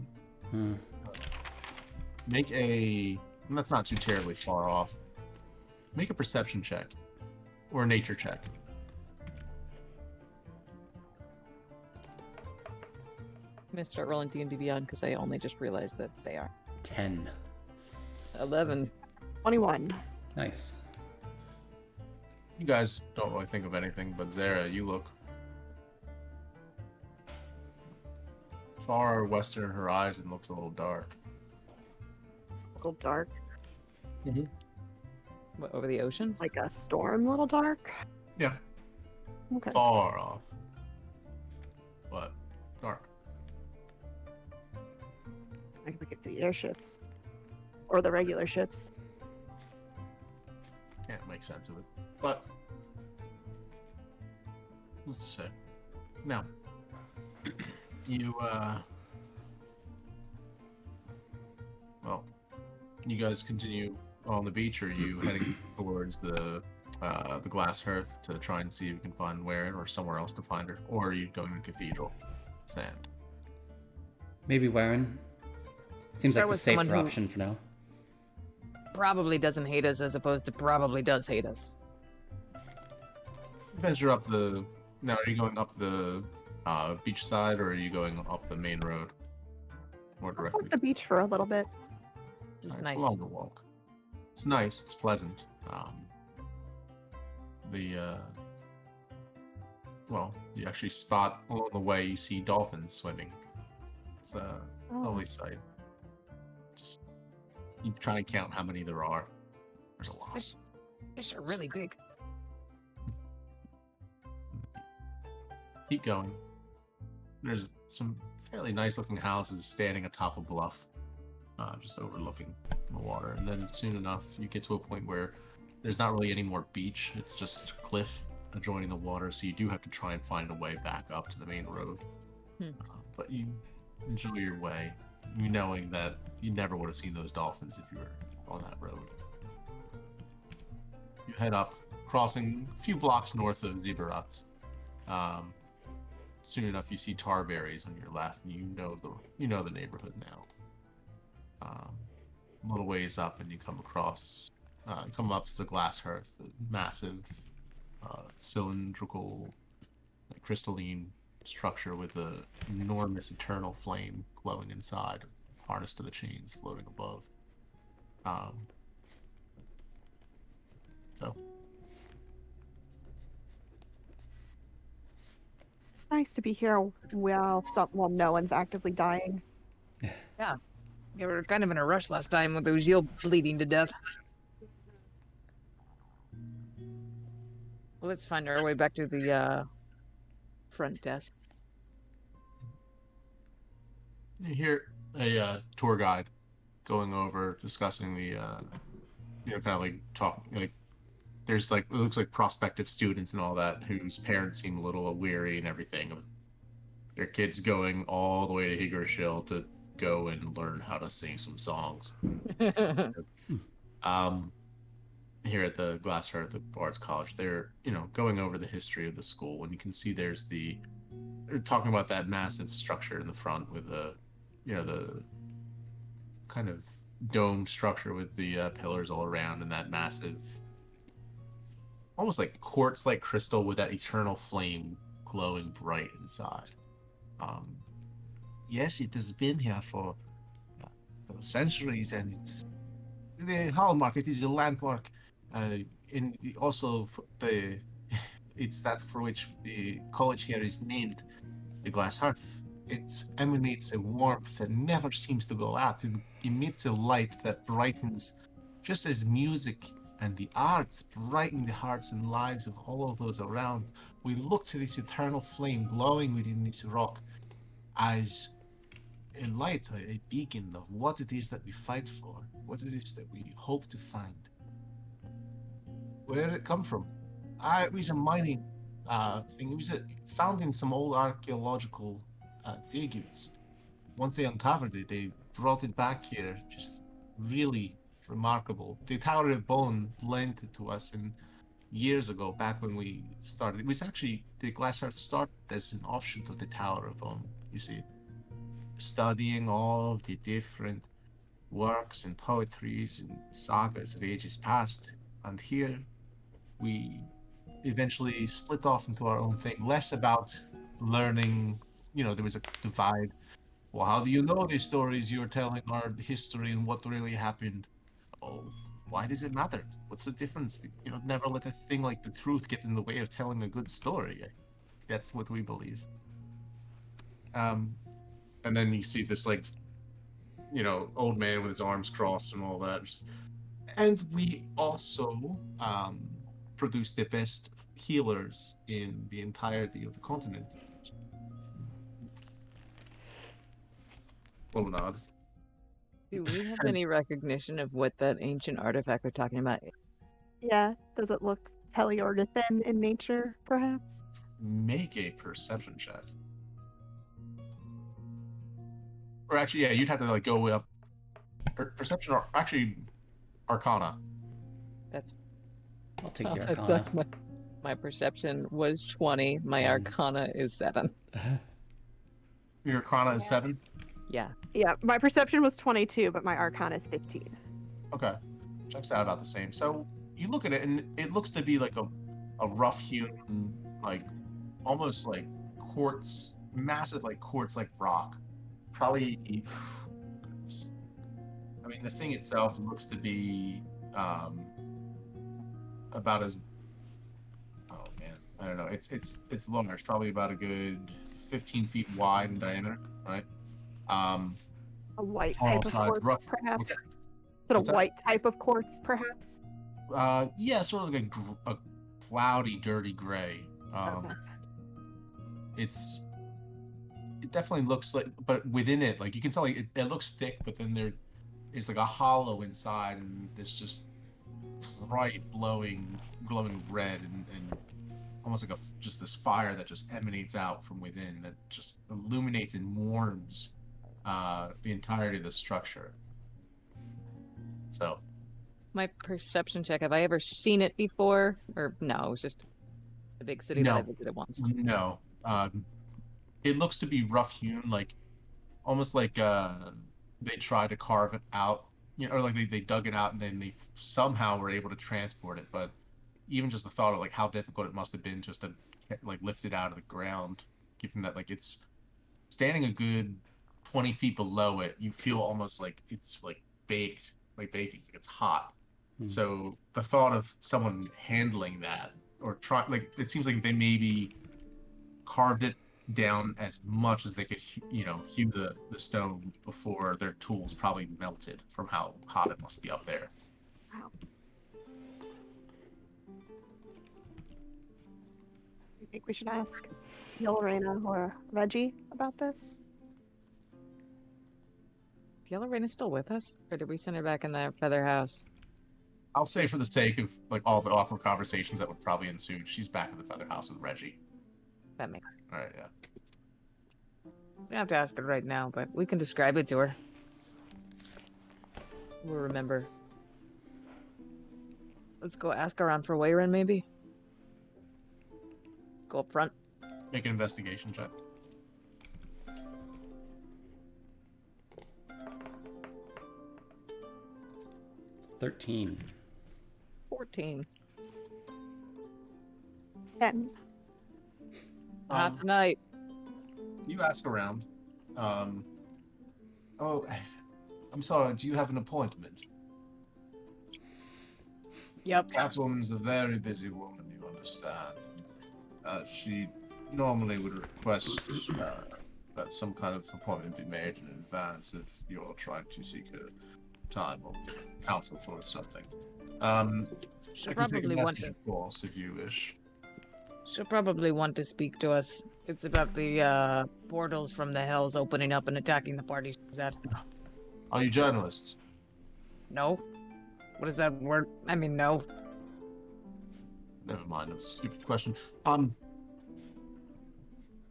Make a... and that's not too terribly far off. Make a perception check. Or a nature check. I'm gonna start rolling D&D Beyond because I only just realized that they are. 10. 11. 21. Nice. You guys don't really think of anything, but Zara, you look... far western horizon looks a little dark. A little dark. What, over the ocean? Like a storm, a little dark. Yeah, Okay. far off. But dark. I can look at the airships. Or the regular ships. Can't make sense of it. But what's to say? Now, well, you guys continue on the beach, or are you heading towards the glass hearth to try and see if you can find Waren or somewhere else to find her, or are you going to Cathedral Sand? Maybe Waren. Seems Start like the with someone safer who- option for now. Probably doesn't hate us as opposed to probably does hate us. Venture up the. Now, are you going up the beach side, or are you going up the main road? More I'll directly. walk the beach for a little bit. This is It's nice. a longer walk. It's nice. It's pleasant. Well, you actually spot along the way. You see dolphins swimming. It's a lovely sight. Just you try and count how many there are. There's a lot. Fish are really big. Keep going. There's some fairly nice looking houses standing atop a bluff, just overlooking the water. And then soon enough, you get to a point where there's not really any more beach. It's just cliff adjoining the water. So you do have to try and find a way back up to the main road. But you enjoy your way, you knowing that you never would have seen those dolphins if you were on that road. You head up, crossing a few blocks north of Zebrats. Soon enough, you see Tarberries on your left, and you know the neighborhood now. A little ways up, and you come across, come up to the glass hearth, the massive, cylindrical, like, crystalline structure with an enormous eternal flame glowing inside, harnessed to the chains floating above. So. It's nice to be here while no one's actively dying. Yeah, we were kind of in a rush last time with Ujil bleeding to death. Well, let's find our way back to the front desk. You hear a tour guide going over, discussing the, kind of like talking, like, there's like, it looks like prospective students and all that whose parents seem a little weary and everything of their kids going all the way to Hiegerishol to go and learn how to sing some songs. Um, Here at the Glass Earth Arts College, they're, going over the history of the school, and you can see they're talking about that massive structure in the front with the kind of dome structure with the pillars all around, and that massive, almost like quartz like crystal with that eternal flame glowing bright inside. Um, yes, it has been here uh, for centuries, and it's the hallmark. It is a landmark, and also the it's that for which the college here is named the Glass Hearth. It emanates a warmth that never seems to go out and emits a light that brightens, just as music and the arts brighten the hearts and lives of all of those around. We look to this eternal flame glowing within this rock as a light, a beacon of what it is that we fight for, what it is that we hope to find. Where did it come from? It was a mining thing. It was found in some old archaeological diggings. Once they uncovered it, they brought it back here. Just really remarkable. The Tower of Bone lent it to us in years ago, back when we started. It was actually the Glass Heart started as an offshoot of the Tower of Bone. You see, studying all of the different works and poetries and sagas of ages past, and here we eventually split off into our own thing, less about learning. There was a divide. Well, how do you know these stories you're telling are history and what really happened? Oh, why does it matter? What's the difference? Never let a thing like the truth get in the way of telling a good story. That's what we believe. Um, and then you see this, like, old man with his arms crossed and all that. And we also produce the best healers in the entirety of the continent. Well, not. Do we have any recognition of what that ancient artifact they're talking about? Yeah. Does it look Heliornithan in nature, perhaps? Make a perception check. Or actually, yeah, you'd have to like go up. Perception, or actually, Arcana. That's I'll take your that's, Arcana. that's my perception was 20. My 10. Arcana is 7. Your Arcana is 7. Yeah. Yeah, my perception was 22, but my Arcana is 15. Okay, checks out about the same. So you look at it, and it looks to be like a rough hewn, like almost like quartz, massive like quartz like rock. Probably, I mean, the thing itself looks to be about as, oh man, I don't know. It's large, probably about a good 15 feet wide in diameter, right? A white All type of sides, quartz, rough. perhaps? What's Is that? it a What's that? white type of quartz, perhaps? Yeah, sort of like a cloudy, dirty gray. Okay. It definitely looks like, but within it, like you can tell, like it looks thick, but then there is like a hollow inside, and there's just bright, glowing red, and almost like just this fire that just emanates out from within that just illuminates and warms the entirety of the structure. So My perception check. Have I ever seen it before? Or no, it was just a big city that I no, visited once. no, it looks to be rough hewn, like almost like they tried to carve it out, or like they dug it out and then they somehow were able to transport it. But even just the thought of like how difficult it must have been just to like lift it out of the ground, given that like it's standing a good 20 feet below it, you feel almost like it's like baked, like baking, like it's hot. So the thought of someone handling that or try, like, it seems like they maybe carved it down as much as they could, hew the stone before their tools probably melted from how hot it must be up there. Wow. You think we should ask Yelorena or Reggie about this? Yellow Rain is still with us? Or did we send her back in the feather house? I'll say for the sake of like all the awkward conversations that would probably ensue, she's back in the feather house with Reggie. That makes All right, yeah. We don't have to ask her right now, but we can describe it to her. We'll remember. Let's go ask around for Wayron, maybe? Go up front. Make an investigation check. 13. 14. 10. Not tonight. You ask around. Oh, I'm sorry. Do you have an appointment? Yep. Catwoman's a very busy woman, you understand. She normally would request that some kind of appointment be made in advance if you're trying to seek a time or counsel for something. She'll I can take a probably want message, to. of course, if you wish. She'll probably want to speak to us. It's about the portals from the hells opening up and attacking the party she's at. Are you journalists? No? What is that word? I mean, no. Never mind, it was a stupid question. I'm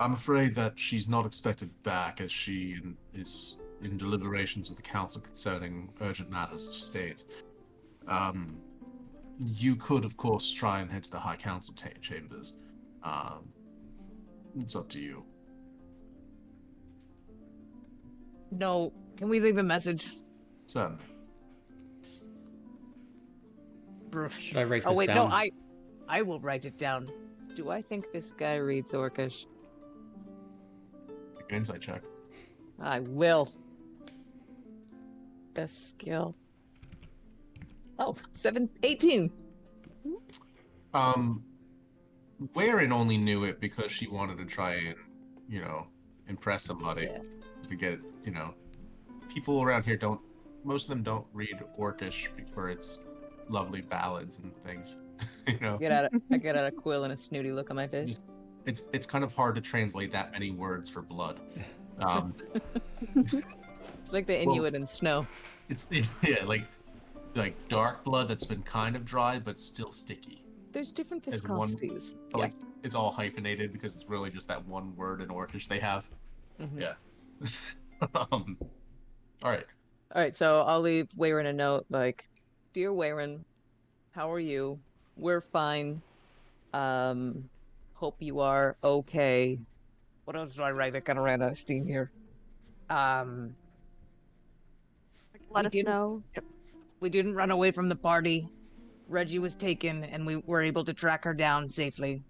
afraid that she's not expected back, as she is in deliberations with the council concerning urgent matters of state. You could, of course, try and head to the High Council chambers. It's up to you. No. Can we leave a message? Certainly. Should I write Oh this wait, down? no, I will write it down. Do I think this guy reads Orcish? Make an insight check. I will. Best skill. Oh, 18. Wherein only knew it because she wanted to try and, impress somebody Yeah. to get, people around here most of them don't read Orcish for its lovely ballads and things, I get out a quill and a snooty look on my face. It's kind of hard to translate that many words for blood. It's like the Inuit in snow. It's like dark blood that's been kind of dry but still sticky. There's different As one- viscosities. But Yeah. like it's all hyphenated because it's really just that one word in Orcish they have. Mhm. Yeah. All right. All right, so I'll leave Wayron a note like, "Dear Wayron, how are you? We're fine. Hope you are okay." What else do I write? I kind of ran out of steam here. Let We us didn't- know. Yep. We didn't run away from the party. Reggie was taken, and we were able to track her down safely.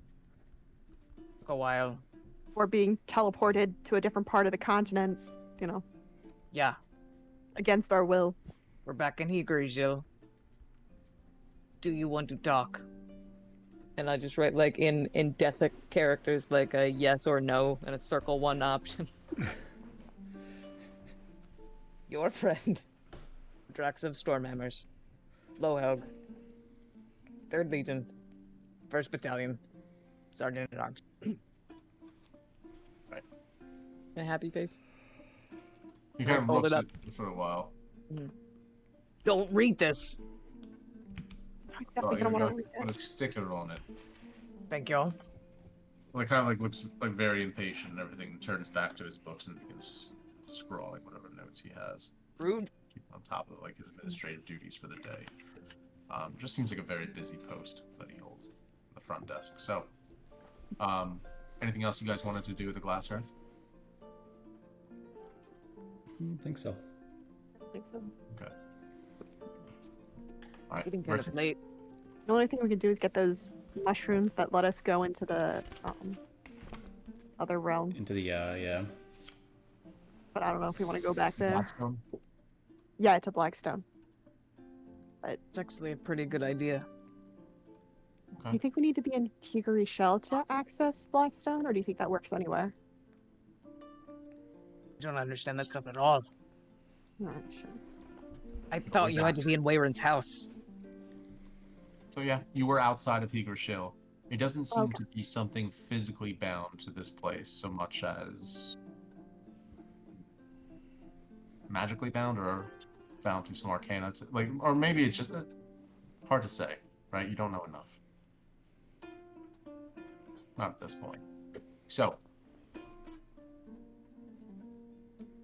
Took a while. Or being teleported to a different part of the continent, Yeah, against our will. we're back in Hiegerishol. Do you want to talk? And I just write like in Deathic characters, like a yes or no, and a circle one option. Your friend, Drax of Stormhammers, Lowhelg, 3rd Legion, 1st Battalion, Sergeant at Arms. Right. A happy face. He kind of Hold looks it at up. it for a while. Don't read this. He's Oh, definitely you gonna want got to read put it. a sticker on it. Thank you. Well, he kind of like looks like very impatient and everything. Turns back to his books and begins scrawling whatever notes he has. Rude. Keep on top of like his administrative duties for the day. Just seems like a very busy post that he holds on the front desk. So, anything else you guys wanted to do with the Glass Earth? I don't think so. I think so. Okay. All right. Getting kind Merton. of late. The only thing we can do is get those mushrooms that let us go into the other realm. Into the, yeah. But I don't know if we want to go back there. Blackstone? Yeah, to Blackstone. It's actually a pretty good idea. Do you think we need to be in Hiegerishol to access Blackstone, or do you think that works anywhere? I don't understand that stuff at all. Not sure. I thought always you had to ask. be in Wayron's house. So yeah, you were outside of Hiegerishol. It doesn't seem Okay. to be something physically bound to this place so much as magically bound or bound through some arcana. It's like, or maybe it's just hard to say, right? You don't know enough. Not at this point. So,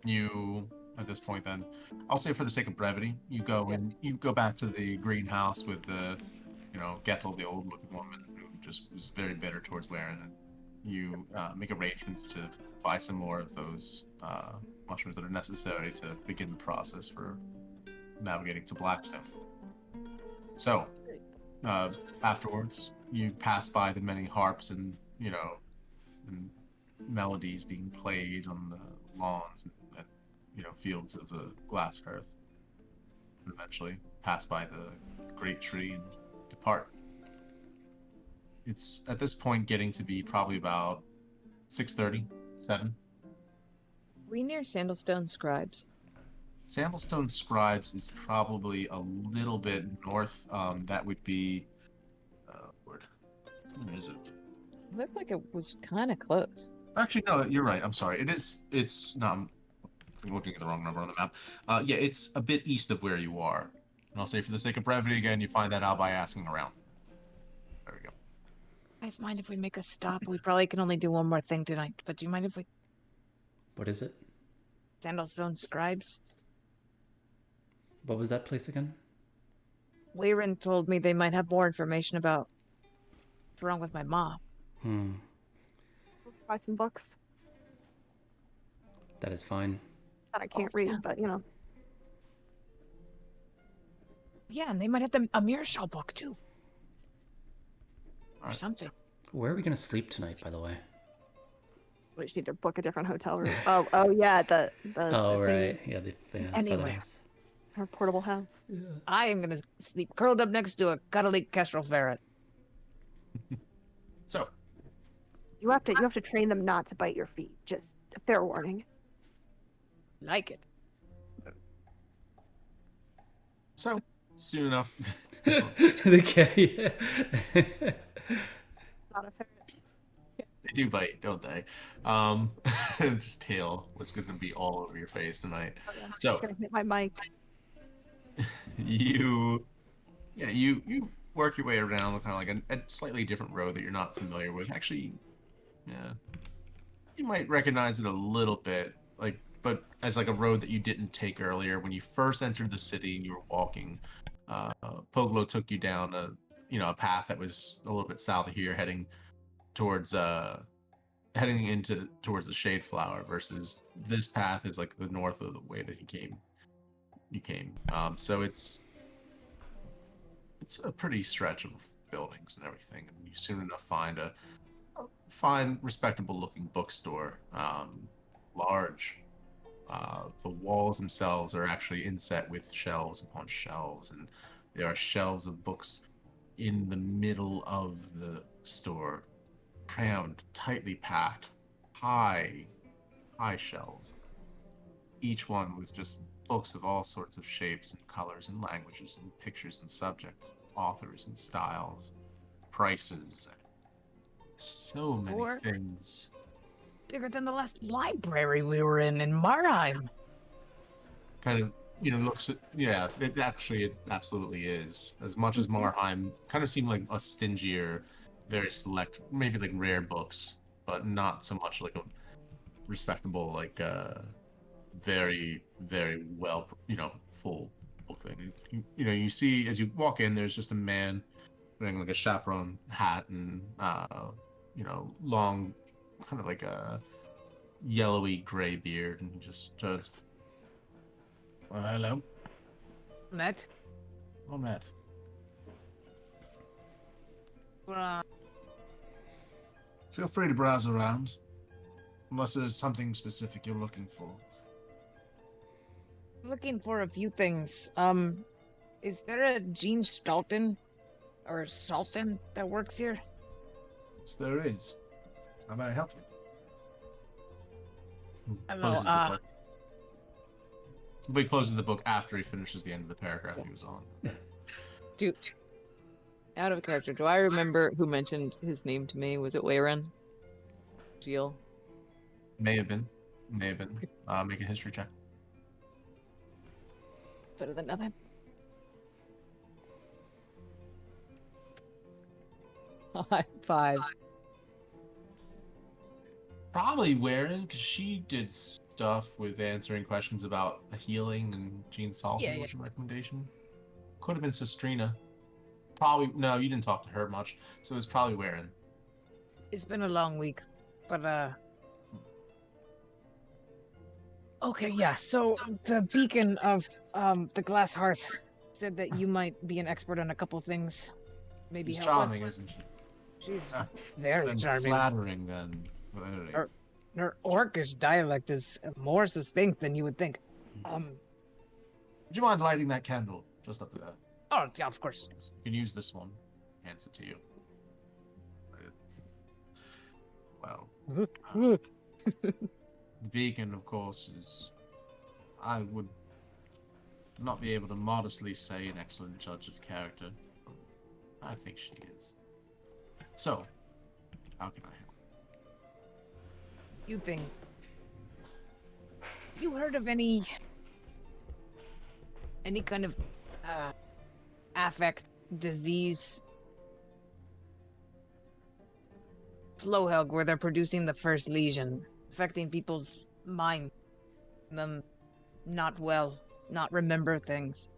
you, at this point then, I'll say for the sake of brevity, you go and you go back to the greenhouse with the, Gethel, the old looking woman who just was very bitter towards Warren, and you make arrangements to buy some more of those mushrooms that are necessary to begin the process for navigating to Blackstone. So, afterwards, you pass by the many harps and, and melodies being played on the lawns and fields of the glass earth. And eventually pass by the great tree and depart. It's at this point getting to be probably about 6:30, 7. We near Sandalstone Scribes. Sandalstone Scribes is probably a little bit north. That would be where is it? Looked like it was kind of close. Actually, no, you're right. I'm sorry. It's no, I'm looking at the wrong number on the map. Yeah, it's a bit east of where you are. And I'll say for the sake of brevity again, you find that out by asking around. There we go. Guys, mind if we make a stop? We probably can only do one more thing tonight, but do you mind if we... What is it? Sandalstone Scribes? What was that place again? Wayron told me they might have more information about what's wrong with my mom. Buy some books That is fine. that I can't read, but Yeah, and they might have a Hiegerishol book too. Or Alright. something. Where are we gonna sleep tonight, by the way? we just need to book a different hotel room. Oh yeah, the Oh, the right. thing, Yeah, the Anywhere. feathers. our portable house. Yeah. I am gonna sleep curled up next to a cuddly kestrel ferret. So, You have to train them not to bite your feet. Just a fair warning. Like it. soon enough, The cat. Not a fair. they do bite, don't they? Just tail was going to be all over your face tonight. Oh, yeah. So, Gonna hit my mic. you work your way around kind of like a slightly different road that you're not familiar with. Actually, yeah, you might recognize it a little bit, but as like a road that you didn't take earlier when you first entered the city and you were walking. Poglo took you down a path that was a little bit south of here, heading towards towards the Shade Flower, versus this path is like the north of the way that you came. So it's a pretty stretch of buildings and everything, and you soon enough find a fine, respectable looking bookstore. Large. The walls themselves are actually inset with shelves upon shelves, and there are shelves of books in the middle of the store, crammed, tightly packed, high shelves. Each one with just books of all sorts of shapes and colors and languages and pictures and subjects, authors and styles, prices, so many Or- things. Bigger than the last library we were in Marheim. Kind of, looks at, yeah, it absolutely is. As much as Marheim kind of seemed like a stingier, very select, maybe like rare books, but not so much like a respectable, like very, very well, full book thing. You see as you walk in, there's just a man wearing like a chaperone hat and long, kind of like a yellowy gray beard, and he just does. Well, hello. Matt? Well met. Feel free to browse around, unless there's something specific you're looking for. Looking for a few things. Is there a Gene Stalton or Salton that works here? Yes, there is. How may I help you? Hello, Closes the book. He closes the book after he finishes the end of the paragraph he was on. Dude. Out of character, do I remember who mentioned his name to me? Was it Wayron? Ujil? May have been. Make a history check. Better than nothing. High five. Probably Warren, because she did stuff with answering questions about healing, and Gene Salson Yeah. was your recommendation. Could have been Sistrina. Probably, no, you didn't talk to her much, so it was probably Warren. It's been a long week, but okay, yeah. So the beacon of the glass hearth said that you might be an expert on a couple things. Maybe She's help charming, us. isn't she? She's Ah, very and charming. flattering, then. Very. Her Orcish dialect is more succinct than you would think. Would you mind lighting that candle just up there? Oh yeah, of course. You can use this one. Hands it to you. Well, the beacon, of course, is... I would not be able to modestly say an excellent judge of character. I think she is. So, how can I help? You think? You heard of any kind of affect disease? Flowhelg, where they're producing the first lesion, affecting people's mind, them not well, not remember things.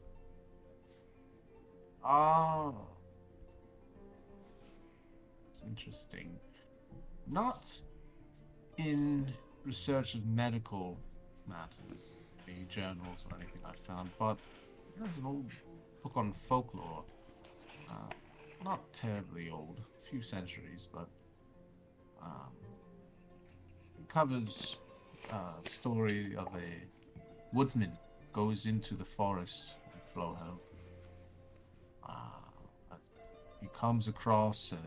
Oh. It's interesting. Not in research of medical matters, any journals or anything I found, but there's an old book on folklore. Not terribly old, a few centuries, but it covers the story of a woodsman goes into the forest in Flowhelm. He comes across a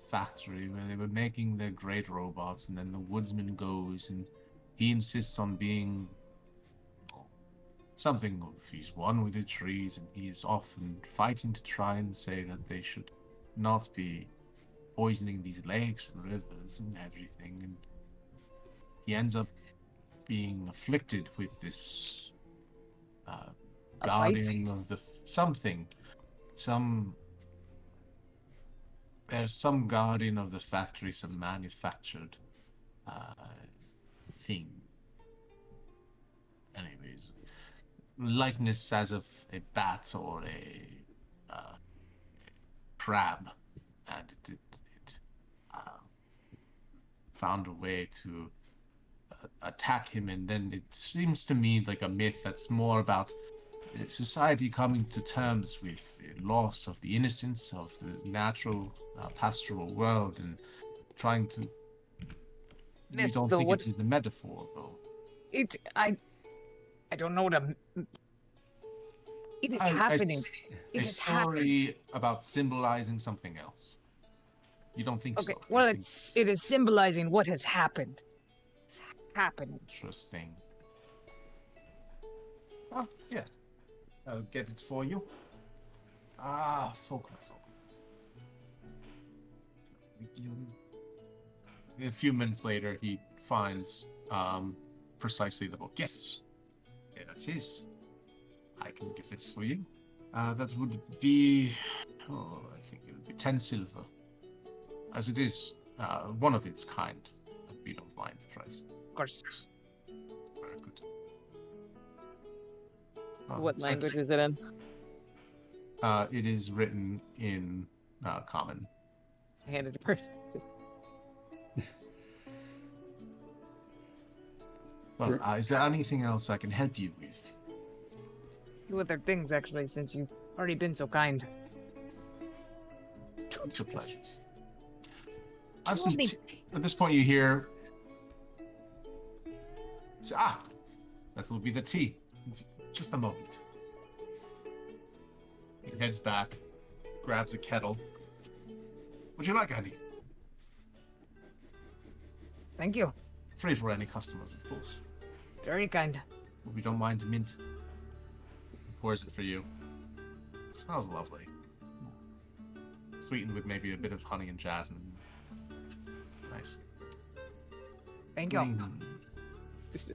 factory where they were making their great robots, and then the woodsman goes and he insists on being something of he's one with the trees, and he is often fighting to try and say that they should not be poisoning these lakes and rivers and everything, and he ends up being afflicted with this guardian of the there's some guardian of the factory, some manufactured thing. Anyways, likeness as of a bat or a crab, and it found a way to attack him, and then it seems to me like a myth that's more about society coming to terms with the loss of the innocence of the natural pastoral world and trying to... You Myth, don't though, think what- it is the metaphor, though? I don't know what it is happening. A It is happening. story about symbolizing something else. You don't think Okay, so? well, You think... it is symbolizing what has happened. It's happening. Interesting. Oh, yeah. I'll get it for you. Folk metal. A few minutes later, he finds precisely the book. Yes, there it is. I can get this for you. That would be, I think it would be 10 silver. As it is one of its kind. We don't mind the price. Of course. Very good. What language is it in? It is written in Common. I handed it to her. Well, is there anything else I can help you with? Two other things, actually, since you've already been so kind. It's a pleasure. Do Have you some want me- tea. At this point, you hear... that will be the tea. Just a moment. He heads back, grabs a kettle. Would you like any? Thank you. Free for any customers, of course. Very kind. But we don't mind mint. Pours it for you. It smells lovely. Sweetened with maybe a bit of honey and jasmine. Nice. Thank you. Mm, Just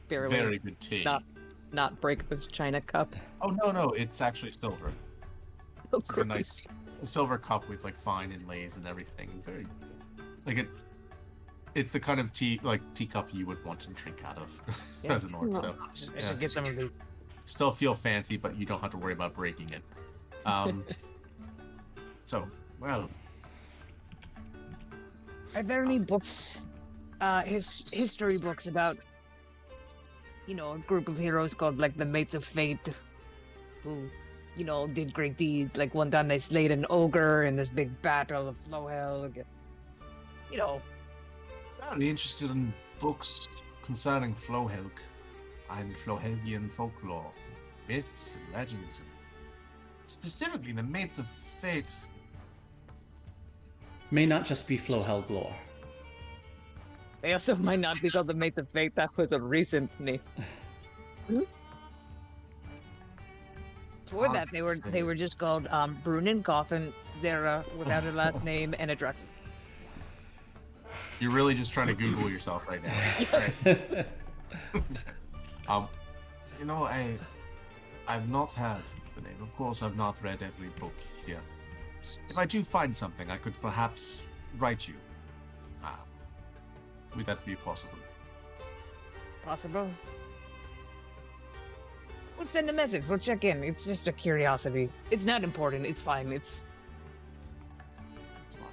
barely. very good tea. Not not break this china cup. Oh no, it's actually silver. Oh, It's like a nice silver cup with like fine inlays and everything. Very like it. It's the kind of teacup you would want to drink out of Yeah. as an orc. So I should get some of these. still feel fancy, but you don't have to worry about breaking it. So well, Are there any books, history books about, a group of heroes called like the Mates of Fate, who, did great deeds. Like one time they slayed an ogre in this big battle of Flowhell. I'd be interested in books concerning Flowhelg and Flowhelgian folklore, myths and legends, and specifically the Mates of Fate. May not just be Flowhell lore. They also might not be called the Mates of Fate. That was a recent name. Before that, they were just called Brunin, Goffin, Zera without a last name, and a Drexel. You're really just trying to Google yourself right now. Right? I've not had the name. Of course, I've not read every book here. If I do find something, I could perhaps write you. Would that be possible? Possible. We'll send a message. We'll check in. It's just a curiosity. It's not important. It's fine. It's fine.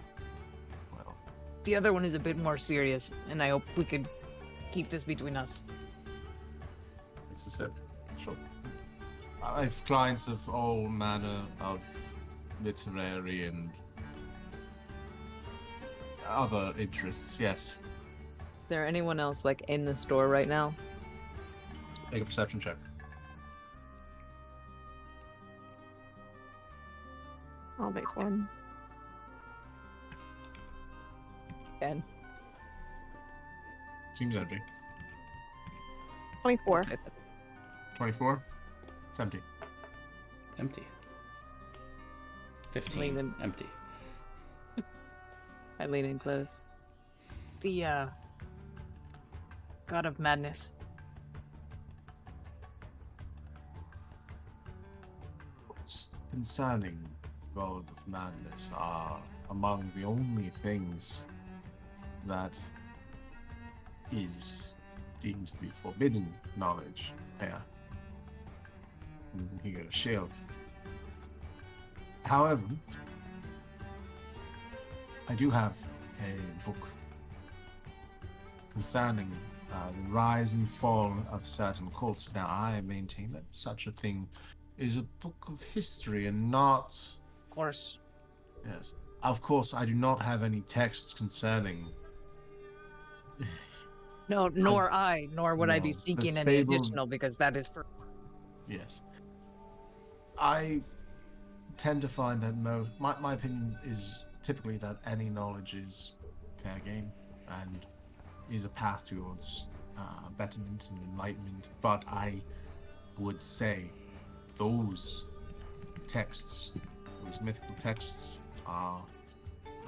Well, The other one is a bit more serious, and I hope we could keep this between us. as I said, sure. I have clients of all manner of literary and other interests, yes. Is there anyone else like in the store right now? Make a perception check. I'll make one. 10. Seems empty. 24. 24? It's empty. Empty. 15. Leaving. Empty. I lean in close. The God of Madness. What's concerning God of Madness are among the only things that is deemed to be forbidden knowledge here in Hiegerishol. However, I do have a book concerning the rise and fall of certain cults. Now, I maintain that such a thing is a book of history and not... Of course. Yes. Of course, I do not have any texts concerning... No, nor nor would I be No, seeking the any fabled- additional because that is for. Yes. I tend to find that my opinion is typically that any knowledge is fair game and is a path towards betterment and enlightenment. But I would say those texts, those mythical texts, are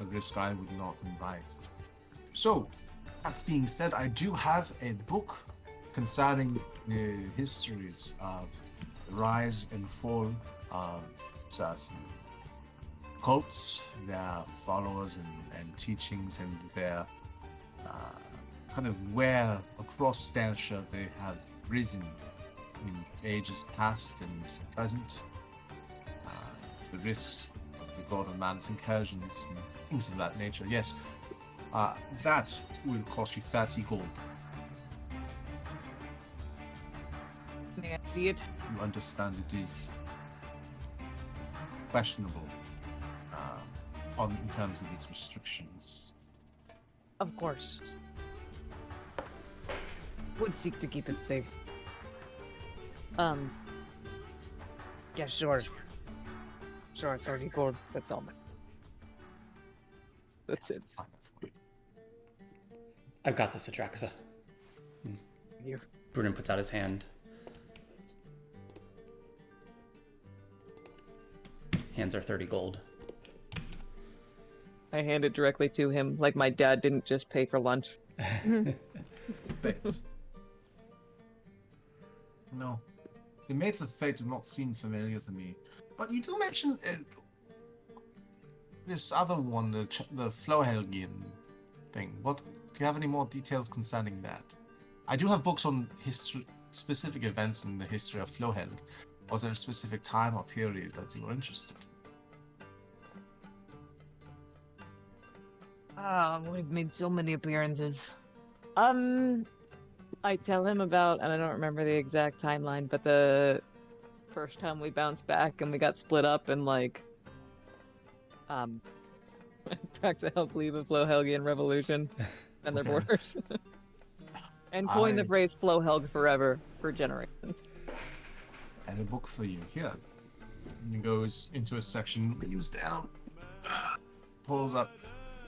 a risk I would not invite. So, that being said, I do have a book concerning the histories of the rise and fall of certain cults, their followers and teachings, and their kind of where across stature they have risen in ages past and present, the risks of the God of Man's incursions and things of that nature. Yes, that will cost you 30 gold. May I see it? You understand it is questionable in terms of its restrictions. Of course. Would seek to keep it safe. Yeah, sure. Sure, 30 gold. That's all. That's it. Find that for you. I've got this, Atraxa. You. Brunin puts out his hand. Hands are 30 gold. I hand it directly to him, like my dad didn't just pay for lunch. Thanks. No, The Mates of Fate do not seem familiar to me. But you do mention this other one, the Flohelgian thing. What do you have any more details concerning that? I do have books on specific events in the history of Flohelg. Was there a specific time or period that you were interested? We've made so many appearances. I tell him about, and I don't remember the exact timeline, but the first time we bounced back and we got split up and Praxa helped leave a Flohelgian revolution and their Okay. borders. And coined the phrase Flohelg forever for generations. I have a book for you here. And he goes into a section, leans down, pulls up.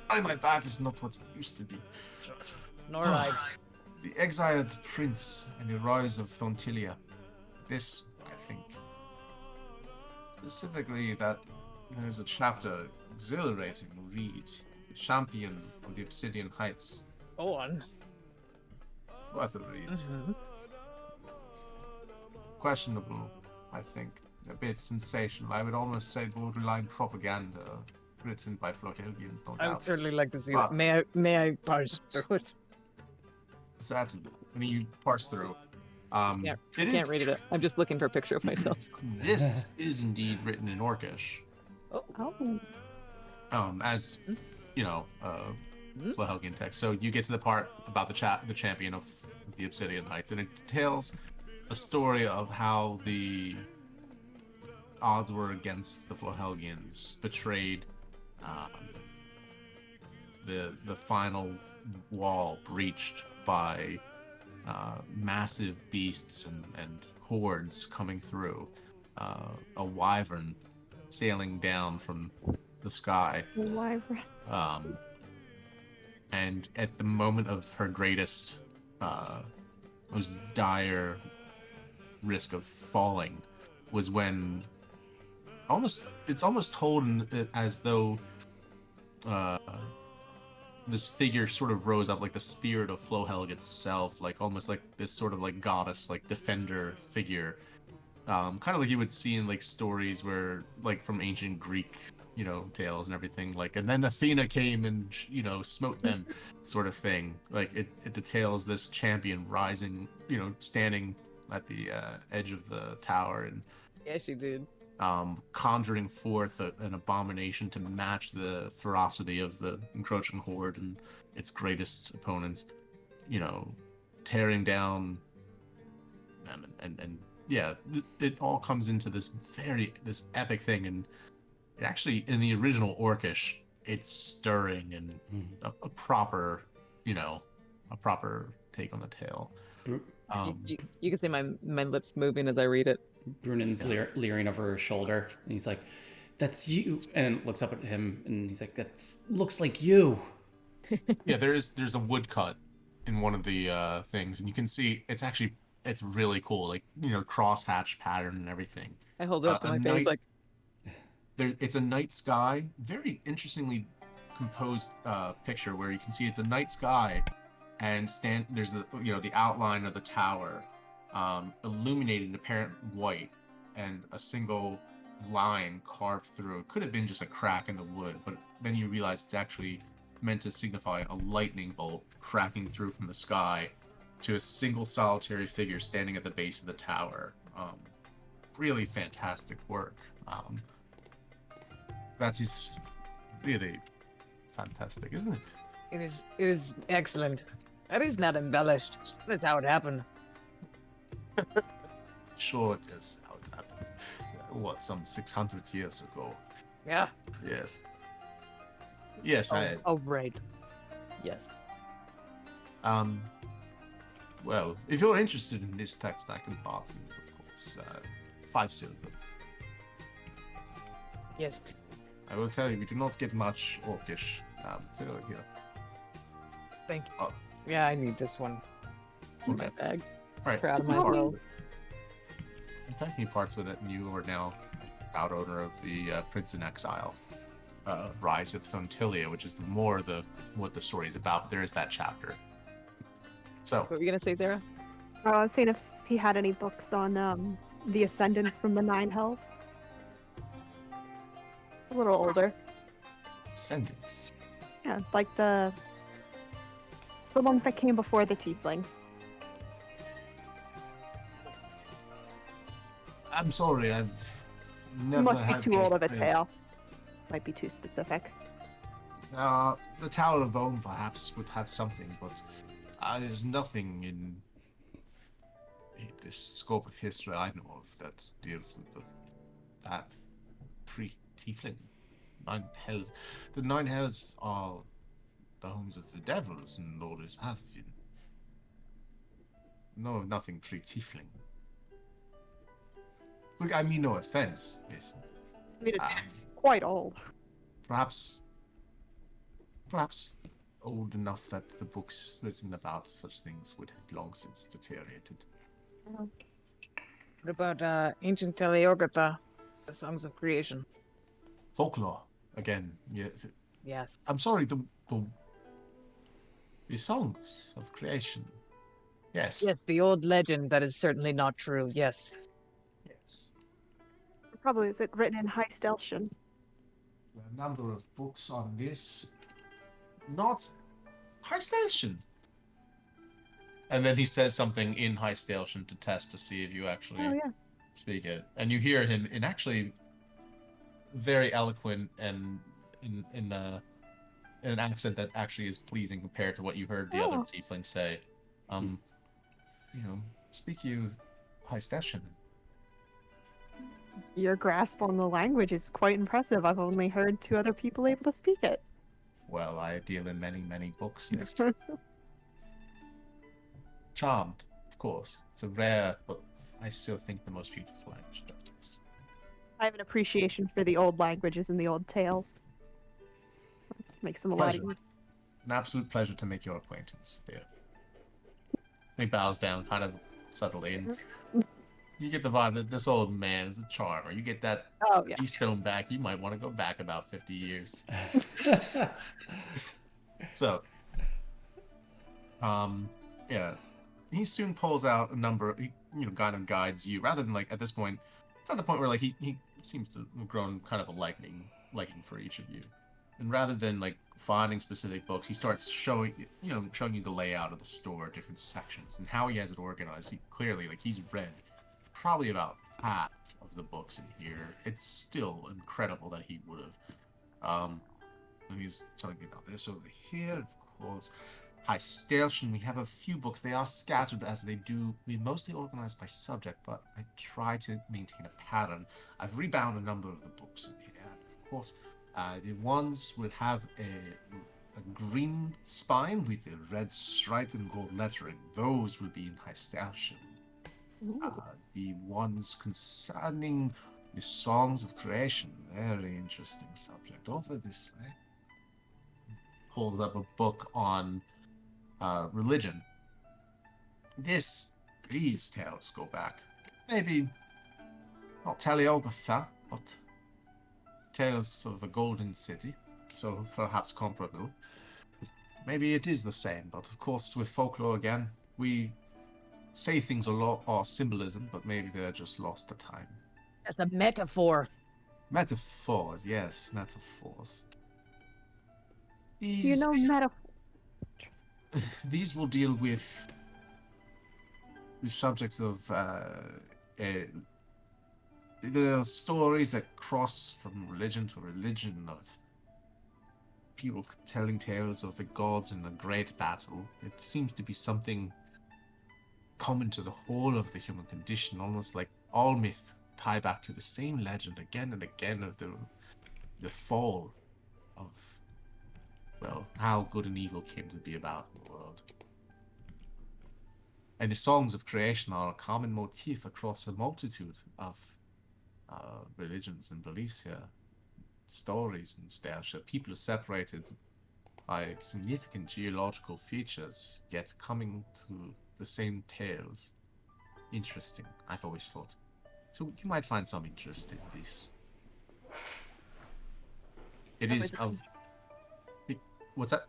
My back is not what it used to be. Nor I. The Exiled Prince and the Rise of Thontilia. This, I think. Specifically, that there's a chapter exhilarating to read. The Champion of the Obsidian Heights. Go on. Worth a read. Mm-hmm. Questionable, I think. A bit sensational. I would almost say borderline propaganda. Written by Flohelgians, no I would doubt. certainly like to see But- this. May I parse through it? Certainly. When you parse through. Yeah, it Can't is. read it. I'm just looking for a picture of myself. This is indeed written in Orcish. Oh. As you know, Flohelgian text. So you get to the part about the champion of the Obsidian Heights, and it details a story of how the odds were against the Flohelgians, betrayed. The final wall breached by massive beasts and hordes coming through. A wyvern sailing down from the sky. And at the moment of her greatest, most dire risk of falling, was when it's almost told as though this figure sort of rose up, like the spirit of Flohelg itself, like almost like this sort of like goddess, like defender figure, kind of like you would see in like stories where, like from ancient Greek, tales and everything, like, and then Athena came and smote them, sort of thing. Like it details this champion rising, standing at the edge of the tower and Yeah, she did. conjuring forth an abomination to match the ferocity of the encroaching horde and its greatest opponents, tearing down them, and yeah, it all comes into this epic thing. And actually, in the original Orcish, it's stirring and a proper take on the tale. You can see my lips moving as I read it. Brunan's leering over her shoulder, and he's like, "That's you," and looks up at him, and he's like, "That's looks like you." Yeah, there's a woodcut in one of the things, and you can see it's really cool, like crosshatch pattern and everything. I hold it up to my face like, It's a night sky, very interestingly composed picture where you can see it's a night sky, and there's the outline of the tower, illuminated in apparent white, and a single line carved through. It could have been just a crack in the wood, but then you realize it's actually meant to signify a lightning bolt cracking through from the sky to a single solitary figure standing at the base of the tower. Really fantastic work. That is really fantastic, isn't it? it is excellent. That is not embellished. That's how it happened. Sure, it is how it happened. Some 600 years ago? Yeah. Yes. Yes, Right. Yes. Well, if you're interested in this text, I can barter you, of course. 5 silver. Yes. I will tell you, we do not get much Orcish material here. Thank you. Oh. Yeah, I need this one in my Okay. bag. Right. Proud of you part myself. with it. Okay, he parts with it, and you are now proud owner of the Prince in Exile, Rise of Thontilia, which is what the story is about. But there is that chapter. So, What were you gonna say, Sarah? I was seeing if he had any books on the Ascendants from the Nine Hells. A little older. Ascendants. Yeah, like the ones that came before the Tieflings. I'm sorry, I've never Must be had too the old of a experience. tale. Might be too specific. The Tower of Bone perhaps would have something, but there's nothing in this scope of history I know of that deals with that pre-tiefling. Nine hells. The nine hells are the homes of the devils and always have been. No, nothing pre-tiefling. Look, I mean no offense, Mason. I mean, it's Um, quite old. perhaps old enough that the books written about such things would have long since deteriorated. What about ancient Teleogata, the songs of creation? Folklore, again. Yes. I'm sorry, the songs of creation. Yes. Yes, the old legend that is certainly not true. Yes. Yes. Probably is it written in High Steltian? A number of books on this. Not High Station. And then he says something in High Station to test to see if you actually Oh yeah. speak it. And you hear him in actually very eloquent and in an accent that actually is pleasing compared to what you heard the other Oh. tieflings say. Speak you High Station. Your grasp on the language is quite impressive. I've only heard 2 other people able to speak it. Well, I deal in many, many books, miss. Charmed, of course. It's a rare, but I still think the most beautiful language there is. I have an appreciation for the old languages and the old tales. Makes them a lot Pleasure. easier. An absolute pleasure to make your acquaintance, dear. He bows down kind of subtly, and you get the vibe that this old man is a charmer. You get that Oh yeah. keystone back, you might want to go back about 50 years. So, yeah. He soon pulls out a number, he, kind of guides you, rather than, like, at this point, it's at the point where, like, he seems to have grown kind of a liking for each of you. And rather than, like, finding specific books, he starts showing you the layout of the store, different sections, and how he has it organized. He clearly, like, he's read probably about half of the books in here. It's still incredible that he would have. And he's telling me about this over here, of course. High Station, we have a few books. They are scattered as they do. We mostly organized by subject, but I try to maintain a pattern. I've rebound a number of the books in here. Of course, the ones will have a green spine with a red stripe and gold lettering. Those will be in High Station. The ones concerning the songs of creation, very interesting subject. Over this way. Pulls up a book on religion. These tales go back. Maybe not Teleographa, but Tales of a Golden City, so perhaps comparable. Maybe it is the same, but of course with folklore again, we say things a lot are symbolism, but maybe they're just lost to time. As a metaphor. Metaphors, yes, metaphors. You know metaphor. These will deal with the subject of the stories that cross from religion to religion, of people telling tales of the gods in the great battle. It seems to be something common to the whole of the human condition, almost like all myth tie back to the same legend again and again of the fall of, well, how good and evil came to be about in the world. And the songs of creation are a common motif across a multitude of religions and beliefs here. Stories and stash. People are separated by significant geological features, yet coming to the same tales. Interesting, I've always thought. So you might find some interest in this. It is of... What's that?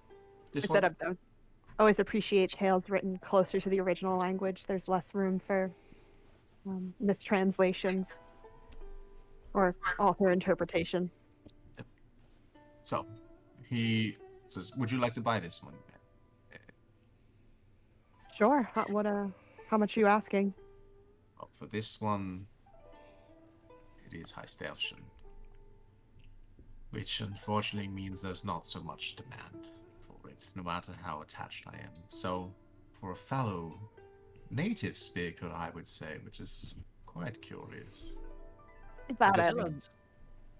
This one? Instead of always appreciate tales written closer to the original language. There's less room for mistranslations or author interpretation. So, he says, "Would you like to buy this one?" Sure. How much are you asking? Well, for this one, it is high station, which unfortunately means there's not so much demand for it, no matter how attached I am. So, for a fellow native speaker, I would say, which is quite curious. About Does it. mean-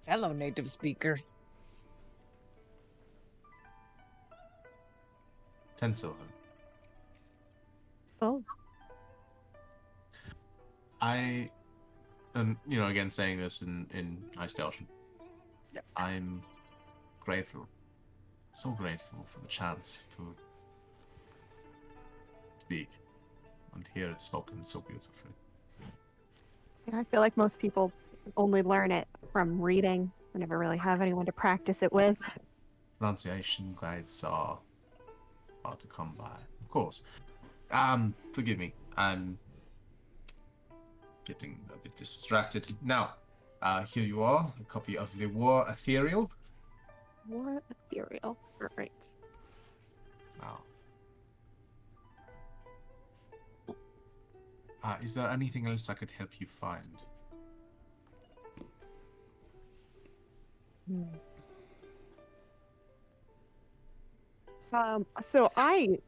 Hello, native speaker. 10 silver. So, I, and again saying this in high station, Yep. I'm grateful, so grateful for the chance to speak and hear it spoken so beautifully. I feel like most people only learn it from reading. I never really have anyone to practice it with. Pronunciation guides are hard to come by, of course. Forgive me, I'm getting a bit distracted. Now, here you are, a copy of the War Ethereal. More ethereal. Right. Now, is there anything else I could help you find? So I,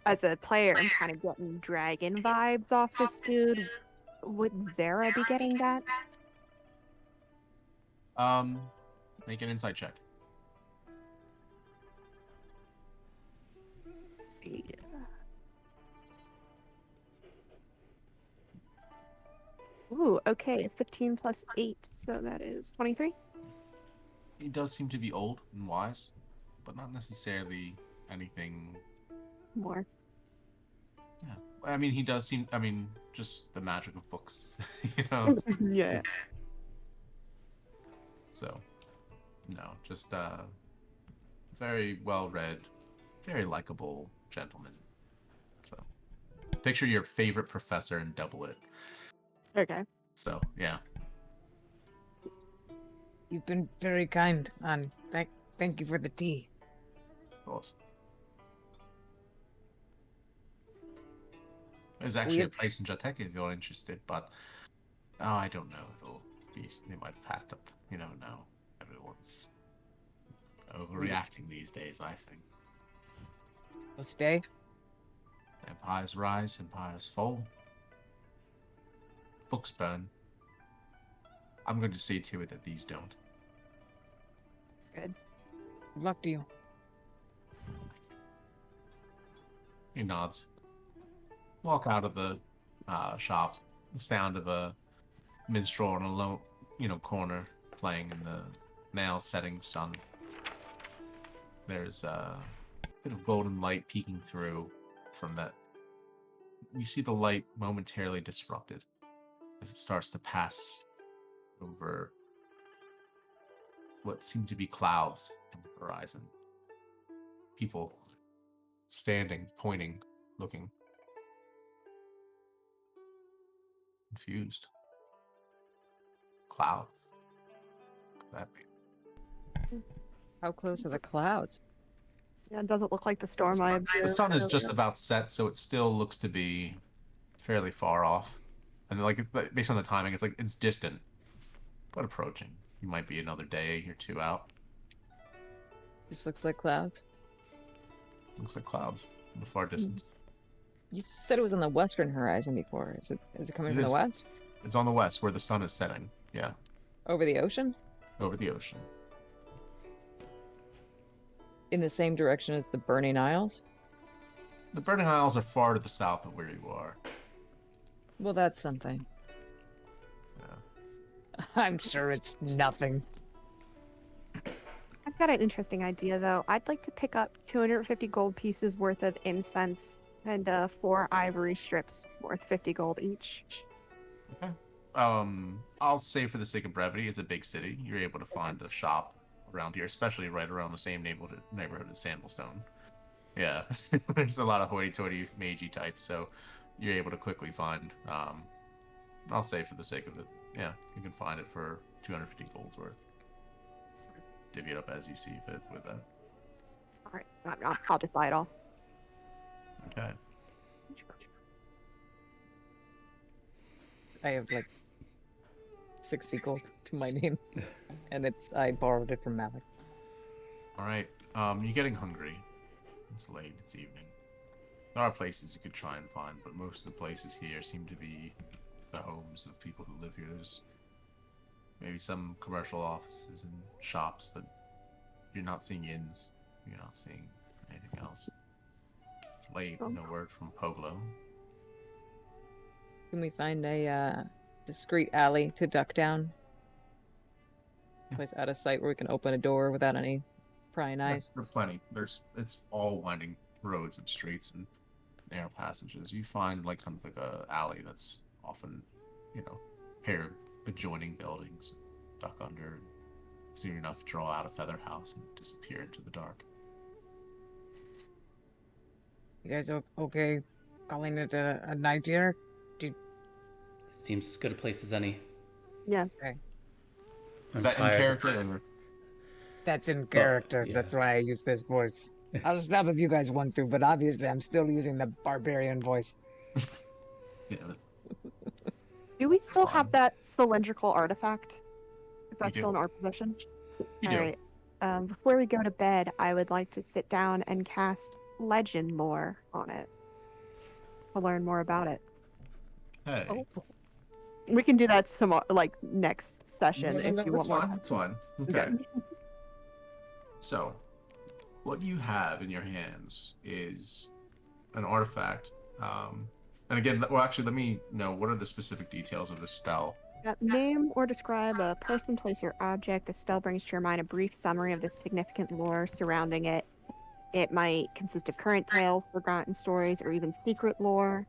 as a player, am kind of getting dragon vibes off this dude. Would Zara be getting that? Make an insight check. Let's see. Ooh, okay. 15 plus 8, so that is 23. He does seem to be old and wise, but not necessarily anything. More. Yeah, I mean, he does seem. I mean, just the magic of books, you know. Yeah. So, no, just very well read, very likable gentleman. So, picture your favorite professor and double it. Okay. So, yeah. You've been very kind, and thank you for the tea. Of course. There's actually a place in Jatek if you're interested, but I don't know. They might have packed up. You never know. Everyone's overreacting these days, I think. We'll stay. Empires rise, empires fall. Books burn. I'm going to see to it that these don't. Good. Good luck to you. He nods. Walk out of the shop. The sound of a minstrel on a low, corner playing in the now setting sun. There's a bit of golden light peeking through from that. You see the light momentarily disrupted as it starts to pass over what seem to be clouds in the horizon. People standing, pointing, looking. Confused. Clouds. What could that be? How close are the clouds? Yeah, it doesn't look like the storm I observed. The sun is earlier. just about set, so it still looks to be fairly far off. And based on the timing, it's distant, but approaching. You might be another day or two out. This looks like clouds. Looks like clouds in the far distance. You said it was on the western horizon before. Is it coming It from is. the west? It's on the west where the sun is setting. Yeah, Over the ocean? over the ocean. In the same direction as the Burning Isles? The Burning Isles are far to the south of where you are. Well, that's something. Yeah. I'm sure it's nothing. I've got an interesting idea, though. I'd like to pick up 250 gold pieces worth of incense and 4 ivory strips worth 50 gold each. Okay. I'll say for the sake of brevity, it's a big city. You're able to find a shop around here, especially right around the same neighborhood as Sandalstone. Yeah, there's a lot of hoity-toity, magey types, so you're able to quickly find I'll say for the sake of it. Yeah, you can find it for 250 gold's worth. Divvy it up as you see fit with that. All right, I'll just buy it all. Okay. I have like 60 gold to my name, and I borrowed it from Malik. All right. You're getting hungry. It's late. It's evening. There are places you could try and find, but most of the places here seem to be the homes of people who live here. There's maybe some commercial offices and shops, but you're not seeing inns. You're not seeing anything else. It's late. No word from Poglo. Can we find a discreet alley to duck down? Place out of sight where we can open a door without any prying eyes. There's plenty. It's all winding roads and streets and narrow passages. You find like kind of like a alley that's often, pair of adjoining buildings, duck under, soon enough draw out a feather house and disappear into the dark. You guys okay calling it a night here? Seems as good a place as any. Yeah. Okay. Is that in character? Or... That's in character. yeah. That's why I use this voice. I'll stop if you guys want to, but obviously I'm still using the barbarian voice. Yeah. Do we still have fine. that cylindrical artifact? Is that do. still in our possession? You All do. right. Before we go to bed, I would like to sit down and cast legend lore on it to learn more about it. Hey. Oh, We can do that tomorrow, like next session, if you that's want fine. more. That's fine. Okay. So, what you have in your hands is an artifact. And again, well, actually, let me know what are the specific details of this spell. Name or describe a person, place, or object. The spell brings to your mind a brief summary of the significant lore surrounding it. It might consist of current tales, forgotten stories, or even secret lore.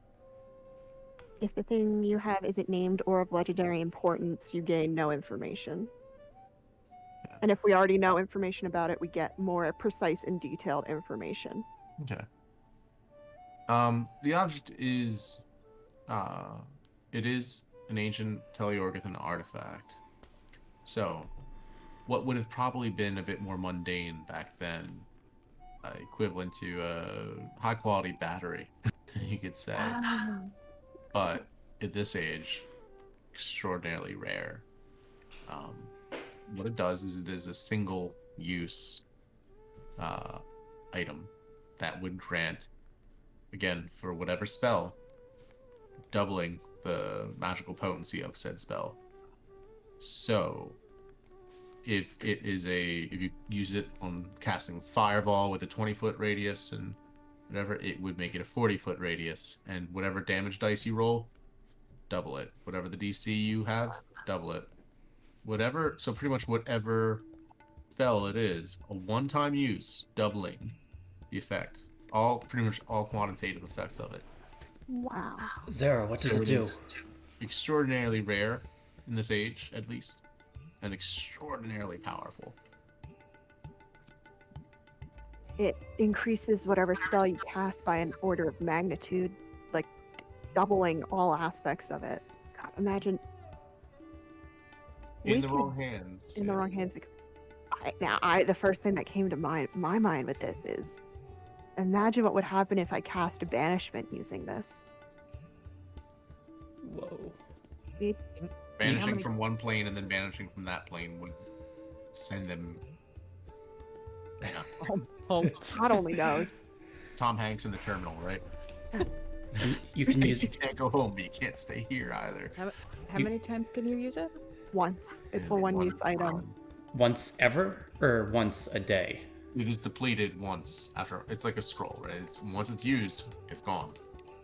If the thing you have isn't named or of legendary importance, you gain no information. Yeah. And if we already know information about it, we get more precise and detailed information. Okay. The object is, it is an ancient Teleorgathan artifact. So, what would have probably been a bit more mundane back then, equivalent to a high-quality battery, you could say. But at this age, extraordinarily rare. What it does is it is a single-use item that would grant, again, for whatever spell, doubling the magical potency of said spell. So, if you use it on casting Fireball with a 20-foot radius and whatever, it would make it a 40-foot radius, and whatever damage dice you roll, double it. Whatever the DC you have, double it. So pretty much whatever spell it is, a one-time use, doubling the effect. Pretty much all quantitative effects of it. Wow. Zara, what does So it do? is extraordinarily rare in this age, at least, and extraordinarily powerful. It increases whatever spell you cast by an order of magnitude, like doubling all aspects of it. God, imagine. In We the could- wrong hands. In the yeah. wrong hands. The first thing that came to my mind with this is, imagine what would happen if I cast a banishment using this. Whoa. Banishing many- from one plane and then banishing from that plane would send them. Yeah. God only knows. Tom Hanks in the terminal, right? You can use You can't go home, but you can't stay here either. how many times can you use it? Once. It's a one-use item. time. once ever or once a day. It is depleted once after. It's like a scroll, right? Once it's used, it's gone.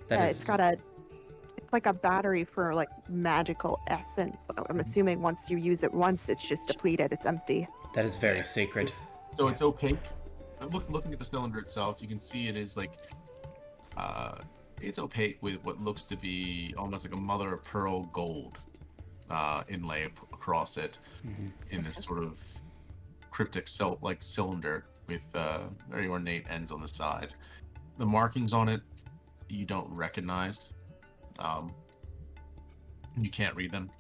That is It's like a battery for like magical essence. I'm assuming once you use it once, it's just depleted. It's empty. that is very sacred. It's opaque. Looking at the cylinder itself, you can see it is like, it's opaque with what looks to be almost like a mother of pearl gold inlay across it in this sort of cryptic cylinder with very ornate ends on the side. The markings on it you don't recognize. You can't read them.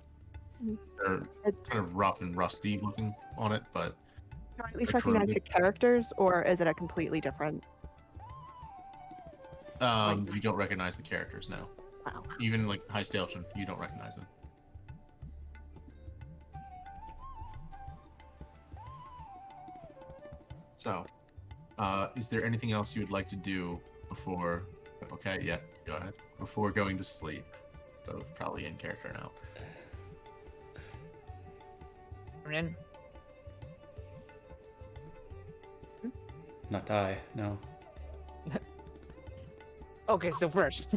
Mhm. They're kind of rough and rusty looking on it, but Can I at least Like recognize corroded. the characters, or is it a completely different? you don't recognize the characters now. Wow. Even like High Station, you don't recognize them. So, is there anything else you would like to do before? Okay, yeah, go ahead. Before going to sleep, both probably in character now. Rin, Not die. No. okay, so first.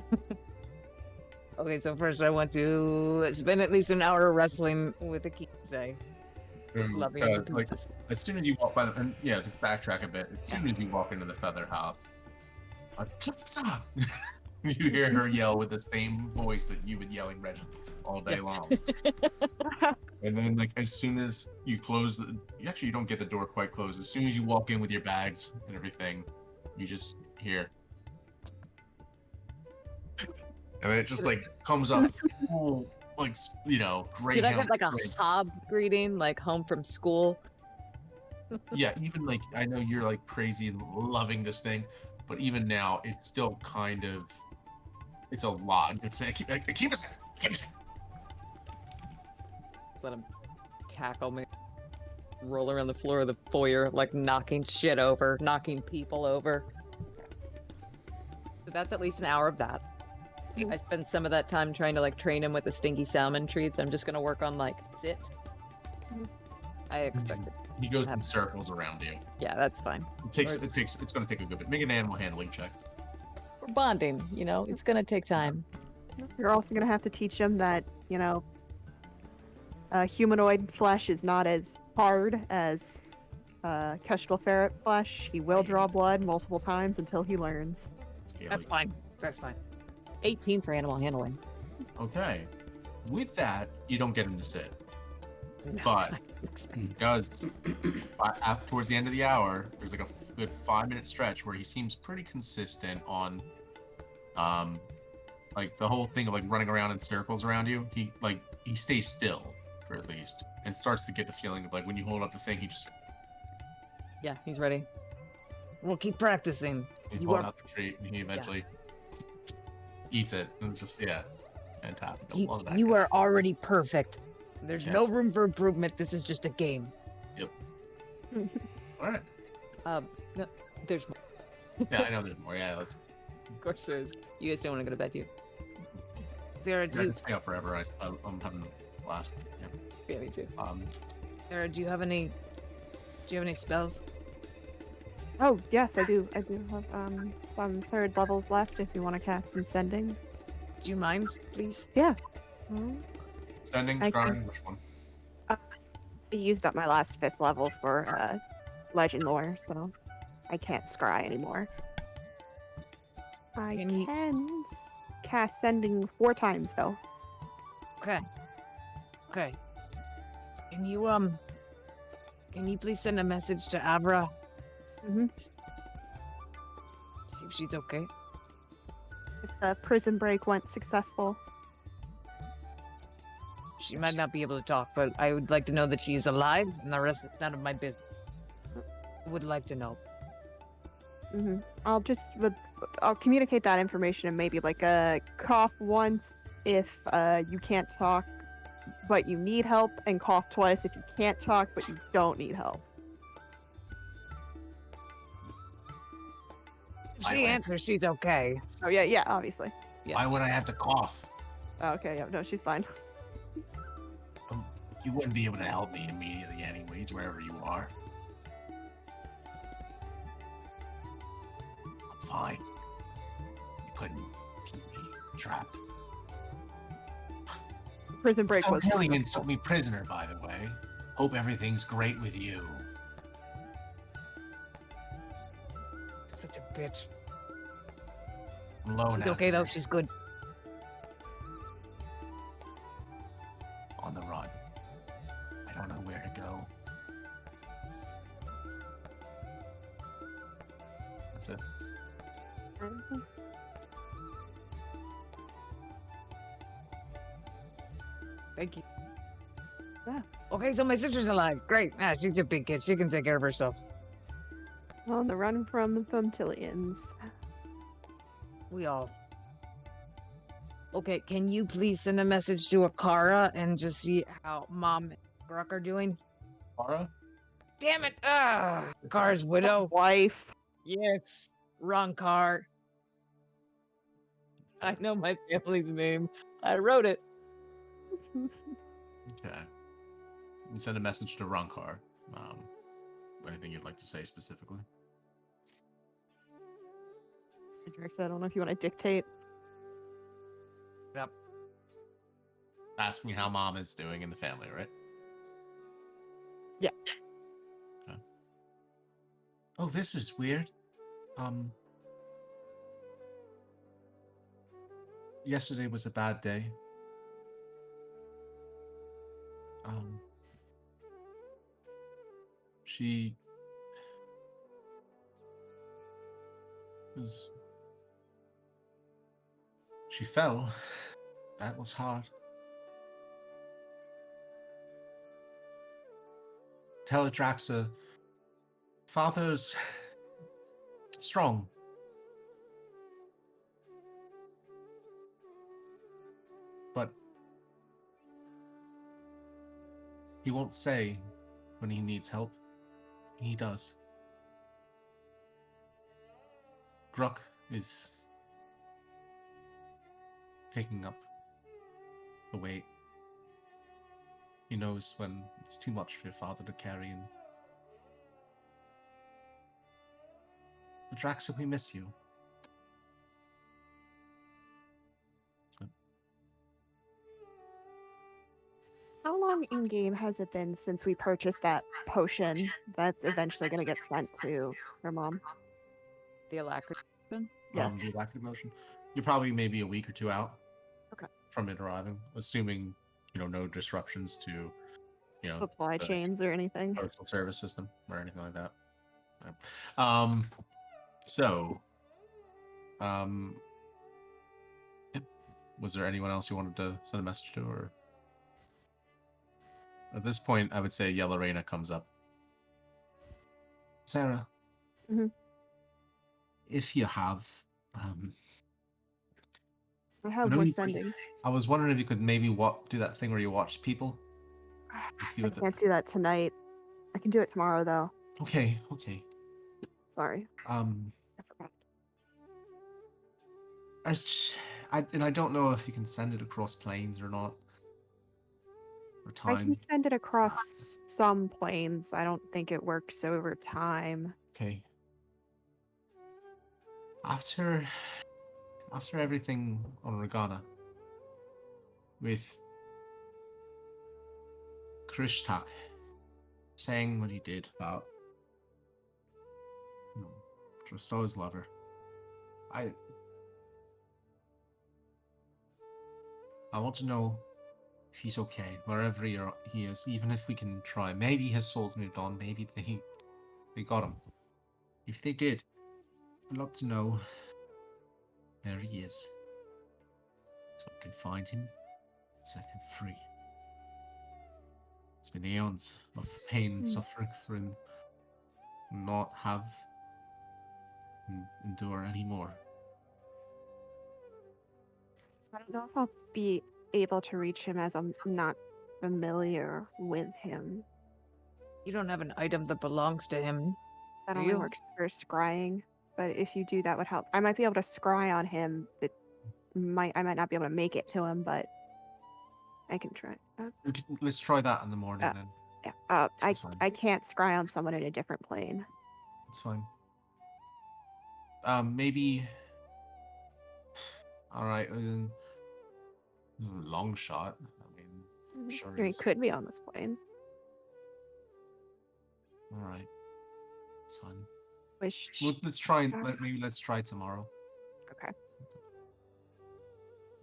Okay, so first I want to spend at least an hour wrestling with a Kisei. Loving the Like pieces. as soon as you walk by the, and yeah, to backtrack a bit, as soon as you walk into the feather house, you hear her yell with the same voice that you've been yelling Reggie all day long. And then, like, as soon as you close, you don't get the door quite closed. As soon as you walk in with your bags and everything, you just hear, and then it just like comes up full, like Did I greyhound. get like a Hobbs greeting, like home from school? Yeah, even like I know you're like crazy and loving this thing, but even now it's still kind of, it's a lot. It's keep us. Just let him tackle me. Roll around the floor of the foyer, like knocking shit over, knocking people over. So that's at least an hour of that. I spend some of that time trying to like train him with the stinky salmon treats. I'm just gonna work on like sit. I expected. He goes in circles around you. Yeah, that's fine. It's gonna take a good bit. Make an animal handling check. We're bonding, you know. It's gonna take time. You're also gonna have to teach him that, humanoid flesh is not as hard as Kestrel ferret flesh. He will draw blood multiple times until he learns. That's fine. That's fine. 18 for animal handling. Okay. With that, you don't get him to sit. No, But I didn't expect- he does. Towards the end of the hour, there's like a good 5-minute stretch where he seems pretty consistent on, like the whole thing of like running around in circles around you. He stays still for at least, and starts to get the feeling of like when you hold up the thing, he just Yeah, he's ready. We'll keep practicing. You hold are out the treat, and he eventually eats it, and it's just fantastic. I love that you guy. are already perfect. There's Yeah. no room for improvement. This is just a game. All right. No, there's more. Yeah, I know there's more. Yeah, let's. Of course there is. You guys don't want to go to bed, do you? Sarah, I do you... can stay up forever. I'm having a blast. Yeah. Yeah, me too. Um, Sarah, do you have any spells? Oh, yes, I do. I do have some third levels left if you want to cast some sending. Do you mind, please? sending, I can- scarring, which one? I used up my last 5th level for legend lore, so I can't scry anymore. I Can you- can cast sending 4 times though. Okay. Okay. Can you please send a message to Abra? Mhm. See if she's okay. If the prison break went successful. She might not be able to talk, but I would like to know that she is alive, and the rest is none of my business. I would like to know. I'll communicate that information and maybe like cough once if you can't talk but you need help, and cough twice if you can't talk but you don't need help. If she answers, she's okay. Oh yeah, obviously. Yeah. Why would I have to cough? Oh, okay, yeah, no, she's fine. You wouldn't be able to help me immediately, anyways, wherever you are. I'm fine. You couldn't keep me trapped. Prison break So was Gilligan took me prisoner, by the way. Hope everything's great with you. Such a bitch. I'm alone She's out okay though. here She's good. on the run. I don't know where to go. That's it. Thank you. Yeah. Okay, so my sister's alive. Great. Ah, she's a big kid. She can take care of herself. On the run from the Pumptillions. We all. Okay, can you please send a message to Akara and just see how Mom and Gruck are doing? Mara? Damn it! Ah, Akara's widow. Wife. Yes, wrong car. I know my family's name. I wrote it. Okay. You send a message to Rankar. Anything you'd like to say specifically? Hendrix, I don't know if you want to dictate. Yep. Asking how mom is doing in the family, right? Yeah. Okay. Oh, this is weird. Yesterday was a bad day. She was. She fell. That was hard. Tell Adraxa, father's strong. But he won't say when he needs help. He does. Gruck is taking up the weight. He knows when it's too much for your father to carry, and Adraxa, we miss you. So, How long in game has it been since we purchased that potion that's eventually going to get sent to her mom? The alacrity. Yeah. the evacuation motion. You're probably maybe a week or two out. Okay. From it arriving, assuming no disruptions to Supply the chains or anything. postal service system or anything like that. Yeah. So, yep. Was there anyone else you wanted to send a message to, or at this point, I would say Yellow Reina comes up. Sarah, if you have, I I have know more you- sendings. I was wondering if you could maybe do that thing where you watch people. And see I what can't do that tonight. I can do it tomorrow, though. Okay. Sorry. I forgot. I don't know if you can send it across planes or not. Or I can time. send it across some planes. I don't think it works over time. Okay. After everything on Regana, with Krishtak saying what he did about Drosto's lover, I want to know if he's okay wherever he is, even if we can try. Maybe his soul's moved on. Maybe they got him. If they did, I'd love to know where he is, so I can find him and set him free. It's been eons of pain and suffering for him to not have and endure anymore. I don't know if I'll be able to reach him as I'm not familiar with him. You don't have an item that belongs to him. That Do only you? works for scrying, but if you do, that would help. I might be able to scry on him. I might not be able to make it to him, but I can try. Let's try that in the morning then. Yeah. That's fine. I can't scry on someone in a different plane. It's fine. Maybe. All right, then. Long shot. I mean, sure. He could be on this plane. All right, it's fine. Which Let's try. Let's try tomorrow. okay.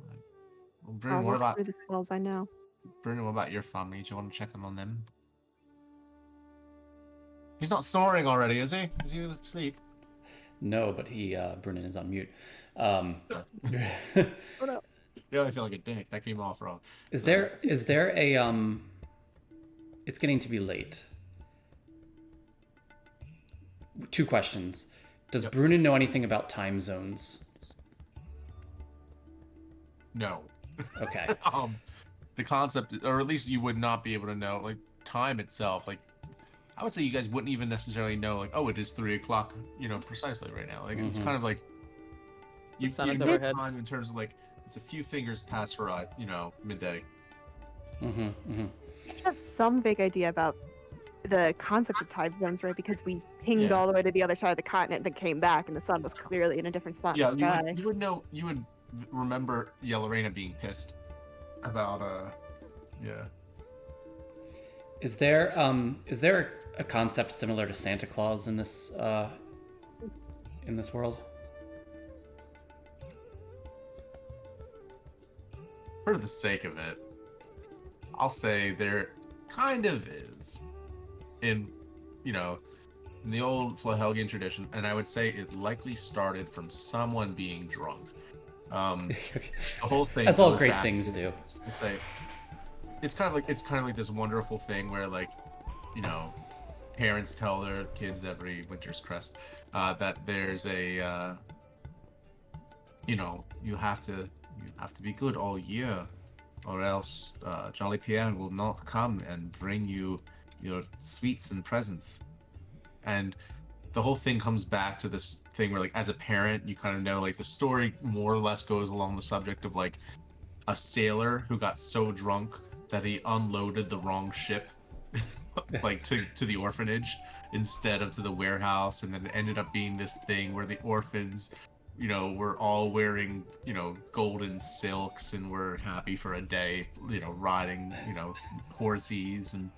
Right. Well, I'll Bruno, what work about through the spells I know. your family? Do you want to check in on them? He's not snoring already, is he? Is he asleep? No, but Brennan is on mute. Oh no. Yeah, I feel like a dick. That came off wrong. Is So- there a It's getting to be late. 2 questions. Does Yep. Brunin know anything about time zones? No. Okay. The concept, or at least you would not be able to know, like, time itself. Like, I would say you guys wouldn't even necessarily know, like, oh, it is 3 o'clock, precisely right now. Like, it's Mhm. kind of like you sun is know overhead. time in terms of like it's a few fingers past midday. Mm-hmm. Mm-hmm. I have some vague idea about the concept of time zones, right? Because we pinged Yeah. all the way to the other side of the continent, then came back, and the sun was clearly in a different spot Yeah, in the sky. you would know. You would remember Yelorena being pissed about yeah. Is there a concept similar to Santa Claus in this world? For the sake of it, I'll say there kind of is in in the old Flahelgian tradition, and I would say it likely started from someone being drunk. The whole thing. As all goes great back things to, do. I'd say it's kind of like this wonderful thing where parents tell their kids every winter's crest that there's a you have to be good all year, or else Jolly Pierre will not come and bring you your sweets and presents. And the whole thing comes back to this thing where, like, as a parent, you kind of know, like, the story more or less goes along the subject of, like, a sailor who got so drunk that he unloaded the wrong ship, like, to the orphanage instead of to the warehouse, and then it ended up being this thing where the orphans, were all wearing, golden silks and were happy for a day, riding, horses, and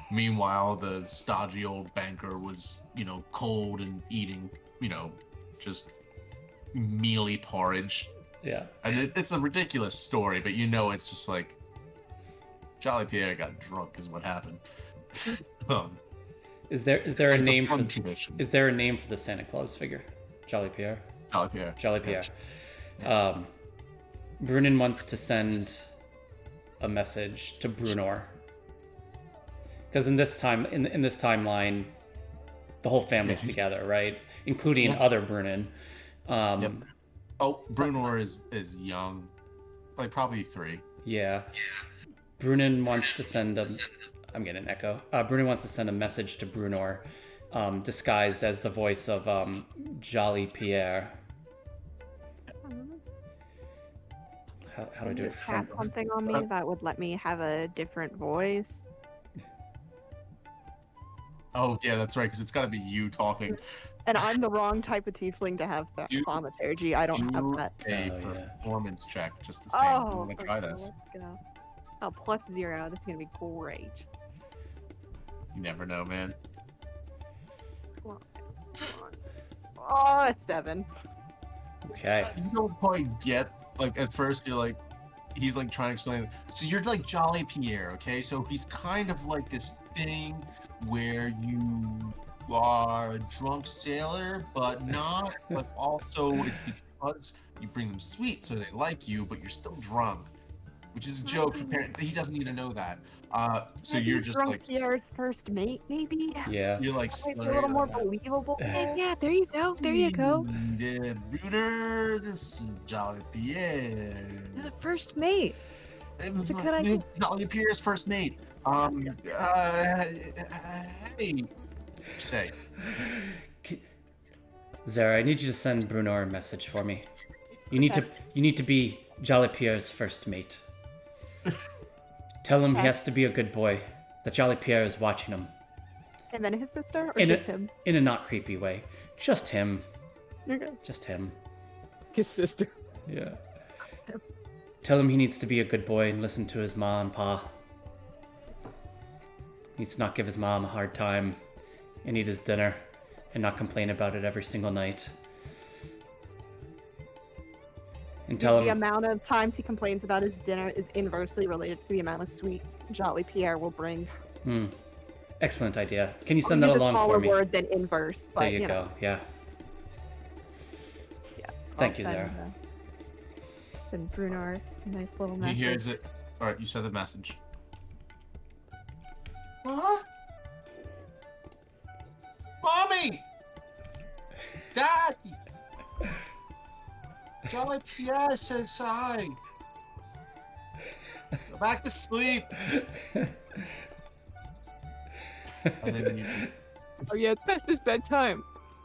meanwhile, the stodgy old banker was, cold and eating, just mealy porridge. Yeah. And it's a ridiculous story, but it's just like Jolly Pierre got drunk is what happened. Is there a it's name a fun for tradition. Is there a name for the Santa Claus figure? Jolly Pierre. Jolly Pierre. Jolly Pierre. Brunin wants to send a message to Brunor. Because in this timeline, the whole family's together, right? Including other Brunin. Yep. Oh, Brunor is young, like probably 3. Yeah. Brunin wants to send I'm getting an echo. Brunin wants to send a message to Brunor, disguised as the voice of Jolly Pierre. How do I do it? Have something on me that would let me have a different voice. Oh yeah, that's right, because it's got to be you talking. And I'm the wrong type of tiefling to have that You- thaumaturgy. I don't have that. A Oh, yeah. performance check, just the same. Oh, I'm gonna try okay, this. let's go. Oh, +0. This is gonna be great. You never know, man. Come on. Oh, it's 7. Okay. You don't quite get, like, at first you're like, he's like trying to explain. So you're like Jolly Pierre, okay? So he's kind of like this thing where you are a drunk sailor, but not. But also it's because you bring them sweets, so they like you, but you're still drunk, which is a joke. He doesn't need to know that. So Maybe you're just drunk like Pierre's first mate, maybe. Yeah. you're like Maybe a little more believable. Yeah, there you go. There you go. Bruder, this is Jolly Pierre. The first mate. It's a good idea. Jolly Pierre's first mate. Hey, say. Zara, I need you to send Brunor a message for me. You need to be Jolly Pierre's first mate. Tell him he has to be a good boy. That Jolly Pierre is watching him. And then his sister, or In just a, him? in a not creepy way. Just him. Okay. Just him. His sister. Yeah. Tell him he needs to be a good boy and listen to his ma and pa. He needs to not give his mom a hard time and eat his dinner and not complain about it every single night. And tell The him amount of times he complains about his dinner is inversely related to the amount of sweets Jolly Pierre will bring. excellent idea. Can you I'll send that use a along for smaller me? word than inverse, but There you know. go. Yeah. Yeah. Thank you, I'll send, Zara. Send Brunar a nice little He message. hears it. All right, you said the message. What? Mommy! Daddy! Jolly Pierre says hi. Go back to sleep. And then you just Oh yeah, it's past his bedtime.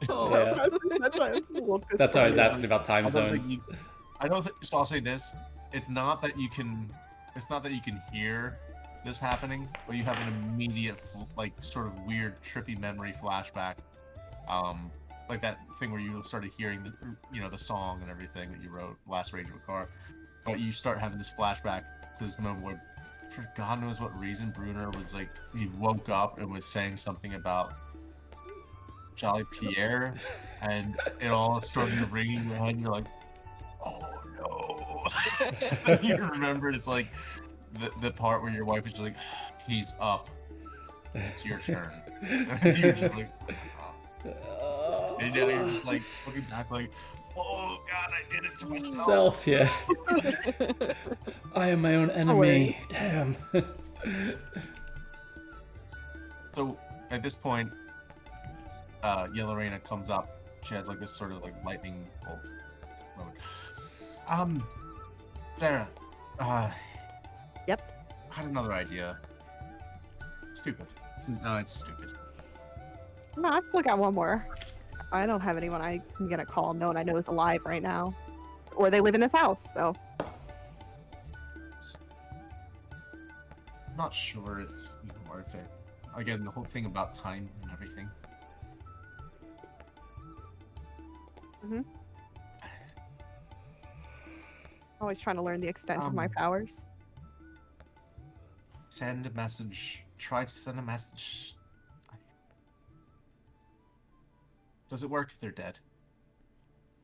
Oh. Yeah. That's how I was Yeah, asking about time I don't think zones. I don't think so. I'll say this: it's not that you can hear this happening, but you have an immediate like sort of weird trippy memory flashback, like that thing where you started hearing the song and everything that you wrote, Last Rage of a Car, but you start having this flashback to this moment where, for God knows what reason, Bruner was like, he woke up and was saying something about Jolly Pierre, and it all started ringing in your head, and you're like, oh no. You remember it's like the part where your wife is just like, he's up, it's your turn. And you're just like, oh. And now you're just like looking back like, oh God, I did it to myself. Self, yeah. I am my own enemy. Damn. So at this point, Yelorena comes up. She has like this sort of like lightning bolt moment. Vera, Yep. I had another idea. Stupid. It's stupid. No, I've still got one more. I don't have anyone I can get a call. No one I know is alive right now. Or they live in this house, so. I'm not sure it's even worth it. Again, the whole thing about time and everything. Always trying to learn the extent of my powers. Send a message. Try to send a message. Does it work if they're dead?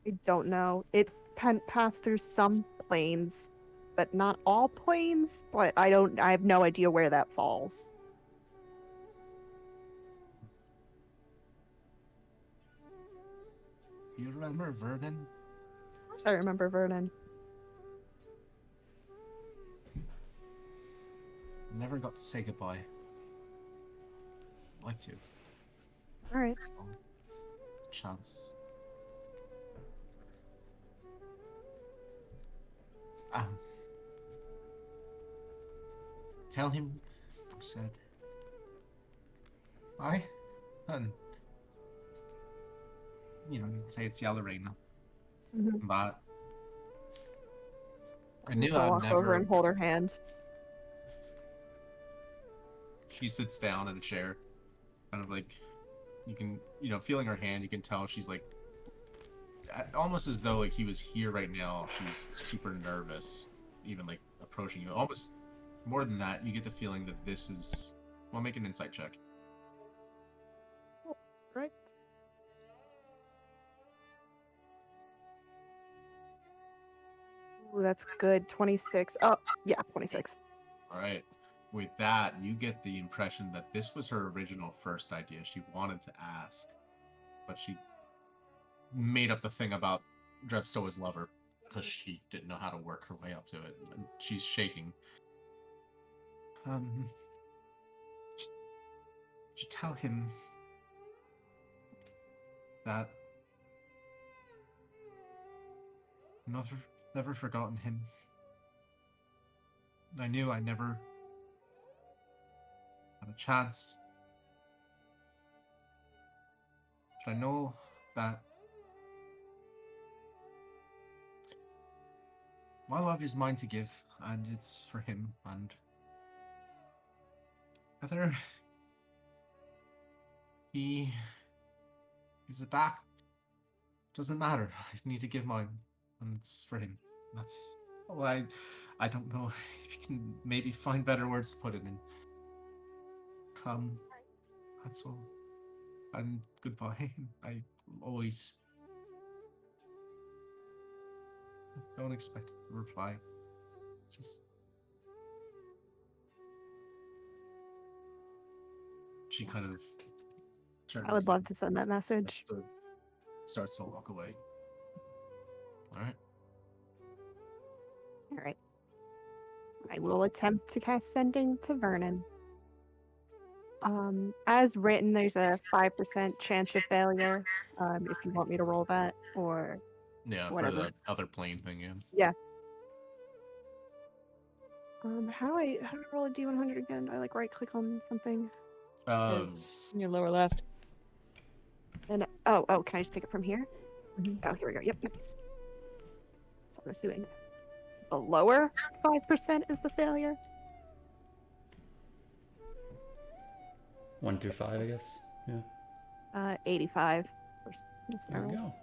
I don't know. It passed through some planes, but not all planes. But I have no idea where that falls. You remember Vernon? Of course I remember Vernon. Never got to say goodbye. I'd like to. Alright. Chance. Tell him I said bye, and you can say it's Yelorena. But I knew I'll I'd walk never. over and hold her hand. She sits down in a chair, kind of like you can, feeling her hand, you can tell she's like almost as though like he was here right now. She's super nervous, even like approaching you. Almost more than that, you get the feeling that this is. Well, make an insight check. Right. Ooh, that's good. 26. Oh, yeah, 26. All right. With that, you get the impression that this was her original first idea. She wanted to ask, but she made up the thing about Drevstoa's lover because she didn't know how to work her way up to it. And she's shaking. Should tell him that never forgotten him. I knew I never had a chance. But I know that my love is mine to give, and it's for him, and whether he gives it back doesn't matter. I need to give mine, and it's for him. That's all. I don't know if you can maybe find better words to put it in. That's all. And goodbye. I always don't expect a reply. Just she kind of turns. I would love to send that message. Starts to walk away. All right. All right. I will attempt to cast Sending to Vernon. As written, there's a 5% chance of failure. If you want me to roll that, or Yeah, whatever. for the other plane thing, yeah. Yeah. How do I roll a D100 again? Do I like right click on something? It's in your lower left. And oh, can I just take it from here? Mhm. Oh, here we go. Yep, nice. So I'm assuming the lower 5% is the failure. 1 through 5, I guess. Yeah. 85. There you go.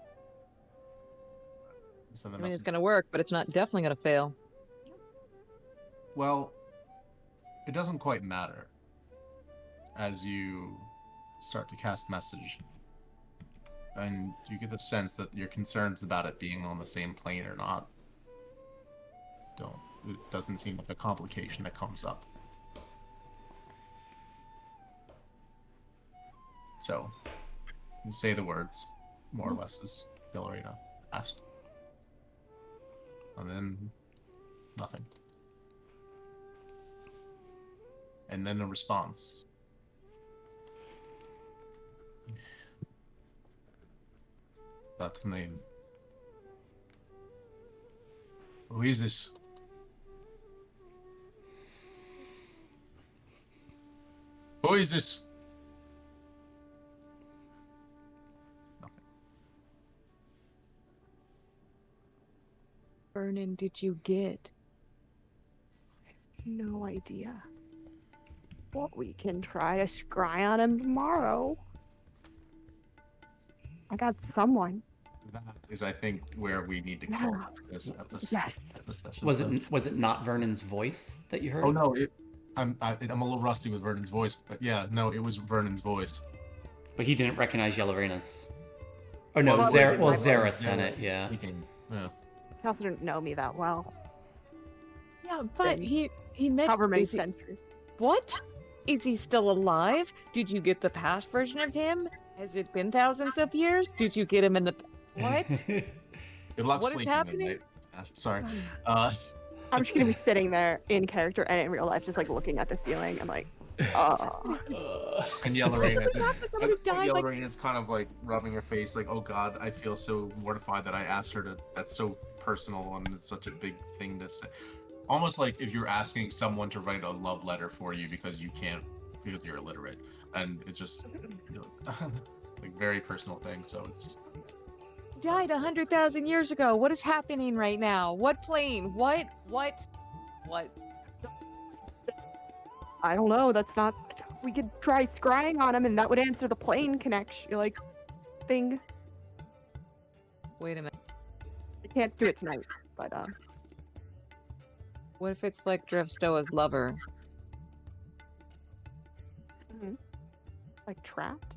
Send a I mean, it's message. gonna work, but it's not definitely gonna fail. Well, it doesn't quite matter as you start to cast message. And you get the sense that your concerns about it being on the same plane or not it doesn't seem like a complication that comes up. So, you say the words, more or less, as Villarina asked. And then, nothing. And then a response. That's the name. Who is this? Who is this? Nothing. Vernon, did you get? No idea. Well, we can try to scry on him tomorrow. I got someone. That is, I think, where we need to call after this episode. Yes. This session. Was it not Vernon's voice that you heard? Oh no, I'm a little rusty with Vernon's voice, but yeah, no, it was Vernon's voice. But he didn't recognize Yellow-Rena's. Or no, Well, Zara sent it, yeah. He can, yeah. He also didn't know me that well. Yeah, but he met. However many is he- centuries. What? Is he still alive? Did you get the past version of him? Has it been thousands of years? Did you get him in the what? Good luck What is sleeping happening? tonight. Sorry. I'm just gonna be sitting there in character and in real life, just like looking at the ceiling. I'm like, And Yellow-Reina is, Somebody died, like- Yellow-Reina's kind of like rubbing her face, like, oh god, I feel so mortified that I asked her to. That's so personal and it's such a big thing to say. Almost like if you're asking someone to write a love letter for you because you can't, because you're illiterate, and it's just, you know, like very personal thing. So it's. Died 100,000 years ago. What is happening right now? What plane? What? I don't know. That's not. We could try scrying on him, and that would answer the plane connection, like, thing. Wait a minute. I can't do it tonight, but What if it's like Drevstoa's lover? like trapped.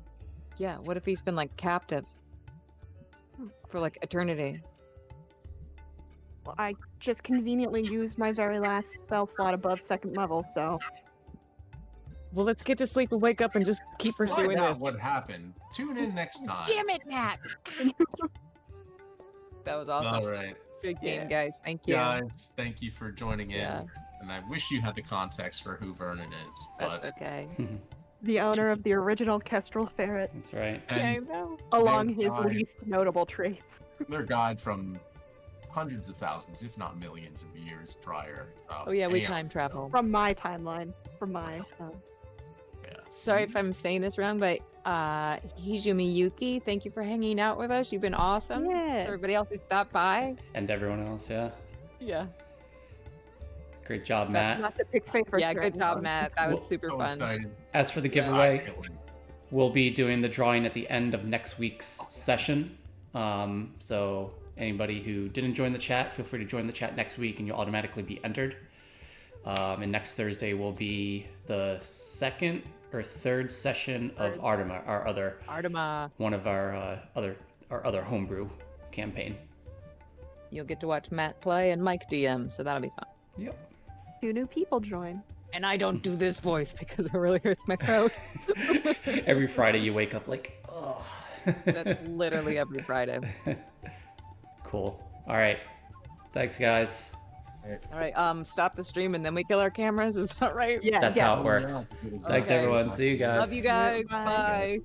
Yeah. What if he's been like captive for like eternity? Well, I just conveniently used my very last spell slot above second level, so. Well, let's get to sleep and wake up and just keep pursuing Find out this. what happened. Tune in next time. Damn it, Matt! That was awesome. All right, Big game, Yeah. guys. Thank you. guys, thank you for joining in. Yeah. And I wish you had the context for who Vernon is, That's but okay. The owner of the original Kestrel Ferret, That's right. Yeah, I and know. along Their his guide. least notable traits. their guide from hundreds of thousands, if not millions of years prior. Oh yeah, we and- time travel. From my timeline. From my. Yeah. Sorry if I'm saying this wrong, but Hijumi Yuki, thank you for hanging out with us. You've been awesome. Yeah. Everybody else who stopped by. And everyone else, yeah. Yeah. Great job, Matt. Not to pick favorites. Yeah, or good job, anything. Matt. That was Well, super So fun. excited. As for the I giveaway, can't wait. we'll be doing the drawing at the end of next week's session. So anybody who didn't join the chat, feel free to join the chat next week and you'll automatically be entered. And next Thursday will be the second or third session of Artema, our other Artema, one of our other homebrew campaign. you'll get to watch Matt play and Mike DM, so that'll be fun. Yep. 2 new people join. And I don't do this voice because it really hurts my throat. Every Friday you wake up like, oh. That's literally every Friday. Cool. All right. Thanks, guys. All right. Stop the stream and then we kill our cameras. Is that right? Yeah. That's how it works. Yeah. Thanks, Okay. everyone. See you guys. Love you guys. Bye. Bye.